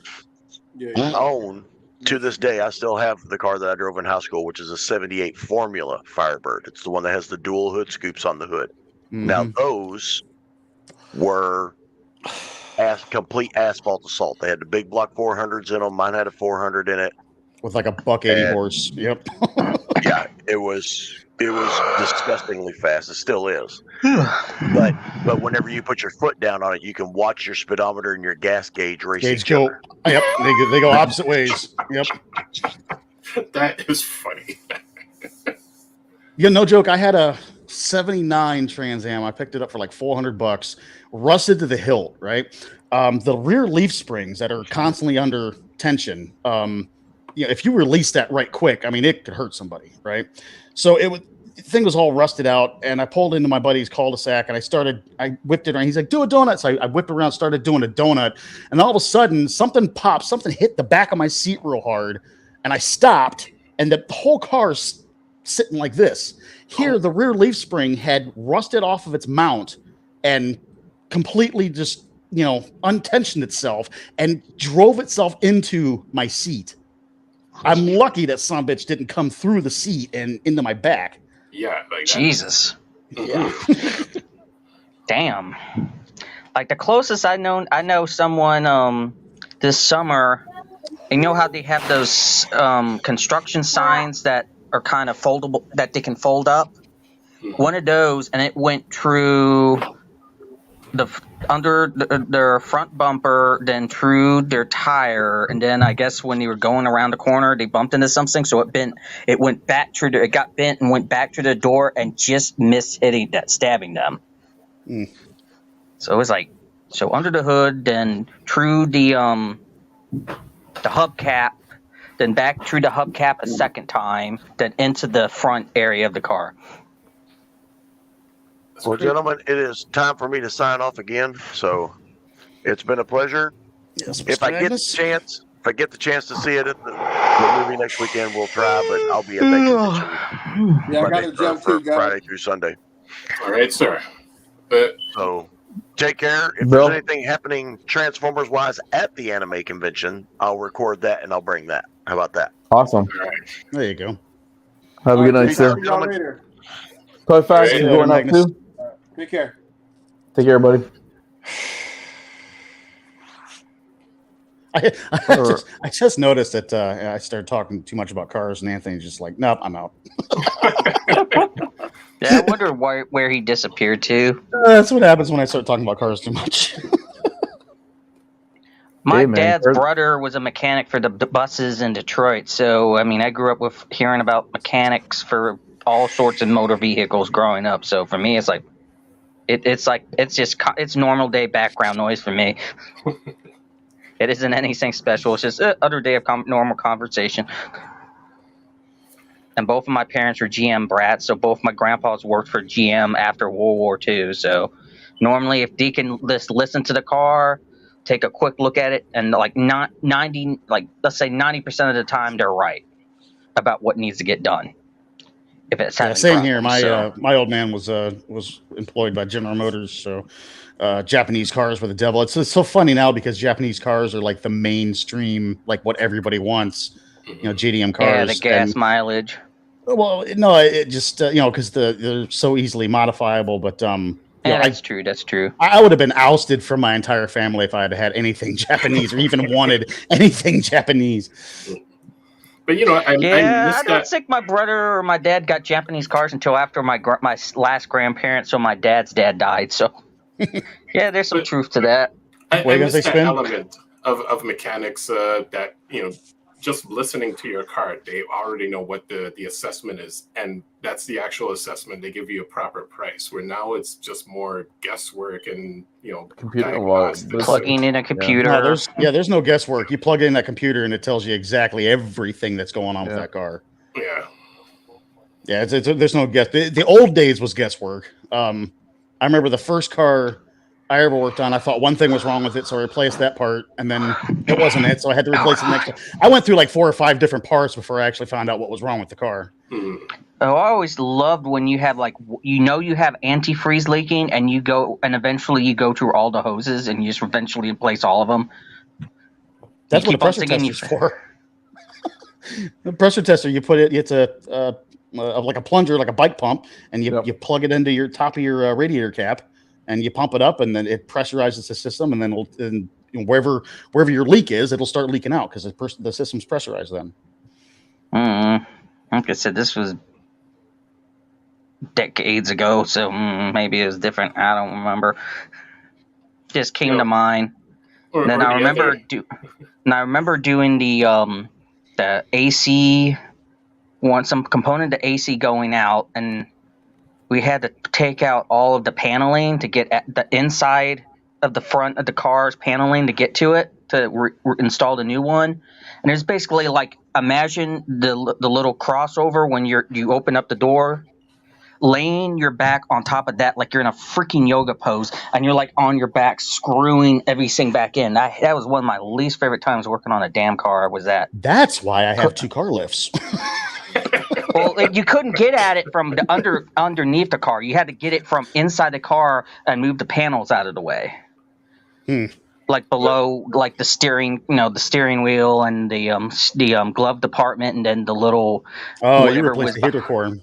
Yeah. To this day, I still have the car that I drove in high school, which is a 78 Formula Firebird. It's the one that has the dual hood scoops on the hood. Now, those were complete asphalt assault. They had the big block 400s in them. Mine had a 400 in it. With like a $180 horse. Yep. Yeah, it was disgustingly fast. It still is. But whenever you put your foot down on it, you can watch your speedometer and your gas gauge race each other. Yep, they go opposite ways. Yep. That is funny. Yeah, no joke. I had a 79 Trans Am. I picked it up for like $400, rusted to the hilt, right? The rear leaf springs that are constantly under tension. If you release that right quick, I mean, it could hurt somebody, right? So the thing was all rusted out, and I pulled into my buddy's cul-de-sac, and I whipped it around. He's like, do a donut. So I whipped around, started doing a donut, and all of a sudden, something popped. Something hit the back of my seat real hard, and I stopped, and the whole car's sitting like this. Here, the rear leaf spring had rusted off of its mount and completely just, untensioned itself and drove itself into my seat. I'm lucky that son of a bitch didn't come through the seat and into my back. Yeah, like Jesus. Yeah. Damn. Like the closest I know someone this summer. You know how they have those construction signs that are kind of foldable, that they can fold up? One of those, and it went through under their front bumper, then through their tire, and then I guess when they were going around the corner, they bumped into something, so it went back through. It got bent and went back to the door and just missed stabbing them. So it was like, under the hood, then through the hubcap, then back through the hubcap a second time, then into the front area of the car. Well, gentlemen, it is time for me to sign off again. So it's been a pleasure. Yes, If I get the chance to see it at the movie next weekend, we'll try. But I'll be at that convention Yeah, I got to jump too, guys. Friday through Sunday. All right, sir. So take care. If Bill? there's anything happening Transformers wise at the anime convention, I'll record that and I'll bring that. How about that? Awesome. All right. There you go. Have a good night, sir. See y'all later. Toy Fast, Right. you going out Magnus. too? Take care. Take care, buddy. I just noticed that I started talking too much about cars, and Anthony's just like, nope, I'm out. Yeah, I wonder where he disappeared to. That's what happens when I start talking about cars too much. My Hey, man, dad's cars- brother was a mechanic for the buses in Detroit, so I mean, I grew up with hearing about mechanics for all sorts of motor vehicles growing up. So for me, it's like it's normal day background noise for me. It isn't anything special. It's just another day of normal conversation. And both of my parents were GM brats, so both my grandpas worked for GM after World War II. So normally, if Deacon listen to the car, take a quick look at it, and like not 90, like let's say 90% of the time, they're right about what needs to get done. If it's having same problems, here. My so. my old man was employed by General Motors, so Japanese cars were the devil. It's so funny now because Japanese cars are like the mainstream, like what everybody wants. You know, JDM cars. Yeah, the gas mileage. Well, no, it just because they're so easily modifiable. But That's true. That's true. I would have been ousted from my entire family if I had had anything Japanese or even wanted anything Japanese. But I don't think my brother or my dad got Japanese cars until after my last grandparent. So my dad's dad died. So yeah, there's some truth to that. I miss that element of mechanics that just listening to your car, they already know what the assessment is, and that's the actual assessment. They give you a proper price. Where now it's just more guesswork and computer plugging in a computer. No, there's no guesswork. You plug in that computer and it tells you exactly everything that's going on with that car. Yeah. There's no guess. The old days was guesswork. I remember the first car I ever worked on, I thought one thing was wrong with it, so I replaced that part, and then it wasn't it, so I had to replace the next one. I went through like 4 or 5 different parts before I actually found out what was wrong with the car. Oh, I always loved when you have you have antifreeze leaking, and eventually you go through all the hoses, and you just eventually replace all of them. That's what a pressure tester's for. The pressure tester, it's a like a plunger, like a bike pump, and you plug it into your top of your radiator cap. And you pump it up, and then it pressurizes the system, and then wherever your leak is, it'll start leaking out because the system's pressurized then. Like I said, this was decades ago, so maybe it was different. I don't remember. Just came to mind. Then I remember doing the AC, some component to AC going out, and we had to take out all of the paneling to get at the inside of the front of the car's paneling to get to it to install the new one. And it's basically like, imagine the little crossover when you open up the door, laying your back on top of that like you're in a freaking yoga pose, and you're like on your back screwing everything back in. That was one of my least favorite times working on a damn car. Was that? That's why I have 2 car lifts. Well, you couldn't get at it from underneath the car. You had to get it from inside the car and move the panels out of the way. Like below, like the steering wheel and the glove department, and then the little. Oh, you replaced the heater core.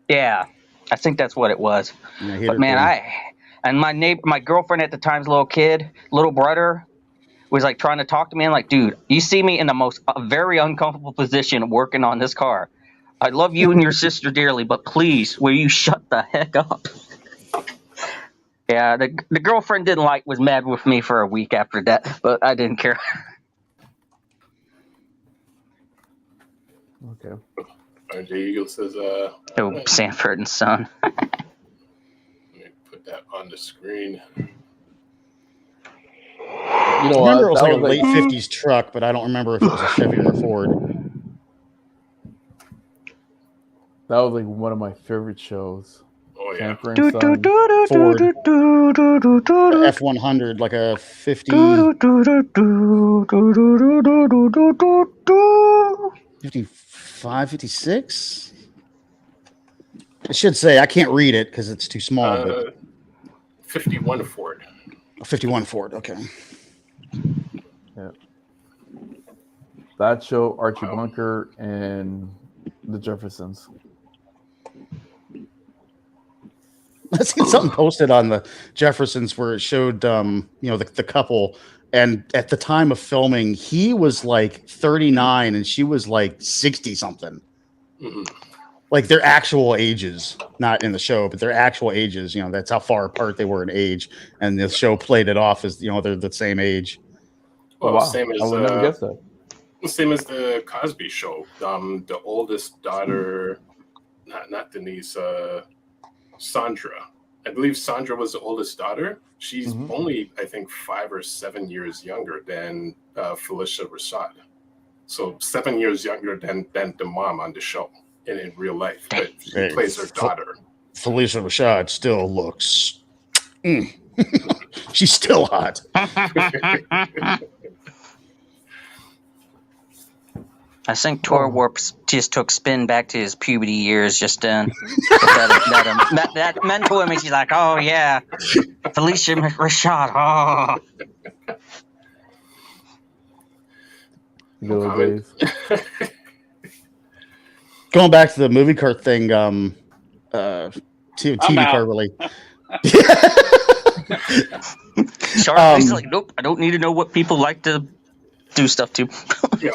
Yeah, I think that's what it was. Yeah, but man, my girlfriend at the time's little brother, was like trying to talk to me. I'm like, dude, you see me in the very uncomfortable position working on this car. I love you and your sister dearly, but please, will you shut the heck up? Yeah, the girlfriend was mad with me for a week after that, but I didn't care. Okay. RJ Eagle says, Sanford and Son. Let me put that on the screen. I remember it was like a late 50s truck, but I don't remember if it was a Chevy or a Ford. That was like one of my favorite shows. Oh yeah. Sanford and Son. Ford F-100, like a 50. 55, 56? I should say, I can't read it because it's too small, but 51 Ford. 51 Ford, okay. Yeah. That show, Archie Wow. Bunker, and the Jeffersons. I seen something posted on the Jeffersons where it showed, the couple, and at the time of filming, he was like 39 and she was like 60 something. Mm-hmm. Like their actual ages, not in the show, but their actual ages. That's how far apart they were in age, and the show played it off as they're the same age. Well, wow. same as I would never guess that. Same as the Cosby Show. The oldest daughter, not Denise, Sandra. I believe Sandra was the oldest daughter. She's only, I think, 5 or 7 years younger than Felicia Rashad. So 7 years younger than the mom on the show in real life. But she plays her daughter. Felicia Rashad still looks. She's still hot. I think Tor Warp just took Spin back to his puberty years just then. that mental image, he's like, oh yeah, Felicia Rashad. Oh. No comment. Going back to the movie cart thing, TV cart really. He's like, nope, I don't need to know what people like to do stuff to. Yeah.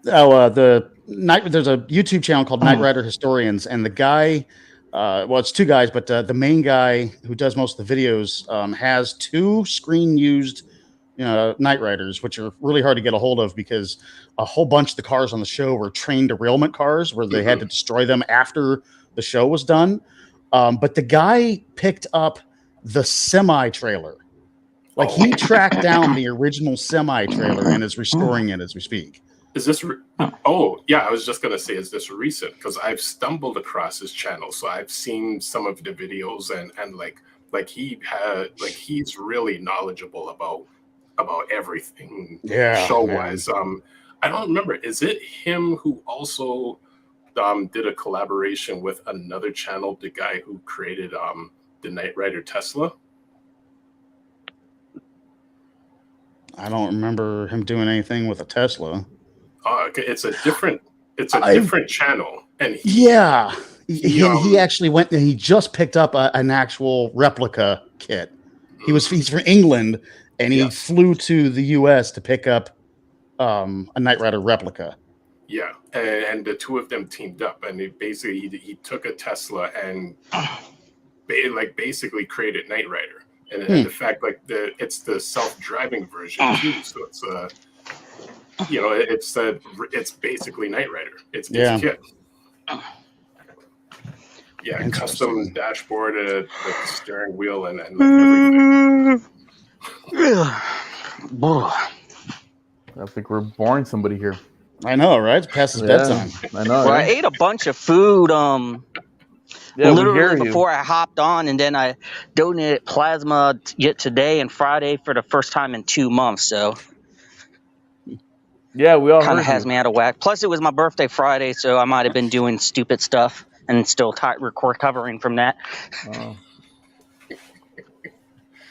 There's a YouTube channel called Knight Rider Historians, and the guy, it's two guys, but the main guy who does most of the videos has 2 screen used Knight Riders, which are really hard to get a hold of because a whole bunch of the cars on the show were train derailment cars where they had to destroy them after the show was done. But the guy picked up the semi trailer. Like he tracked down the original semi trailer and is restoring it as we speak. Is this? Oh, yeah. I was just gonna say, is this recent? Because I've stumbled across his channel, so I've seen some of the videos, and he's really knowledgeable about everything, show wise. I don't remember. Is it him who also did a collaboration with another channel, the guy who created the Knight Rider Tesla? I don't remember him doing anything with a Tesla. It's a different channel, and he actually went and he just picked up an actual replica kit. He's from England, and he flew to the U.S. to pick up a Knight Rider replica. Yeah, and the 2 of them teamed up, and he took a Tesla and basically created Knight Rider, and the fact it's the self-driving version too, so it's it's basically Knight Rider. It's kit. Yeah, custom dashboard, the steering wheel, and everything. I think we're boring somebody here. I know, right? It's past his bedtime. I know. Well, I ate a bunch of food literally before I hopped on, and then I donated plasma yet today and Friday for the first time in 2 months. So yeah, we all kind of has me out of whack. Plus, it was my birthday Friday, so I might have been doing stupid stuff and still recovering from that.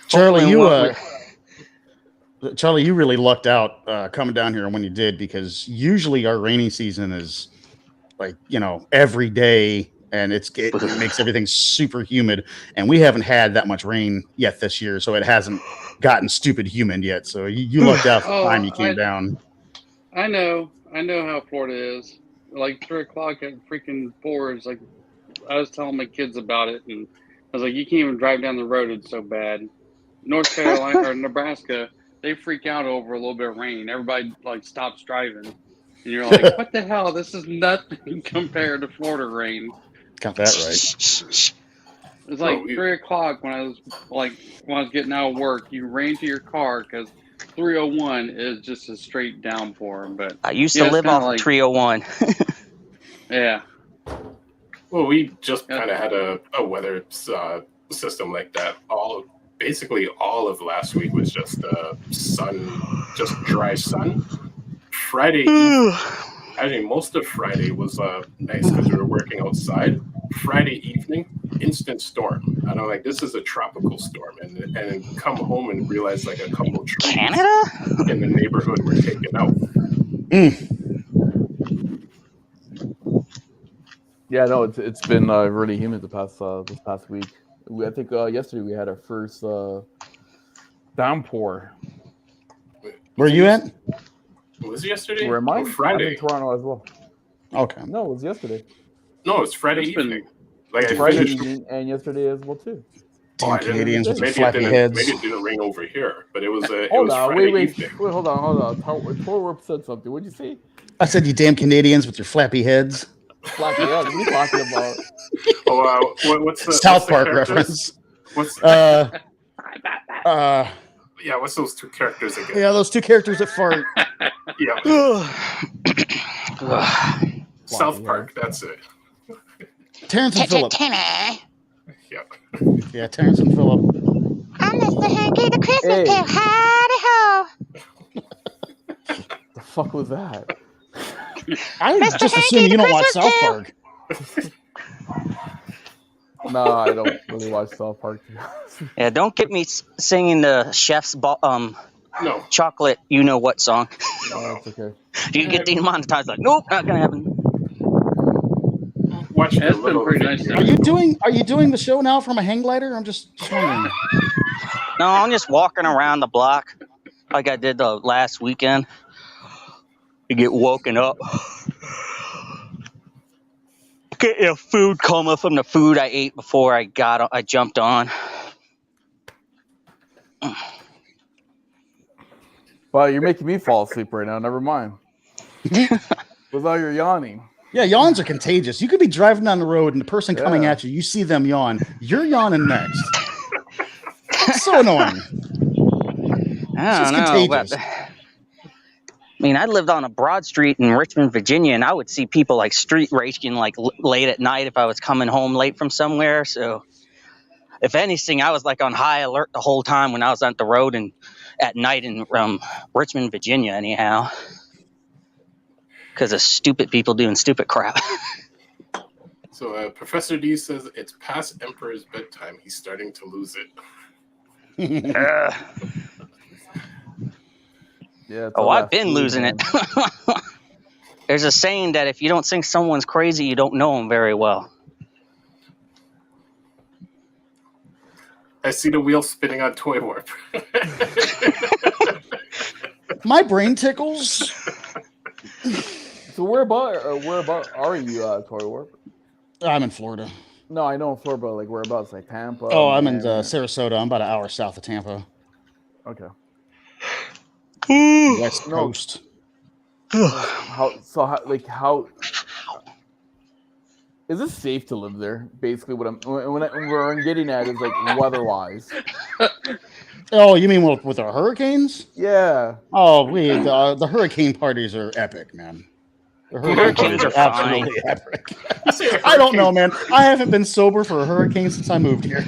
Charlie, you really lucked out coming down here when you did, because usually our rainy season is every day, and it makes everything super humid, and we haven't had that much rain yet this year, so it hasn't gotten stupid humid yet. So you lucked out the time you came down. I know how Florida is. Like 3 o'clock at freaking 4 is like, I was telling my kids about it, and I was like, you can't even drive down the road. It's so bad. North Carolina or Nebraska, they freak out over a little bit of rain. Everybody stops driving, and you're like, what the hell? This is nothing compared to Florida rain. Got that right. It's like 3 o'clock when I was getting out of work. You ran to your car because 301 is just a straight downpour. But I used to live off of 301. Yeah. Well, we just kind of had a weather system like that. Basically all of last week was just sun, just dry sun. Friday evening, actually most of Friday was nice because we were working outside. Friday evening, instant storm. I don't like this is a tropical storm, and come home and realize like a couple trees Canada in the neighborhood were taken out. Yeah, no, it's been really humid this past week. I think yesterday we had our first downpour. Where are you at? Was it yesterday? Where am I? Oh, Friday. I'm in Toronto as well. Okay. No, it was yesterday. No, it's Friday evening. Like I Friday finished evening and yesterday as well too. Damn Canadians with their maybe flappy heads. Maybe it didn't ring over here, but it was Hold on, Friday wait, evening. hold on. Torwarp said something. What'd you say? I said, you damn Canadians with your flappy heads. Flappy heads? What are you talking about? Oh, what's the South Park reference? What's yeah, what's those two characters again? Yeah, those two characters that fart. Yeah. South Park, that's it. Terrence and Phillip. Yeah. Yeah, Terrence and Phillip. I'm Mr. Hanky the Christmas Carol. Howdy ho. The fuck was that? I just assume you don't watch South Park. No, I don't really watch South Park. Yeah, don't get me singing the chef's No. chocolate you know what song. No, that's okay. You get demonetized. Like, nope, not gonna happen. Watch That's been pretty nice. Are you doing the show now from a hang glider? I'm just wondering. No, I'm just walking around the block like I did the last weekend. You get woken up. Get your food coma from the food I ate before I jumped on. Well, you're making me fall asleep right now. Never mind. With all your yawning. Yeah, yawns are contagious. You could be driving down the road and the person coming at you see them yawn. You're yawning next. So annoying. I don't know. I mean, I lived on a broad street in Richmond, Virginia, and I would see people like street racing like late at night if I was coming home late from somewhere. So, if anything, I was like on high alert the whole time when I was on the road and at night in Richmond, Virginia, anyhow. Because of stupid people doing stupid crap. So Professor D says it's past Emperor's bedtime. He's starting to lose it. Yeah. I've been losing it. There's a saying that if you don't think someone's crazy, you don't know them very well. I see the wheel spinning on Toy Warp. My brain tickles. So where about are you, Toy Warp? I'm in Florida. No, I know in Florida, but like whereabouts? Like Tampa? Oh, I'm in Sarasota. I'm about an hour south of Tampa. Okay. West Coast. How is it safe to live there? Basically, what I'm getting at is like weather-wise. Oh, you mean with our hurricanes? Yeah. Oh, the hurricane parties are epic, man. The hurricanes are absolutely epic. I don't know, man. I haven't been sober for a hurricane since I moved here.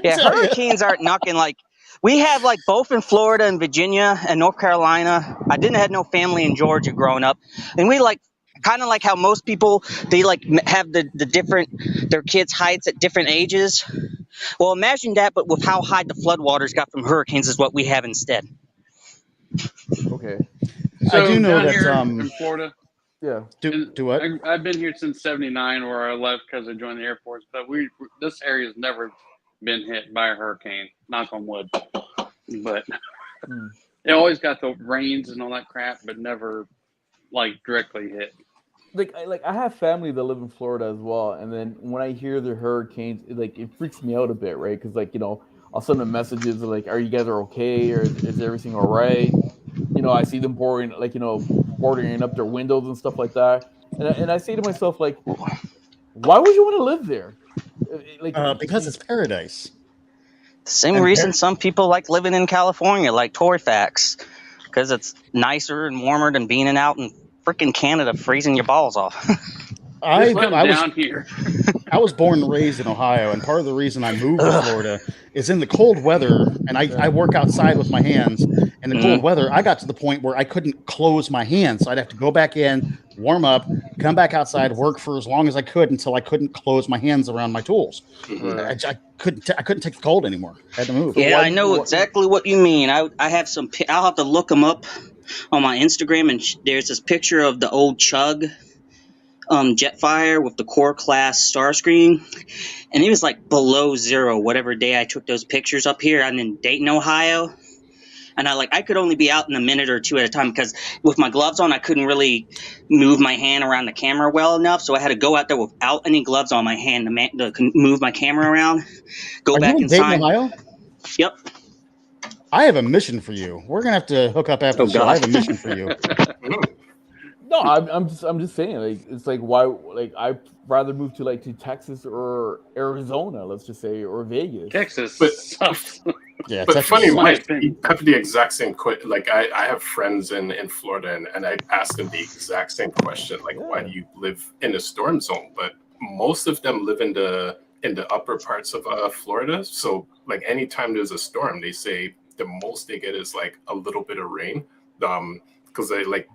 Yeah, hurricanes aren't knocking like we have like both in Florida and Virginia and North Carolina. I didn't have no family in Georgia growing up, and we like kind of like how most people they like have the different their kids' heights at different ages. Well, imagine that, but with how high the floodwaters got from hurricanes is what we have instead. Okay. So I do know down that here in Florida. Yeah. Do what? I've been here since '79, where I left because I joined the Air Force. But this area has never been hit by a hurricane. Knock on wood. But it always got the rains and all that crap, but never like directly hit. Like I have family that live in Florida as well, and then when I hear the hurricanes, it freaks me out a bit, right? Because I'll send them messages like, "Are you guys okay? Or is everything all right?" I see them bordering up their windows and stuff like that, and I say to myself like, "Why would you want to live there?" Because it's paradise. The same reason some people like living in California, like Tory Facts, because it's nicer and warmer than being out in freaking Canada freezing your balls off. Just come down here. I was born and raised in Ohio, and part of the reason I moved to Florida is in the cold weather, and I work outside with my hands. In the cold weather, I got to the point where I couldn't close my hands, so I'd have to go back in, warm up, come back outside, work for as long as I could until I couldn't close my hands around my tools. I couldn't take the cold anymore. I had to move. Yeah, I know exactly what you mean. I have some. I'll have to look them up on my Instagram, and there's this picture of the old Chug Jetfire with the core class Starscream, and it was like below zero whatever day I took those pictures up here. I'm in Dayton, Ohio, and I could only be out in a minute or two at a time because with my gloves on I couldn't really move my hand around the camera well enough, so I had to go out there without any gloves on my hand to move my camera around. Go back inside. Dayton, Ohio? Yep. I have a mission for you. We're gonna have to hook up after the show. I have a mission for you. No, I'm just saying, like, it's like, why, like, I'd rather move to like to Texas or Arizona, let's just say, or Vegas. Texas, yeah. But Texas funny, Mike, you have the exact same question. Like, I have friends in Florida, and I asked them the exact same question. Like, why do you live in a storm zone? But most of them live in the upper parts of Florida. So, like, anytime there's a storm, they say the most they get is like a little bit of rain. Because they like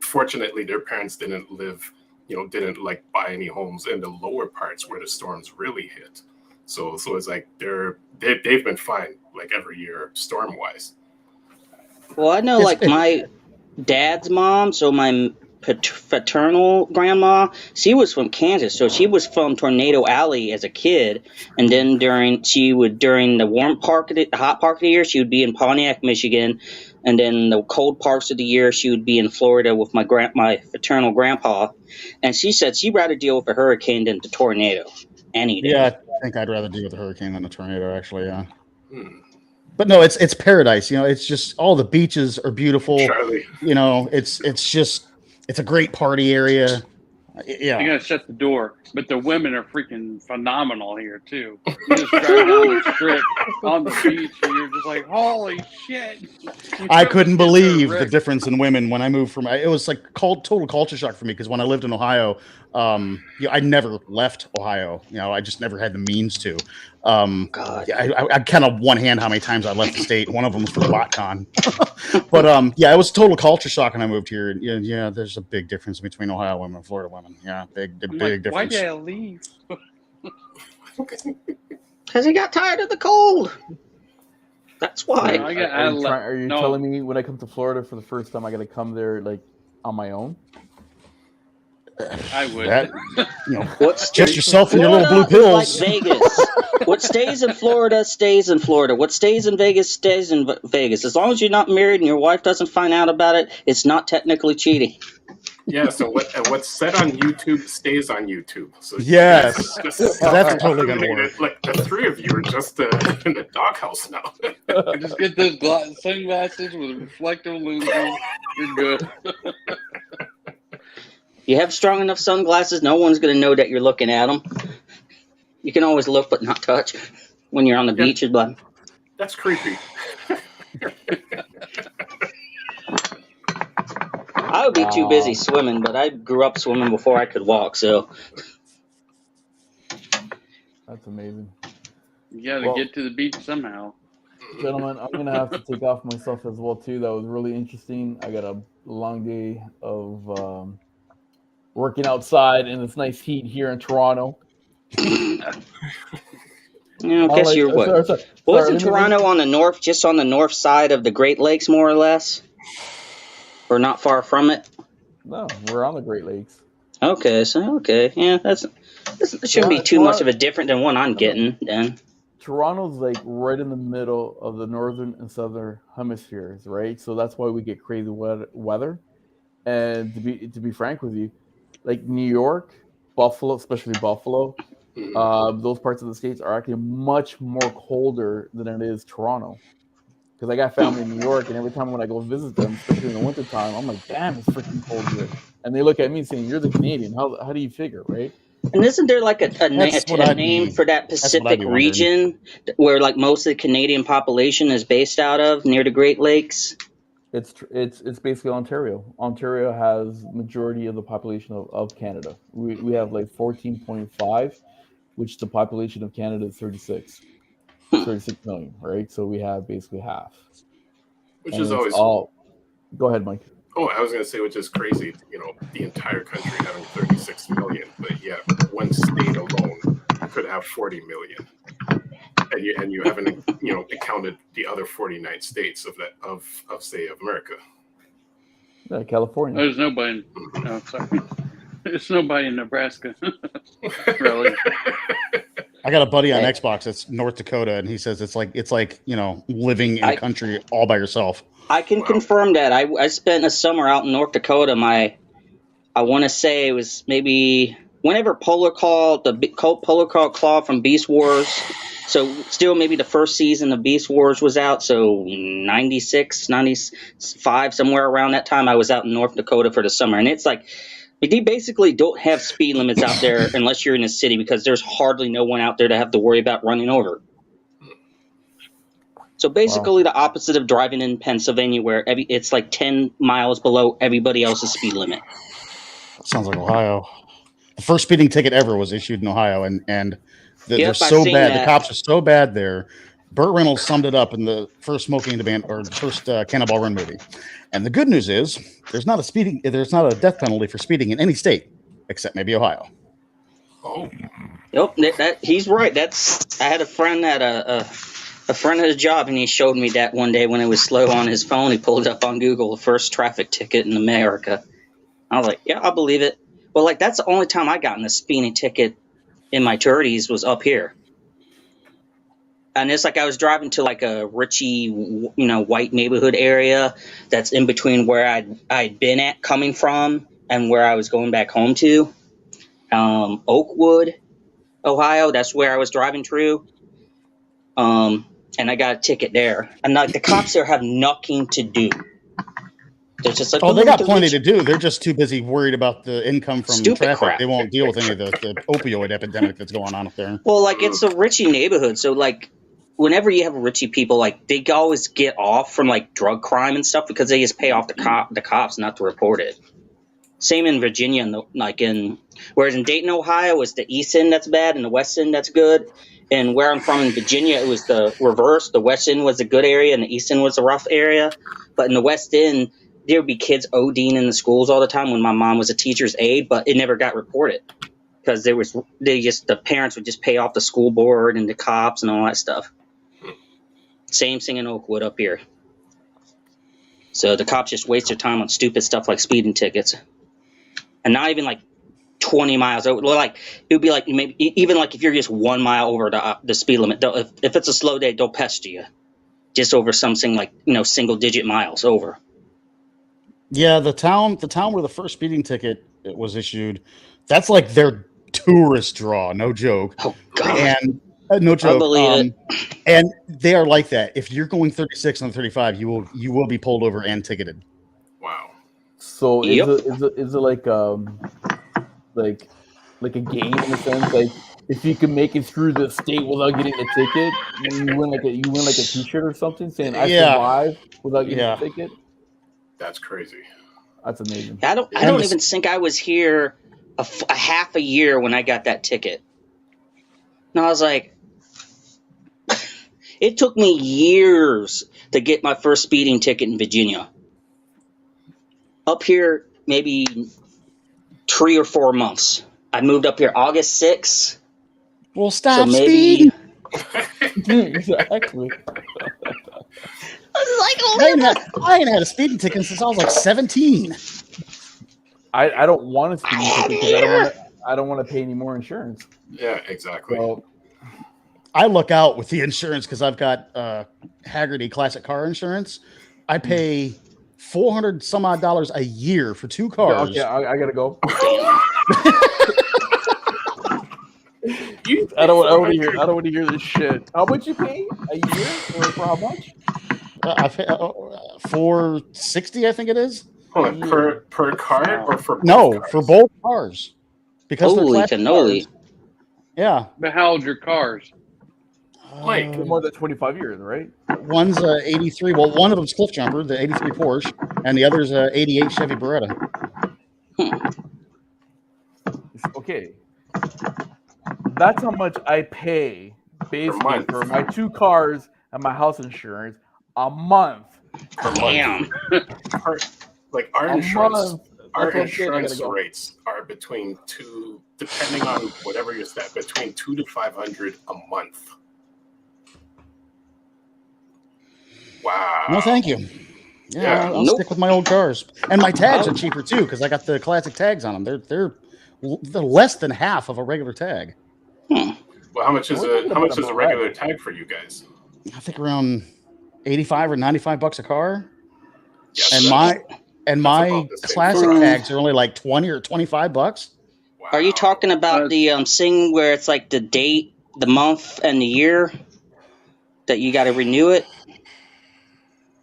fortunately their parents didn't like buy any homes in the lower parts where the storms really hit. So it's like they've been fine like every year storm wise. Well, I know like my dad's mom, so my paternal grandma, she was from Kansas, so she was from Tornado Alley as a kid, and then during the hot part of the year, she would be in Pontiac, Michigan. And then the cold parts of the year, she would be in Florida with my paternal grandpa. And she said she'd rather deal with a hurricane than the tornado any day. Yeah, I think I'd rather deal with a hurricane than a tornado, actually, yeah. But no, it's paradise. You know, it's just all the beaches are beautiful. Charlie. You know, it's a great party area. Yeah. You gotta shut the door. But the women are freaking phenomenal here too. You just drive down the strip on the beach and you're just like, holy shit. I couldn't believe the difference in women when I moved from it was like total culture shock for me because when I lived in Ohio, I never left Ohio. You know, I just never had the means to. I kind of one hand how many times I left the state. One of them was for BotCon. But it was total culture shock when I moved here. Yeah, there's a big difference between Ohio women and Florida women. Yeah, big difference. Why did I leave? Because he got tired of the cold. That's why. Are you telling me when I come to Florida for the first time, I got to come there like on my own? I would. Just yourself and your little blue pills. Like Vegas. What stays in Florida stays in Florida. What stays in Vegas stays in Vegas. As long as you're not married and your wife doesn't find out about it, it's not technically cheating. Yeah. So what's said on YouTube stays on YouTube. So yes, that's totally gonna work. Like the three of you are just in the doghouse now. Just get those sunglasses with reflective lenses. You're good. You have strong enough sunglasses, no one's going to know that you're looking at them. You can always look but not touch when you're on the beach. That's creepy. I would be too busy swimming, but I grew up swimming before I could walk, so. That's amazing. You got to get to the beach somehow. Gentlemen, I'm going to have to take off myself as well, too. That was really interesting. I got a long day of working outside in this nice heat here in Toronto. Yeah, I guess you're what? Wasn't Toronto on the north, just on the north side of the Great Lakes, more or less? Or not far from it? No, we're on the Great Lakes. Okay, yeah, that shouldn't be too much of a different than one I'm getting then. Toronto's like right in the middle of the northern and southern hemispheres, right? So that's why we get crazy weather. And to be frank with you, like New York, Buffalo, especially Buffalo, those parts of the states are actually much more colder than it is Toronto. Because I got family in New York, and every time when I go visit them, especially in the wintertime, I'm like, damn, it's freaking cold here. And they look at me saying, you're the Canadian. How do you figure, right? And isn't there like a name for that Pacific region where like most of the Canadian population is based out of, near the Great Lakes? It's basically Ontario. Ontario has majority of the population of Canada. We have like 14.5, which the population of Canada is 36 million, right? So we have basically half. Which And is it's always. all. Go ahead, Mike. Oh, I was going to say, which is crazy. The entire country having 36 million, but yet one state alone could have 40 million, and you haven't accounted the other 49 states of say of America. Yeah, California. There's nobody. Sorry. There's nobody in Nebraska. Really. I got a buddy on Xbox that's North Dakota, and he says it's like living in a country all by yourself. I can confirm that. I spent a summer out in North Dakota. I want to say it was maybe whenever Polar Claw from Beast Wars. So still maybe the first season of Beast Wars was out. So 96, 95, somewhere around that time, I was out in North Dakota for the summer. And it's like, they basically don't have speed limits out there unless you're in a city, because there's hardly no one out there to have to worry about running over. So basically the opposite of driving in Pennsylvania, where it's like 10 miles below everybody else's speed limit. Sounds like Ohio. The first speeding ticket ever was issued in Ohio, and they're so bad. The cops are so bad there. Burt Reynolds summed it up in the first Smoking the Bandit, or the first Cannonball Run movie. And the good news is there's not a death penalty for speeding in any state except maybe Ohio. Oh. Yep, he's right. I had a friend at a friend at his job, and he showed me that one day when it was slow on his phone. He pulled it up on Google, the first traffic ticket in America. I was like, yeah, I'll believe it. Well, like, that's the only time I got in a speeding ticket in my 30s was up here. And it's like I was driving to like a richy, white neighborhood area that's in between where I'd been at coming from and where I was going back home to. Oakwood, Ohio, that's where I was driving through. And I got a ticket there. And like, the cops there have nothing to do. They're just like, they got plenty to do. They're just too busy worried about the income from traffic. Crap. They won't deal with any of the opioid epidemic that's going on up there. Well, like, it's a richy neighborhood, so like, whenever you have richy people, like, they always get off from like drug crime and stuff because they just pay off the cops not to report it. Same in Virginia, whereas in Dayton, Ohio, it's the East End that's bad and the West End that's good. And where I'm from in Virginia, it was the reverse. The West End was the good area and the East End was the rough area. But in the West End, there would be kids ODing in the schools all the time when my mom was a teacher's aide, but it never got reported because the parents would just pay off the school board and the cops and all that stuff. Same thing in Oakwood up here. So the cops just waste their time on stupid stuff like speeding tickets, and not even like 20 miles over. Like, it would be like maybe even like if you're just 1 mile over the speed limit. If it's a slow day, they'll pester you just over something like single digit miles over. Yeah, the town where the first speeding ticket was issued, that's like their tourist draw, no joke. Oh God. And no joke. I believe it. And they are like that. If you're going 36 on 35, you will be pulled over and ticketed. Wow. So is it like a game in a sense? Like, if you can make it through the state without getting a ticket, you win like a T-shirt or something saying "I survived" without getting a ticket. That's crazy. That's amazing. I don't even think I was here a half a year when I got that ticket. And I was like, it took me years to get my first speeding ticket in Virginia. Up here, maybe 3 or 4 months. I moved up here August 6th. Well, stop speeding. Exactly. I ain't had a speeding ticket since I was like 17. I don't want a speeding ticket because I don't want to pay any more insurance. Yeah, exactly. So, I look out with the insurance because I've got Haggerty Classic Car Insurance. I pay $400 some odd a year for 2 cars. Okay, I gotta go. I don't want to hear this shit. How much you pay a year for how much? I pay $460, I think it is. Hold on, per car or for both cars? For both cars. Because holy they're cannoli. Yeah. But how old are your cars? Like more than 25 years, right? one's a 83. Well, one of them's Cliff Jumper, the 83 Porsche, and the other's a 88 Chevy Beretta. Okay. That's how much I pay basically for my 2 cars and my house insurance a month. Damn. Like our insurance rates are between depending on whatever your stat, between $200 to $500 a month. Wow. No, thank you. Yeah, I'll stick with my old cars, and my tags are cheaper too because I got the classic tags on them. They're less than half of a regular tag. Well, how much is a regular tag for you guys? I think around $85 or $95 a car. Yes, and my classic tags are only like $20 or $25. Wow. Are you talking about the thing where it's like the date, the month, and the year that you got to renew it?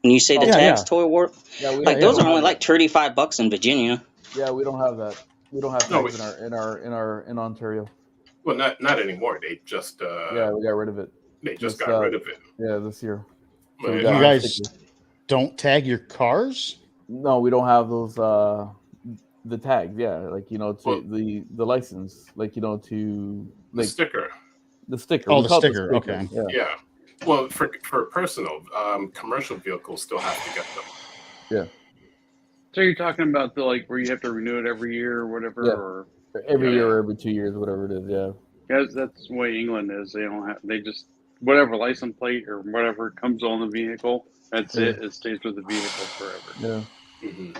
And you say the tags Toy Warp? Yeah, those are only like $35 in Virginia. Yeah, we don't have that. We don't have tags in Ontario. Well, not anymore. They just we got rid of it. They just got rid of it. Yeah, this year. So you guys don't tag your cars? No, we don't have those. The tags, the license, to the sticker. The sticker. Oh, the sticker. Okay. Yeah. Well, for personal, commercial vehicles still have to get them. Yeah. So you're talking about where you have to renew it every year or whatever, or every year or every 2 years, whatever it is. Yeah. Yeah, that's the way England is. They don't have. They just whatever license plate or whatever comes on the vehicle. That's it. It stays with the vehicle forever. Yeah. Mm-hmm.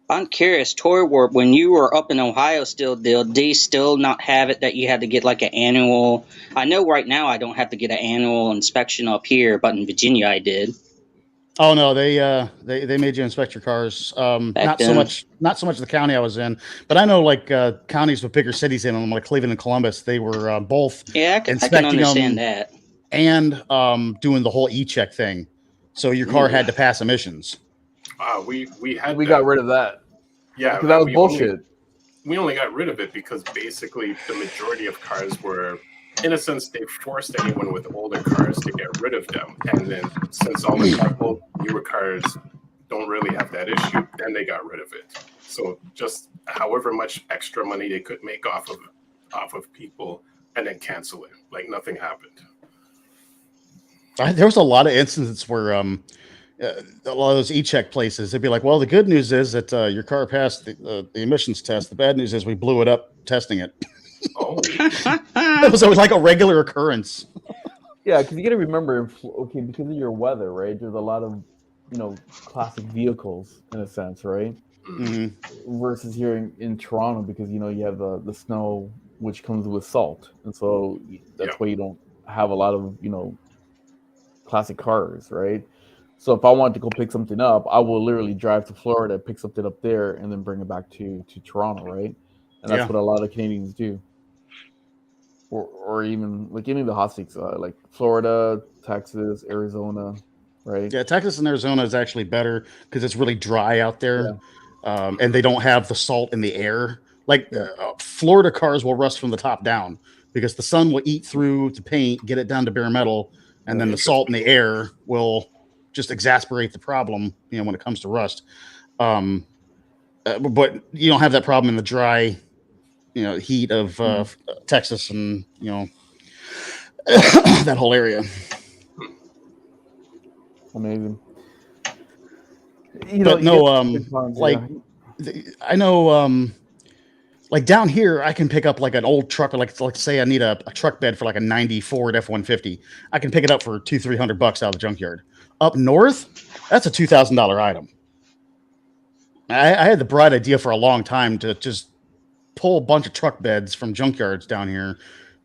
I'm curious, Toy Warp, when you were up in Ohio still, do they still not have it that you had to get like an annual? I know right now I don't have to get an annual inspection up here, but in Virginia I did. Oh no, they made you inspect your cars. Not so much the county I was in, but I know counties with bigger cities in them, like Cleveland and Columbus. They were both I can understand that, and doing the whole e-check thing. So your car had to pass emissions. We got rid of that. Yeah, because that was bullshit. We only got rid of it because basically the majority of cars were, in a sense, they forced anyone with older cars to get rid of them. And then since all the newer cars don't really have that issue, then they got rid of it. So just however much extra money they could make off of people and then cancel it. Like nothing happened. There was a lot of instances where a lot of those e-check places, they'd be like, well, the good news is that your car passed the emissions test. The bad news is we blew it up testing it. Oh. It was like a regular occurrence. Yeah, because you got to remember, because of your weather, right? There's a lot of, classic vehicles in a sense, right? Mm-hmm. Versus here in Toronto, because, you have the snow, which comes with salt. And so that's why you don't have a lot of, classic cars, right? So if I wanted to go pick something up, I will literally drive to Florida, pick something up there, and then bring it back to Toronto, right? And that's what a lot of Canadians do. Or even any of the hot states, like Florida, Texas, Arizona, right? Yeah, Texas and Arizona is actually better because it's really dry out there, and they don't have the salt in the air. Florida cars will rust from the top down because the sun will eat through the paint, get it down to bare metal, and then the salt in the air will just exasperate the problem, when it comes to rust. But you don't have that problem in the dry, heat of Texas and, that whole area. Amazing. I know, down here, I can pick up an old truck, or say I need a truck bed for a 90 Ford F-150. I can pick it up for $200-300 out of the junkyard. Up north, that's a $2,000 item. I had the bright idea for a long time to just pull a bunch of truck beds from junkyards down here,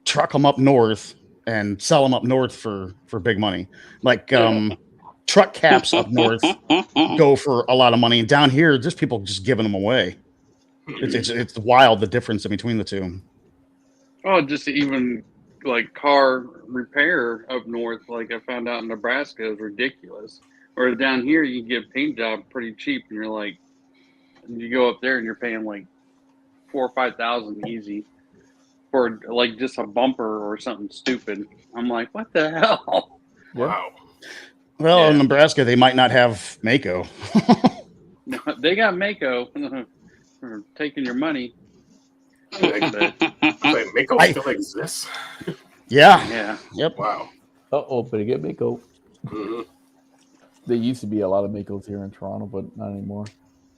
truck them up north, and sell them up north for big money. Truck caps up north go for a lot of money, and down here, just people just giving them away. It's wild the difference in between the two. Oh, just even car repair up north, I found out in Nebraska is ridiculous. Or down here, you can get a paint job pretty cheap, and you go up there and you're paying $4,000 or $5,000 easy for just a bumper or something stupid. I'm like, what the hell? Wow. Well, in Nebraska, they might not have Mako. They got Mako for taking your money. Mako still exists? Yeah. Yep. Wow. Better get Mako. Mm-hmm. There used to be a lot of Makos here in Toronto, but not anymore.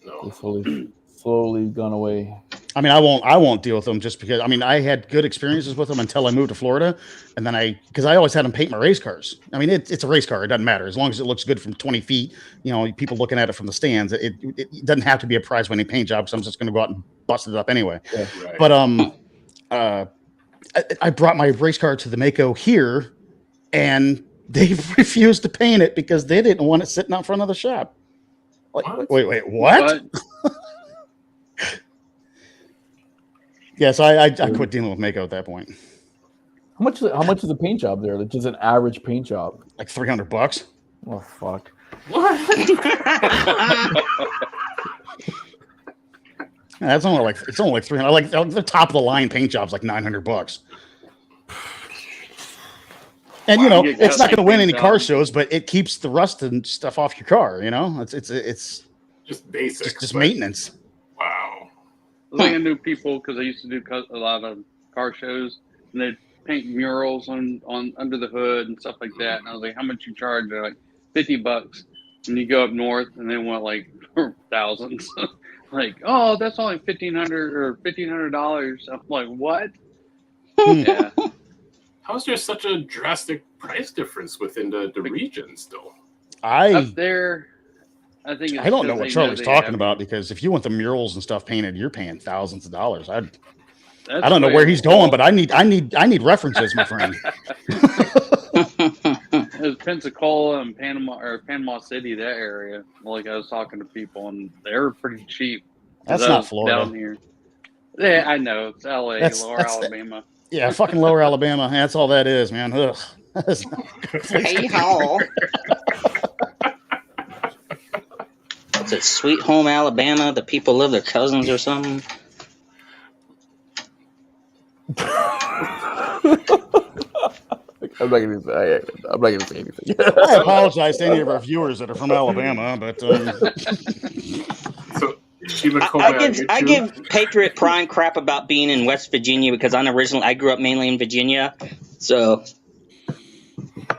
No. They're slowly gone away. I mean, I won't deal with them just because. I mean, I had good experiences with them until I moved to Florida, and then because I always had them paint my race cars. I mean, it's a race car; it doesn't matter as long as it looks good from 20 feet. You know, people looking at it from the stands. It doesn't have to be a prize-winning paint job because I'm just going to go out and bust it up anyway. Yeah. Right. But I brought my race car to the Mako here, and they refused to paint it because they didn't want it sitting out front of the shop. Like, wait, what? Yeah, so I quit dealing with Mako at that point. How much is a paint job there? Like just an average paint job? Like $300. Oh fuck! What? That's only like $300. Like the top of the line paint job's like $900. And you know, it's not going to win any car shows, but it keeps the rust and stuff off your car. You know, it's just basic, just maintenance. Wow. I think I knew people because I used to do a lot of car shows, and they'd paint murals on under the hood and stuff like that. And I was like, "How much you charge?" They're like $50. And you go up north, and they want like thousands. Like, oh, that's only $1,500 or $1,500. I'm like, what? Yeah. How is there such a drastic price difference within the regions, though? Up there, I think it's I don't know what Charlie's talking about because if you want the murals and stuff painted, you're paying thousands of dollars. I don't know where he's going, but I need references, my friend. It was Pensacola and Panama City, that area. Like I was talking to people, and they were pretty cheap. That's not Florida. Down here. Yeah, I know. It's LA, Lower Alabama. Yeah, fucking Lower Alabama. That's all that is, man. Ugh. Hey ho. Is it Sweet Home Alabama? The people live their cousins or something? I'm not gonna say anything. I apologize to any of our viewers that are from Alabama, but so I give Patriot Prime crap about being in West Virginia because I grew up mainly in Virginia, so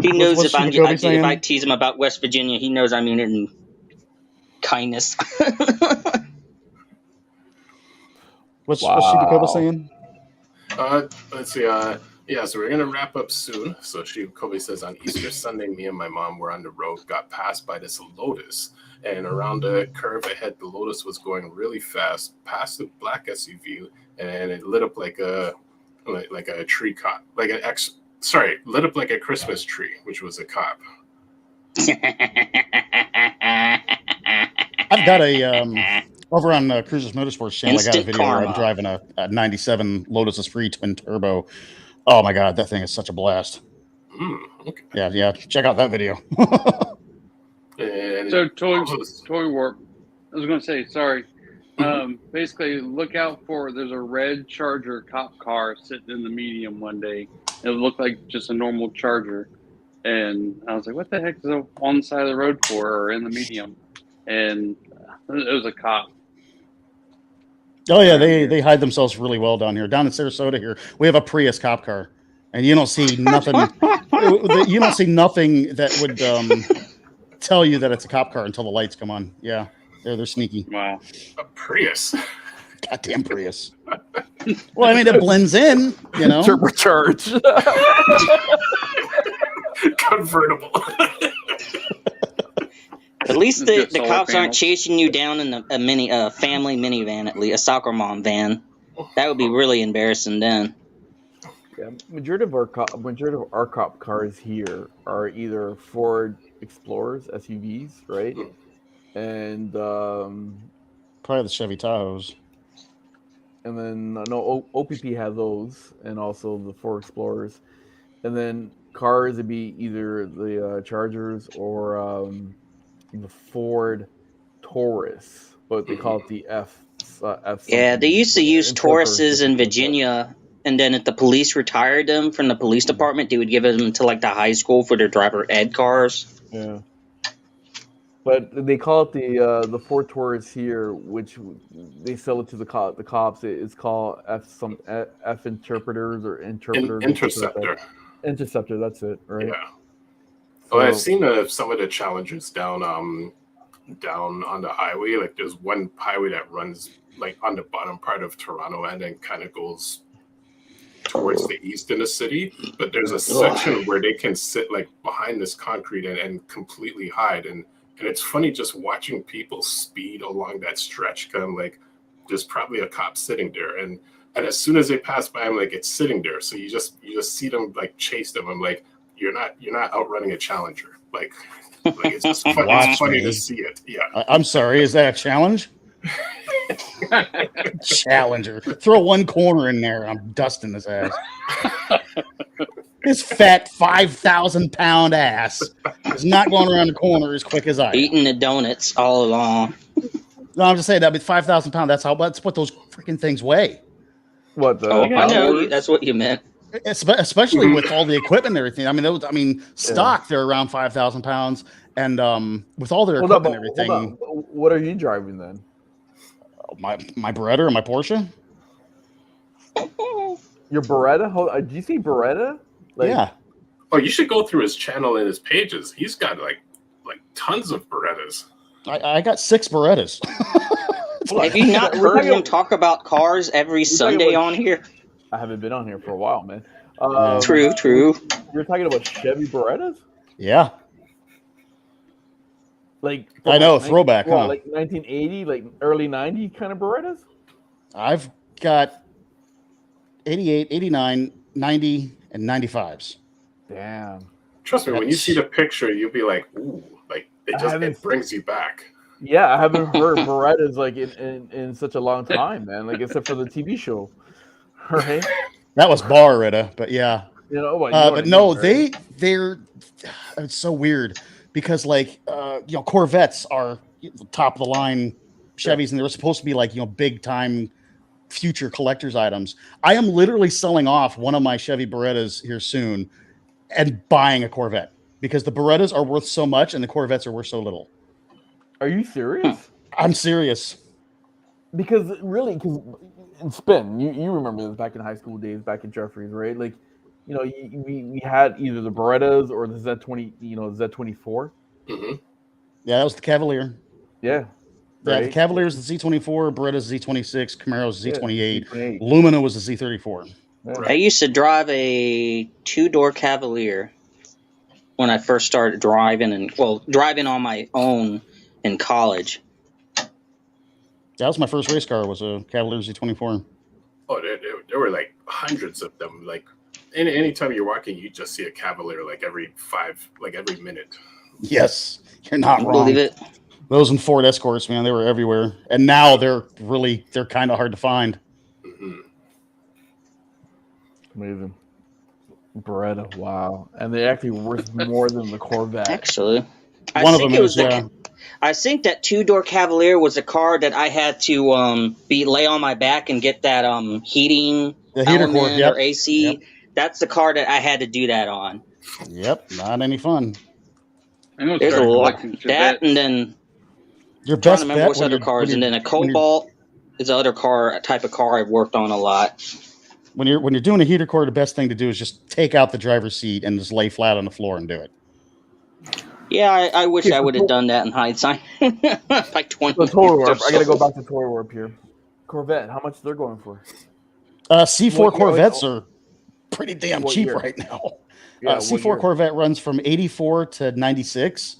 he knows if I tease him about West Virginia, he knows I mean it in kindness. What's Shiba saying? Let's see. Yeah, so we're gonna wrap up soon. So Kobe says on Easter Sunday, me and my mom were on the road, got passed by this Lotus, and around the curve ahead, the Lotus was going really fast past the black SUV, and it lit up like a tree cop, lit up like a Christmas tree, which was a cop. I've got a over on Cruiser's Motorsports channel. I got a video where I'm driving a 97 Lotus Esprit twin turbo. Oh my god, that thing is such a blast. Okay. Yeah. Check out that video. So Toy Warp. I was going to say, sorry. Basically, look out for there's a red Charger cop car sitting in the medium one day. It looked like just a normal Charger, and I was like, "What the heck is it on the side of the road for, or in the medium?" And it was a cop. Oh yeah, they hide themselves really well down here. Down in Sarasota here, we have a Prius cop car, and you don't see nothing. You don't see nothing that would tell you that it's a cop car until the lights come on. Yeah, they're sneaky. Wow, a Prius. Goddamn Prius. Well, I mean, it blends in, you know. Turbocharged. Convertible. At least the cops aren't chasing you down in a family minivan, at least a soccer mom van. That would be really embarrassing then. Yeah, majority of our cop cars here are either Ford Explorers, SUVs, right? And probably the Chevy Tahoes. And then OPP has those, and also the Ford Explorers. And then cars would be either the Chargers or the Ford Taurus, but they call it the F. Yeah, they used to use Tauruses in Virginia, and then if the police retired them from the police department, they would give them to like the high school for their driver ed cars. Yeah. But they call it the Ford Taurus here, which they sell it to the cops. It's called F interpreters or interpreters. Interceptor. Interceptor. That's it, right? Yeah. So, Well, I've seen some of the challenges down on the highway. Like there's one highway that runs like on the bottom part of Toronto and then kind of goes towards the east in the city. But there's a section where they can sit like behind this concrete and completely hide. And it's funny just watching people speed along that stretch. Cause I'm like, there's probably a cop sitting there, and as soon as they pass by, I'm like, it's sitting there. So you just see them like chase them. I'm like, you're not outrunning a Challenger. Like it's just funny, it's funny to see it. Yeah. I'm sorry, is that a challenge? Challenger. Throw one corner in there, I'm dusting his ass. His fat 5,000-pound ass is not going around the corner as quick as I am. Eating the donuts all along. No, I'm just saying that with 5,000 pounds, that's what those freaking things weigh. What? I know that's what you meant. Especially with all the equipment and everything. I mean, stock they're around 5,000 pounds, and with all their equipment and everything. What are you driving then? My Beretta or my Porsche? Your Beretta? Did you see Beretta? Yeah. Oh, you should go through his channel and his pages. He's got like tons of Berettas. I got 6 Berettas. Have you not heard him talk about cars every Sunday on here? I haven't been on here for a while, man. True. You're talking about Chevy Berettas? Yeah. Like I know, throwback, huh? Like 1980, like early 90 kind of Berettas? I've got 88, 89, 90, and 95s. Damn. Trust me, when you see the picture, you'll be like, ooh, like it brings you back. Yeah, I haven't heard Berettas like in such a long time, man. Like except for the TV show. Right? That was Beretta, but yeah. You know, but no, right? they're it's so weird because like Corvettes are top of the line Chevys, and they're supposed to be like big time future collector's items. I am literally selling off one of my Chevy Berettas here soon and buying a Corvette because the Berettas are worth so much and the Corvettes are worth so little. Are you serious? I'm serious. Because in Spin, you remember this back in high school days, back in Jeffries, right? Like, we had either the Berettas or the Z20, Z24. Mm-hmm. Yeah, that was the Cavalier. Yeah. Yeah, right? The Cavalier's the Z24, Beretta's Z26, Camaro's Z28, Lumina was the Z34. Yeah. I used to drive a 2-door Cavalier when I first started driving, driving on my own in college. That was my first race car, was a Cavalier Z24. Oh, there were like hundreds of them. Like anytime you're walking, you just see a Cavalier like every minute. Yes, you're not wrong. Believe it. Those and Ford Escorts, man, they were everywhere. And now they're kind of hard to find. Mm-hmm. Amazing. Beretta, wow. And they're actually worth more than the Corvette. Actually. One of them is, yeah. I think that 2-door Cavalier was a car that I had to lay on my back and get that heating element or AC. Yep. That's the car that I had to do that on. Yep, not any fun. There's a lot. That and then your best bet what's other cars, and then a Cobalt is the other type of car I've worked on a lot. When you're doing a heater core, the best thing to do is just take out the driver's seat and just lay flat on the floor and do it. Yeah, I wish I would have done that in hindsight. Like 20 years. I got to go back to Toy Warp here. Corvette, how much they're going for? C4 Corvettes are pretty damn cheap right now. Yeah, C4 Corvette runs from 84 to 96.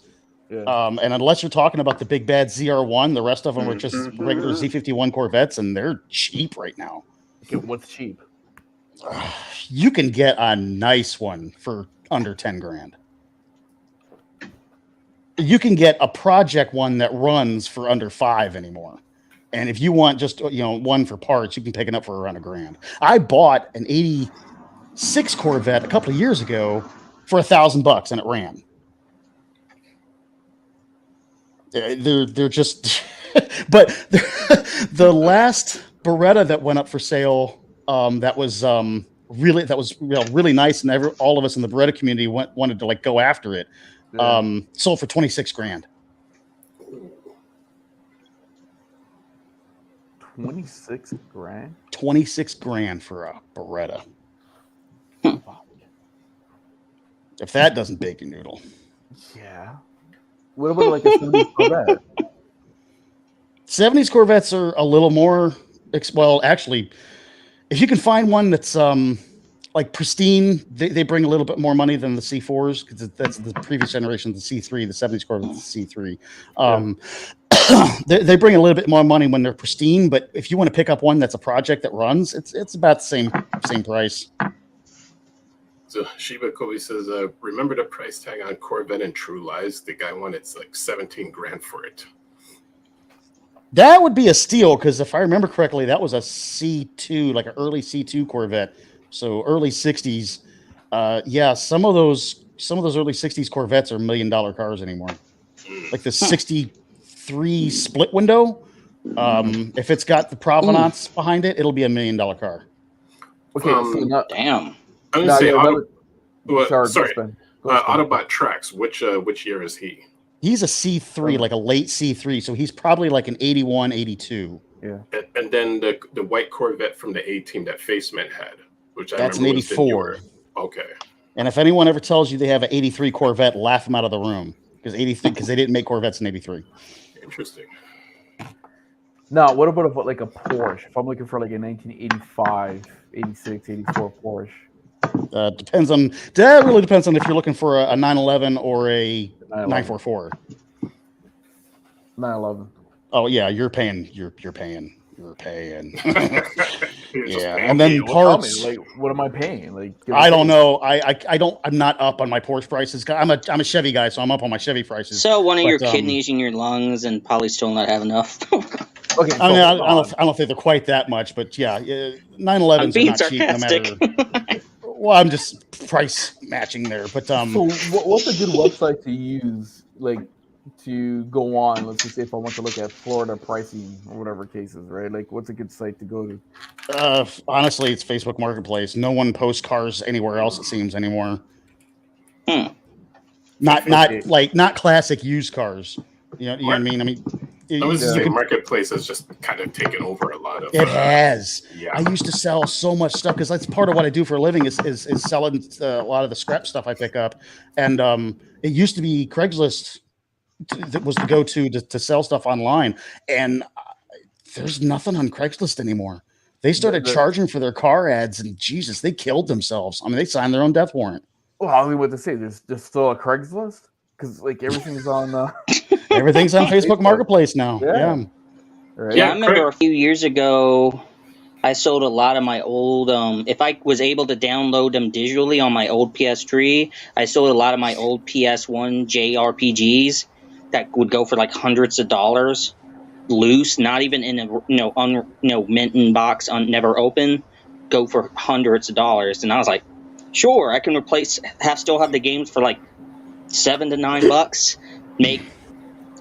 Yeah. And unless you're talking about the big bad ZR1, the rest of them are just regular Z51 Corvettes, and they're cheap right now. Okay, what's cheap? You can get a nice one for under 10 grand. You can get a project one that runs for under 5 anymore. And if you want just one for parts, you can pick it up for around $1,000. I bought an 86 Corvette a couple of years ago for $1,000 and it ran. They're just but the last Beretta that went up for sale that was really nice, and all of us in the Beretta community wanted to go after it. Yeah. Sold for $26,000. 26 grand. 26 grand for a Beretta. If that doesn't bake your noodle. Yeah. What about like a 70s Corvette? 70s Corvettes are a little more. Well, actually, if you can find one that's like pristine, they bring a little bit more money than the C4s because that's the previous generation of the C3. The 70s Corvettes, the C3. They bring a little bit more money when they're pristine, but if you want to pick up one that's a project that runs, it's about the same price. So Shiba Kobe says, remember the price tag on Corvette and True Lies? The guy wanted like 17 grand for it. That would be a steal because if I remember correctly, that was a C2, like an early C2 Corvette. So early 60s. Yeah, some of those early 60s Corvettes are $1 million cars anymore. Like the 63 split window. If it's got the provenance behind it, it'll be $1 million car. Okay, so damn. I'm gonna say Autobot Tracks. Which year is he? He's a C3, like a late C3, so he's probably like an 81, 82. Yeah. And then the white Corvette from the A-Team that Faceman had, which that's an 84. Okay. And if anyone ever tells you they have an 83 Corvette, laugh them out of the room because they didn't make Corvettes in 83. Interesting. Now, what about like a Porsche? If I'm looking for like a 1985, 86, 84 Porsche. That really depends on if you're looking for a 911 or a 944. 911. Oh yeah, you're paying. Yeah, and then parts. Like, what am I paying? Like, I don't know. I'm not up on my Porsche prices. I'm a Chevy guy, so I'm up on my Chevy prices. So one of your kidneys in your lungs, and probably still not have enough. Okay, I mean, I don't think they're quite that much, but yeah, 911s are not cheap, no matter. Well, I'm just price matching there, but So what's a good website to use, like, to go on? Let's just say if I want to look at Florida pricing or whatever cases, right? Like, what's a good site to go to? Honestly, it's Facebook Marketplace. No one posts cars anywhere else, it seems, anymore. Not classic used cars. You know what I mean? I mean, Marketplace has just kind of taken over a lot of. It has. Yeah. I used to sell so much stuff because that's part of what I do for a living is selling a lot of the scrap stuff I pick up, and it used to be Craigslist that was the go-to to sell stuff online, and there's nothing on Craigslist anymore. They started charging for their car ads, and Jesus, they killed themselves. I mean, they signed their own death warrant. Well, I mean, what to say? There's still a Craigslist because like everything's on. Everything's on Facebook Marketplace now. Yeah. Right. Yeah, I remember a few years ago, I sold a lot of my old. If I was able to download them digitally on my old PS3, I sold a lot of my old PS1 JRPGs that would go for like hundreds of dollars, loose, not even in a mint in box, never open, go for hundreds of dollars. And I was like, sure, I can still have the games for like $7 to $9,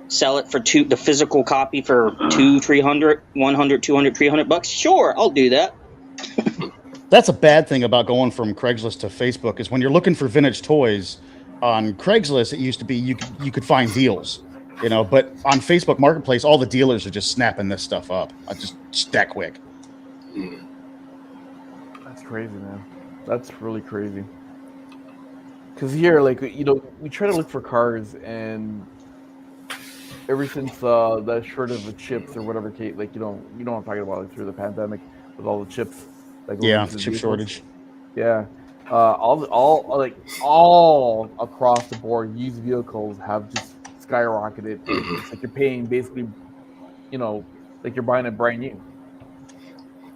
sell it for the physical copy for $200, $300, $100, $200, $300. Sure, I'll do that. That's a bad thing about going from Craigslist to Facebook is when you're looking for vintage toys on Craigslist, it used to be you could find deals, but on Facebook Marketplace, all the dealers are just snapping this stuff up. Just that quick. That's crazy, man. That's really crazy. Because here, like, we try to look for cars, and ever since that shortage of the chips or whatever, like, you know what I'm talking about, like, through the pandemic with all the chips. Like, the chip shortage. Yeah. All across the board, used vehicles have just skyrocketed. It's like you're paying basically, like you're buying it brand new.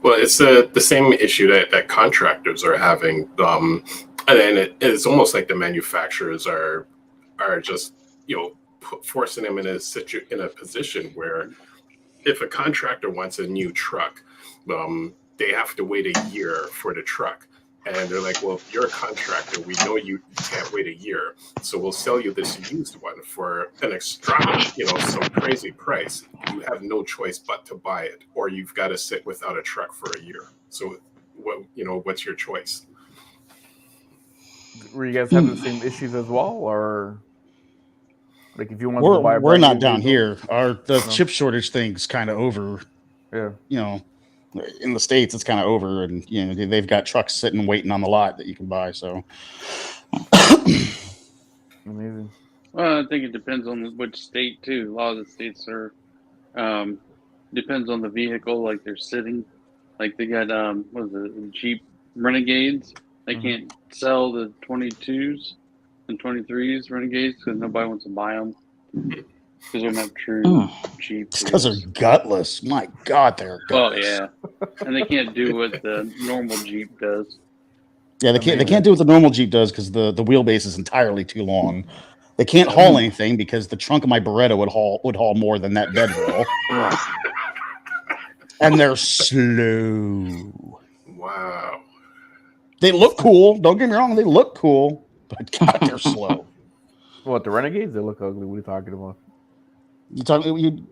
Well, it's the same issue that contractors are having, and it's almost like the manufacturers are just forcing them in a position where if a contractor wants a new truck, they have to wait a year for the truck. And they're like, well, if you're a contractor, we know you can't wait a year. So we'll sell you this used one for an extravagant, some crazy price. You have no choice but to buy it, or you've got to sit without a truck for a year. So what's your choice? Were you guys having the same issues as well, or like if you want to buy a we're not down here. The chip shortage thing's kind of over. you know, in the States it's kind of over, and you know they've got trucks sitting waiting on the lot that you can buy. So Amazing. Well, I think it depends on which state too. A lot of the states are depends on the vehicle, like they're sitting. Like they got what is it, Jeep Renegades. They can't sell the 22s and 23s Renegades because nobody wants to buy them because they don't have true Jeep. because they're gutless. My God, they're gutless. Oh yeah, and they can't do what the normal Jeep does. Yeah, they can't do what the normal Jeep does because the wheelbase is entirely too long. They can't haul anything because the trunk of my Beretta would haul more than that bed will. And they're slow. Wow. They look cool. Don't get me wrong. They look cool, but God, they're slow. What, the Renegades? They look ugly. What are you talking about?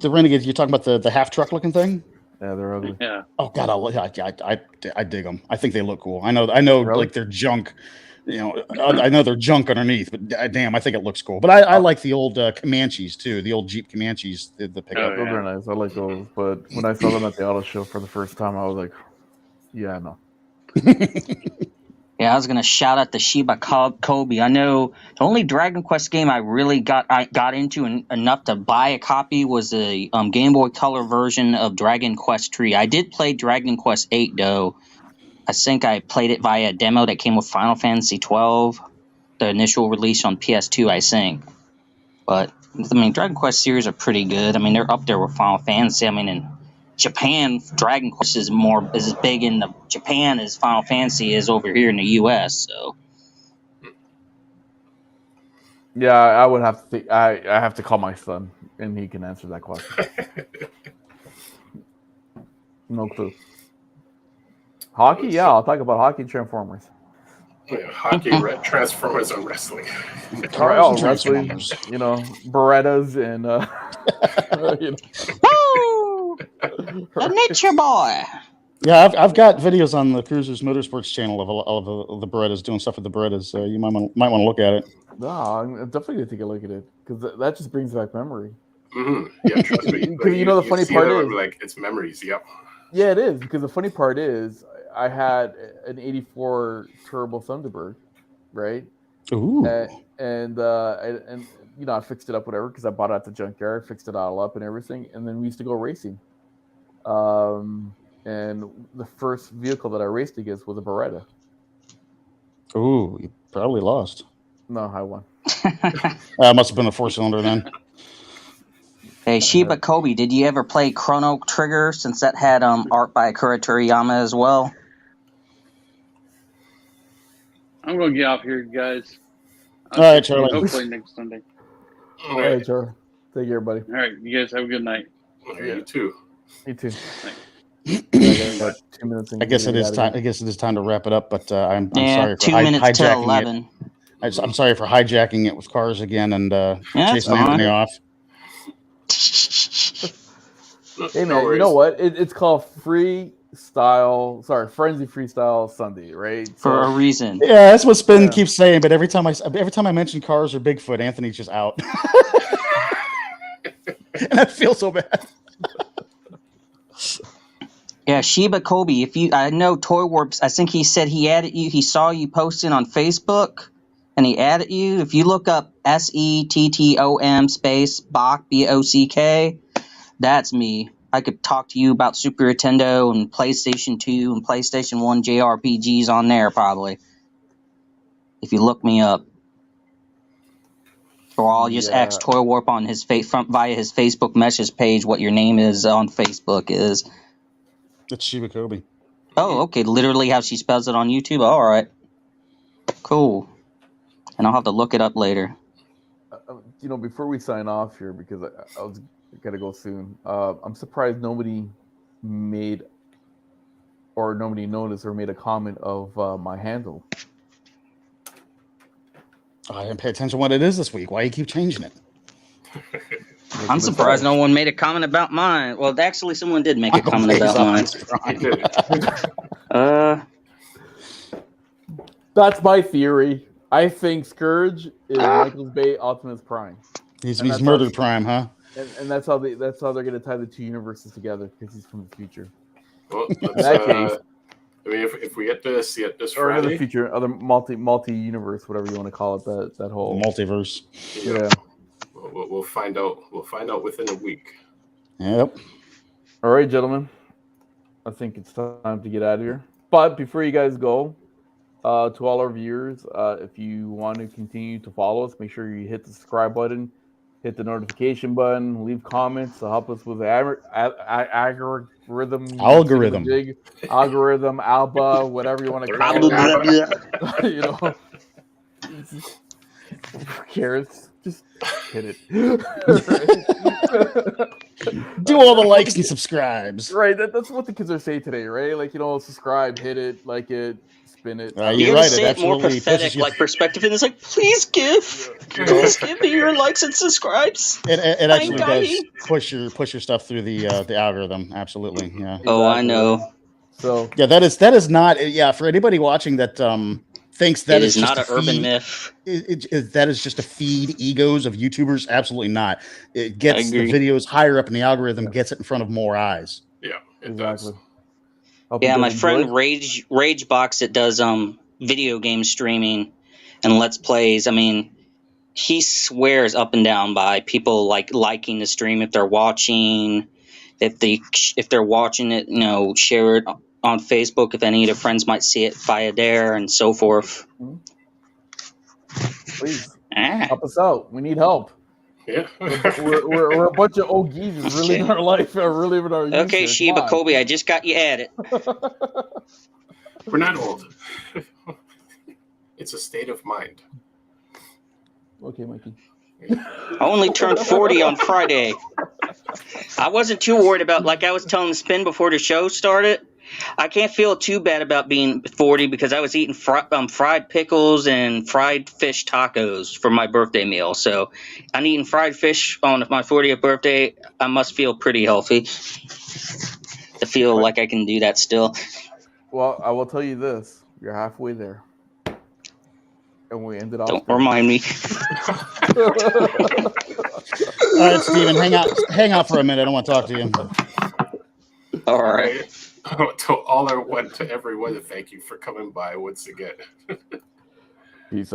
The Renegades? You're talking about the half truck looking thing? Yeah, they're ugly. Yeah. Oh God, I dig them. I think they look cool. I know, Really? like they're junk. You know, I know they're junk underneath, but damn, I think it looks cool. But I like the old Comanches too. The old Jeep Comanches, the pickup. Those are nice. I like those. But when I saw them at the auto show for the first time, I was like, yeah, no. Yeah, I was gonna shout out the Shiba Kobe. I know the only Dragon Quest game I really got into enough to buy a copy was the Game Boy Color version of Dragon Quest 3. I did play Dragon Quest 8 though. I think I played it via a demo that came with Final Fantasy 12, the initial release on PS2, I think. But I mean, Dragon Quest series are pretty good. I mean, they're up there with Final Fantasy. I mean, in Japan, Dragon Quest is as big in Japan as Final Fantasy is over here in the U.S. So, Yeah, I would have to think. I have to call my son, and he can answer that question. No clue. Hockey? Yeah, I'll talk about hockey and Transformers. Yeah, hockey, Transformers, and wrestling. Wrestling, you know, Berettas and you know. woo! The Nature Boy. Yeah, I've got videos on the Cruisers Motorsports channel of the Berettas doing stuff with the Berettas. So you might want to look at it. No, I'm definitely gonna take a look at it because that just brings back memory. Mm-hmm. Yeah, trust me. Because you know the funny part is, like, it's memories. Yep. Yeah, it is because the funny part is I had an '84 Turbo Thunderbird, right? Ooh. And you know I fixed it up whatever because I bought it at the junkyard, fixed it all up and everything, and then we used to go racing. And the first vehicle that I raced against was a Beretta. Ooh, you probably lost. No, I won. Must have been a 4-cylinder then. Hey, Shiba Kobe, did you ever play Chrono Trigger since that had art by Akira Toriyama as well? I'm gonna get off here, guys. All right, Charlie. Hopefully next Sunday. All right, Charlie. Take care, buddy. All right, you guys have a good night. Yeah, you too. You too. I guess it is time. I guess it is time to wrap it up. But I'm sorry for 2 minutes till 11. I'm sorry for hijacking it with cars again and chasing Anthony off. Hey man, you know what? It's called Frenzy Freestyle Sunday, right? For a reason. Yeah, that's what Spin keeps saying. But every time I mention cars or Bigfoot, Anthony's just out, and I feel so bad. Yeah, Shiba Kobe. I know Toy Warps. I think he said he added you. He saw you posting on Facebook, and he added you. If you look up SETTOM space Bach BOCK, that's me. I could talk to you about Super Nintendo and PlayStation 2 and PlayStation 1 JRPGs on there probably. If you look me up. Or I'll just ask Toy Warp on his via his Facebook message page what your name is on Facebook is. It's Shiba Kobe. Oh, okay. Literally how she spells it on YouTube? All right. Cool. And I'll have to look it up later. You know, before we sign off here, because I was got to go soon, I'm surprised nobody noticed or made a comment of my handle. I didn't pay attention to what it is this week. Why you keep changing it? I'm surprised no one made a comment about mine. Well, actually, someone did make a comment about mine. That's my theory. I think Scourge is Michael's Bay Optimus Prime. He's Murder Prime, huh? And that's how they're going to tie the two universes together because he's from the future. Well, In that case, I mean, if we get to see it this or Friday, the future, other multi universe, whatever you want to call it, that whole multiverse. Yeah. We'll find out. We'll find out within a week. Yep. All right, gentlemen. I think it's time to get out of here. But before you guys go, to all our viewers, if you want to continue to follow us, make sure you hit the subscribe button, hit the notification button, leave comments to help us with the algorithm, alba, whatever you want to call it. You know, who cares? Just hit it. Do all the likes and subscribes. Right, that's what the kids are saying today, right? Like, subscribe, hit it, like it, spin it. You're right. Say it more pathetic, like perspective, and it's like, please give me your likes and subscribes. It actually does push your stuff through the algorithm. Absolutely, yeah. Oh, I know. So yeah, that is not for anybody watching that thinks that is just not an urban myth. That is just to feed egos of YouTubers. Absolutely not. It gets the videos higher up in the algorithm, gets it in front of more eyes. Yeah, it does. Yeah, my friend Ragebox that does video game streaming and Let's Plays. I mean, he swears up and down by people liking the stream if they're watching, if they're watching it, share it on Facebook if any of their friends might see it via there and so forth. Please help us out. We need help. Yeah, we're a bunch of old geezers really in our life, really in our youth. Okay, Sheba Kobe, I just got you at it. We're not old. It's a state of mind. Okay, Mikey. I only turned 40 on Friday. I wasn't too worried about, like I was telling Spin before the show started, I can't feel too bad about being 40 because I was eating fried pickles and fried fish tacos for my birthday meal. So I'm eating fried fish on my 40th birthday. I must feel pretty healthy to feel like I can do that still. Well, I will tell you this. You're halfway there. And we ended off. Don't remind me. All right, Steven, hang out for a minute. I don't want to talk to you. All right. To all I want to everyone, thank you for coming by once again.